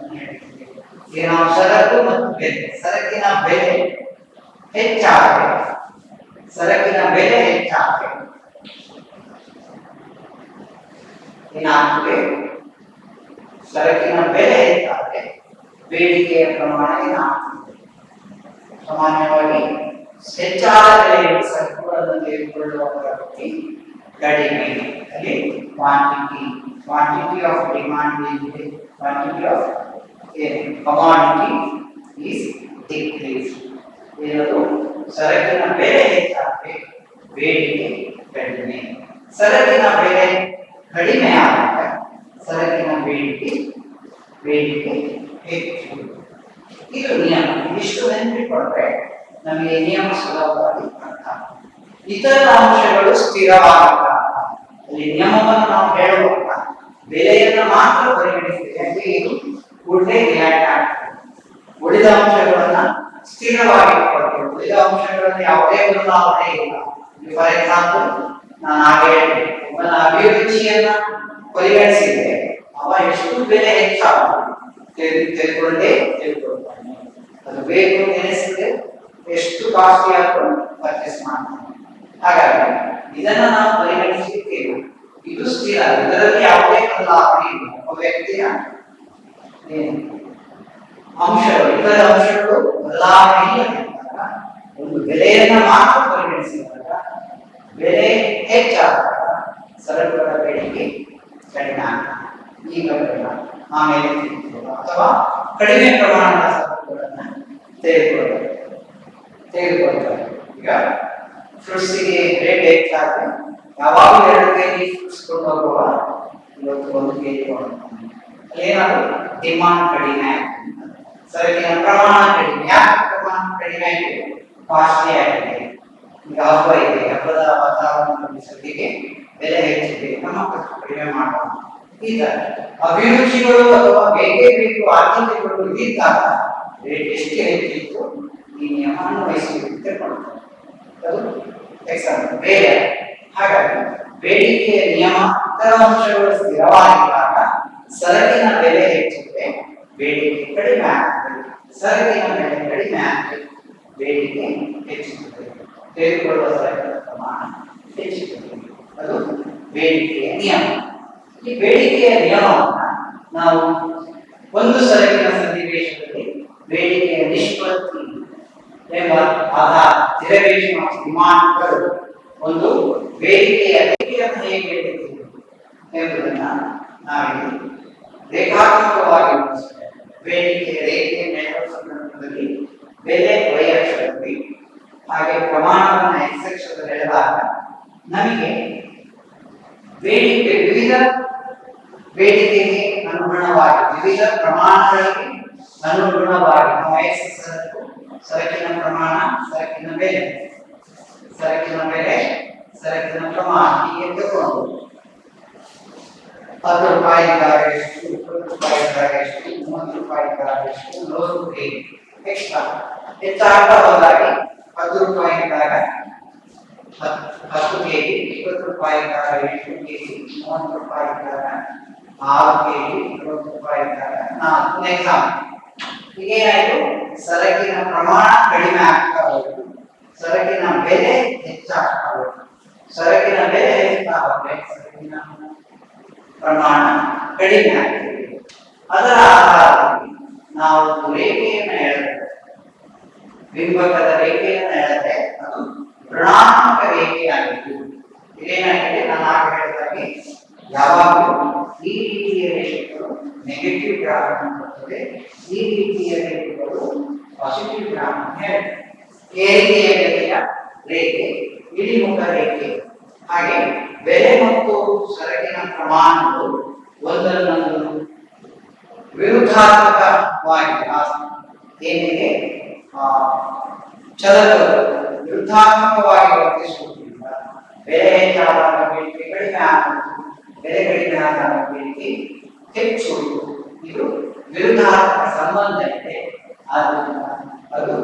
B: ಅಂತ ಹೇಳ್ತೇವೆ. ಈಗ ನಾವು ಸರಕು ಮತ್ತು ಬೆಲೆ, ಸರಕಿನ ಬೆಲೆ ಹೆಚ್ಚಾದರೆ ಏನಾಗ್ತದೆ? ಸರಕಿನ ಬೆಲೆ ಹೆಚ್ಚಾದರೆ ಬೇಡಿಕೆಯ ಪ್ರಮಾಣ ಏನಾಗ್ತದೆ? ಸಾಮಾನ್ಯವಾಗಿ ಹೆಚ್ಚಾದ ಬೆಲೆಯಲ್ಲಿ ಸರಕುಗಳನ್ನು ತೆಗೆದುಕೊಳ್ಳುವ ವ್ಯಕ್ತಿ ಕಡಿಮೆ. ಅಲ್ಲಿ ಕ್ವಾಂಟಿಟಿ ಆಫ್ ಡಿಮಾಂಡ್ ಏನಿದೆ, quantity of commodity is decrease. ಏನದು? ಸರಕಿನ ಬೆಲೆ ಹೆಚ್ಚಾದರೆ ಬೇಡಿಕೆ ಕಡಿಮೆ. ಸರಕಿನ ಬೆಲೆ ಕಡಿಮೆ ಆದಾಗ ಸರಕಿನ ಬೇಡಿಕೆ ಹೆಚ್ಚು. ಇದು ನಿಯಮ. ಇಷ್ಟು ನೆನಪಿಟ್ಟುಕೊಂಡ್ರೆ ನಮಗೆ ನಿಯಮ ಸುಲಭವಾಗಿ ಅರ್ಥ. ಇತರ ಅಂಶಗಳು ಸ್ಥಿರವಾದಾಗ ಅಲ್ಲಿ ನಿಯಮವನ್ನು ನಾವು ಹೇಳುವಾಗ ಬೆಲೆಯನ್ನು ಮಾತ್ರ ಪರಿಗಣಿಸ್ತೇವೆ. ಯಾಕೆ? ಇದು ಕೂಡಲೇ ರಿಯಾಕ್ಟ್ ಆಗ್ತದೆ. ಉಳಿದ ಅಂಶಗಳನ್ನ ಸ್ಥಿರವಾಗಿ ಇಟ್ಕೊಳ್ತೇವೆ. ಉಳಿದ ಅಂಶಗಳಲ್ಲಿ ಯಾವುದೇ ಬದಲಾವಣೆ ಇಲ್ಲ. ಫಾರ್ ಎಕ್ಸಾಂಪಲ್, ನಾನು ಹಾಗೆ ಒಬ್ಬನ ಅಭಿರುಚಿಯನ್ನ ಪರಿಗಣಿಸಿದ್ರೆ ಅವ ಎಷ್ಟು ಬೆಲೆ ಹೆಚ್ಚಾಗುತ್ತೆ ತೆಗೆದುಕೊಳ್ಳೇ ತೆಗೆದುಕೊಳ್ತಾನೆ. ಅದು ಬೇಕು ಎನಿಸಿದ್ರೆ ಎಷ್ಟು ಕಾಸ್ಟ್ಲಿ ಆದ್ರೂ ಪರ್ಚೇಸ್ ಮಾಡ್ತಾನೆ. ಹಾಗಾಗಿ ಇದನ್ನ ನಾವು ಪರಿಗಣಿಸಿದ್ದೇವೆ. ಇದು ಸ್ಥಿರ, ಇದರಲ್ಲಿ ಯಾವುದೇ ಬದಲಾವಣೆ ಇಲ್ಲ. ಒಬ್ಬ ವ್ಯಕ್ತಿಯ ಅಂಶಗಳು, ಇತರ ಅಂಶಗಳು ಬದಲಾವಣೆ ಇಲ್ಲ. ಒಂದು ಬೆಲೆಯನ್ನ ಮಾತ್ರ ಪರಿಗಣಿಸಿದಾಗ ಬೆಲೆ ಹೆಚ್ಚಾದಾಗ ಸರಕುಗಳ ಬೇಡಿಕೆ ಕಡಿಮೆ ಆಗ್ತದೆ. ಈಗ ಆಮೇಲೆ ಅಥವಾ ಕಡಿಮೆ ಪ್ರಮಾಣದ ಸರಕುಗಳನ್ನ ತೆಗೆದುಕೊಳ್ತಾರೆ. ಈಗ ಫ್ರೂಟ್ಸಿಗೆ ರೇಟ್ ಹೆಚ್ಚಾದ್ರೆ ಯಾವಾಗ 2 ಕೆಜಿ ಫ್ರೂಟ್ಸ್ ಕೊಂಡು ಹೋಗುವ ಇವತ್ತು 1 ಕೆಜಿ ಏನಾದ್ರು ಡಿಮಾಂಡ್ ಕಡಿಮೆ ಆಗ್ತದೆ, ಸರಕಿನ ಪ್ರಮಾಣ ಕಡಿಮೆ. ಯಾಕೆ ಪ್ರಮಾಣ ಕಡಿಮೆ ಆಗಿದೆ? ಕಾಸ್ಟ್ಲಿ ಆಗಿದೆ. ಈಗ ಹಬ್ಬ ಇದೆ, ಹಬ್ಬದ ವಾತಾವರಣದಲ್ಲಿ ಸದ್ಯಕ್ಕೆ ಬೆಲೆ ಹೆಚ್ಚಿದೆ, ನಮ್ಮ ಕಡಿಮೆ ಮಾಡೋಣ. ಈಗ ಅಭಿರುಚಿಗಳು ಅಥವಾ ಬೇಕೇ ಬೇಕು ಆದ್ಯತೆಗಳು ಇದ್ದಾಗ ರೇಟ್ ಎಷ್ಟು ಹೆಚ್ಚಿತ್ತು ಈ ನಿಯಮವನ್ನು ವಹಿಸುವಂತೆ ಮಾಡ್ತಾರೆ. ಅದು ಎಕ್ಸಾಂಪಲ್ ಬೇರೆ. ಹಾಗಾಗಿ ಬೇಡಿಕೆಯ ನಿಯಮ, ಇತರ ಅಂಶಗಳು ಸ್ಥಿರವಾಗಿದ್ದಾಗ ಸರಕಿನ ಬೆಲೆ ಹೆಚ್ಚಿದ್ರೆ ಬೇಡಿಕೆ ಕಡಿಮೆ ಆಗ್ತದೆ. ಸರಕಿನ ಬೆಲೆ ಕಡಿಮೆ ಆದರೆ ಬೇಡಿಕೆ ಹೆಚ್ಚುತ್ತದೆ. ತೆಗೆದುಕೊಳ್ಳುವ ಸರಕಿನ ಪ್ರಮಾಣ ಹೆಚ್ಚುತ್ತದೆ. ಅದು ಬೇಡಿಕೆಯ ನಿಯಮ. ಈ ಬೇಡಿಕೆಯ ನಿಯಮವನ್ನು ನಾವು ಒಂದು ಸರಕಿನ ಸನ್ನಿವೇಶದಲ್ಲಿ ಬೇಡಿಕೆಯ ನಿಷ್ಪತ್ತಿ ಎಂಬ ಆಧಾರ, ಡಿರೈವೇಶನ್ ಆಫ್ ಡಿಮಾಂಡ್ಗಳು, ಒಂದು ಬೇಡಿಕೆಯ ರೇಖೆಯನ್ನು ಹೇಗೆ ಹೇಳಿದ್ದೇವೆ ಎಂಬುದನ್ನ ನಾವಿಲ್ಲಿ ರೇಖಾತ್ಮಕವಾಗಿ ಗಮನಿಸುತ್ತೇವೆ. ಬೇಡಿಕೆಯ ರೇಖೆ ನೆಡುವ ಸಂದರ್ಭದಲ್ಲಿ ಬೆಲೆ y ಅಕ್ಷದಲ್ಲಿ ಹಾಗೆ ಪ್ರಮಾಣವನ್ನು x ಅಕ್ಷದಲ್ಲಿ ಎಳೆದಾಗ ನಮಗೆ ಬೇಡಿಕೆ ವಿವಿಧ ಬೇಡಿಕೆಗೆ ಅನುಗುಣವಾಗಿ ವಿವಿಧ ಪ್ರಮಾಣಗಳಿಗೆ ಅನುಗುಣವಾಗಿ ನಾವು x ಸರಕು, ಸರಕಿನ ಪ್ರಮಾಣ, ಸರಕಿನ ಬೆಲೆ, ಸರಕಿನ ಪ್ರಮಾಣ ಹೀಗೆ ತಗೊಂಡು ₹10 ಇದ್ದಾಗ ಎಷ್ಟು, ₹20 ಇದ್ದಾಗ ಎಷ್ಟು, ₹30 ಇದ್ದಾಗ ಎಷ್ಟು, ₹40 ಎಕ್ಸ್ಟ್ರಾ ಹೆಚ್ಚಾಗ್ತಾ ಹೋದಾಗಿ ₹10 ಇದ್ದಾಗ 10 ಕೆಜಿ, ₹20 ಇದ್ದಾಗ 8 ಕೆಜಿ, ₹30 ಇದ್ದಾಗ 6 ಕೆಜಿ, ₹40 ಇದ್ದಾಗ 4 ಎಕ್ಸಾಂಪಲ್. ಈಗೇನಾಯ್ತು, ಸರಕಿನ ಪ್ರಮಾಣ ಕಡಿಮೆ ಆಗ್ತಾ ಹೋಯ್ತು, ಸರಕಿನ ಬೆಲೆ ಹೆಚ್ಚಾಗ್ತಾ ಹೋಯ್ತು. ಸರಕಿನ ಬೆಲೆ ಹೆಚ್ಚಾಗ್ತಾ ಹೋದ್ರೆ ಸರಕಿನ ಪ್ರಮಾಣ ಕಡಿಮೆ ಆಗ್ತದೆ. ಅದರ ಆಧಾರವಾಗಿ ನಾವು ರೇಖೆಯನ್ನು ಎಳೆದರೆ, ಬಿಂಬಕದ ರೇಖೆಯನ್ನು ಎಳೆದರೆ ಅದು ಋಣಾತ್ಮಕ ರೇಖೆಯಾಗಿದ್ದು, ಇದೇನಾಗಿದೆ, ನಾನು ಆಗ ಹೇಳಿದಾಗೆ ಯಾವಾಗಲೂ ಈ ರೀತಿಯ ರೇಖೆಗಳು ನೆಗೆಟಿವ್ ಗ್ರಾಫ್ ಬರ್ತದೆ, ಈ ರೀತಿಯ ರೇಖೆಗಳು ಪಾಸಿಟಿವ್ ಗ್ರಾಫ್ ಹೇಳ್ತದೆ. ಏರಿಕೆಯ ಬೆಲೆಯ ರೇಖೆ, ಇಳಿಮುಖ ರೇಖೆ. ಹಾಗೆ ಬೆಲೆ ಮತ್ತು ಸರಕಿನ ಪ್ರಮಾಣಗಳು ಒಂದನ್ನೊಂದು ವಿರುದ್ಧಾತ್ಮಕವಾಗಿ ಏನಿದೆ ಚಲಕಗಳು ವಿರುದ್ಧಾತ್ಮಕವಾಗಿ ವರ್ತಿಸುವುದರಿಂದ ಬೆಲೆ ಹೆಚ್ಚಾದಾಗ ಬೇಡಿಕೆ ಕಡಿಮೆ ಆಗುವುದು, ಬೆಲೆ ಕಡಿಮೆ ಆದಾಗ ಬೇಡಿಕೆ ಹೆಚ್ಚುವುದು. ಇದು ವಿರುದ್ಧಾತ್ಮಕ ಸಂಬಂಧ ಇದೆ. ಆದ್ದರಿಂದ ಅದು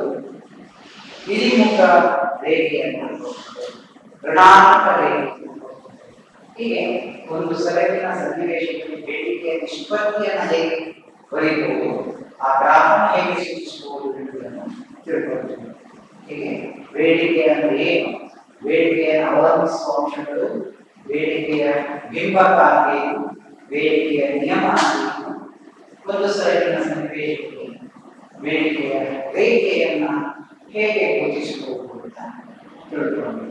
B: ಇಳಿಮುಖ ರೇಖೆಯನ್ನು ಋಣಾತ್ಮಕ ರೇಖೆ. ಹೀಗೆ ಒಂದು ಸರಕಿನ ಸನ್ನಿವೇಶದಲ್ಲಿ ಬೇಡಿಕೆಯ ನಿಷ್ಪತ್ತಿಯನ್ನು ಹೇಗೆ ಬರೀಬಹುದು, ಆ ಗ್ರಾಫನ್ನು ಹೇಗೆ ಸೂಚಿಸಬಹುದು ಎಂಬುದನ್ನು ತಿಳ್ಕೊಳ್ತೀವಿ. ಹೀಗೆ ಬೇಡಿಕೆ ಅಂದರೆ ಏನು, ಬೇಡಿಕೆಯನ್ನು ಅವಲಂಬಿಸುವ ಅಂಶಗಳು, ಬೇಡಿಕೆಯ ಬಿಂಬಕ ಏನು, ಬೇಡಿಕೆಯ ನಿಯಮ ಏನು, ಒಂದು ಸರಕಿನ ಸನ್ನಿವೇಶದಲ್ಲಿ ಬೇಡಿಕೆಯ ರೇಖೆಯನ್ನು ಹೇಗೆ ಗುರುತಿಸಬಹುದು ಅಂತ ತಿಳ್ಕೊಳ್ತೀವಿ.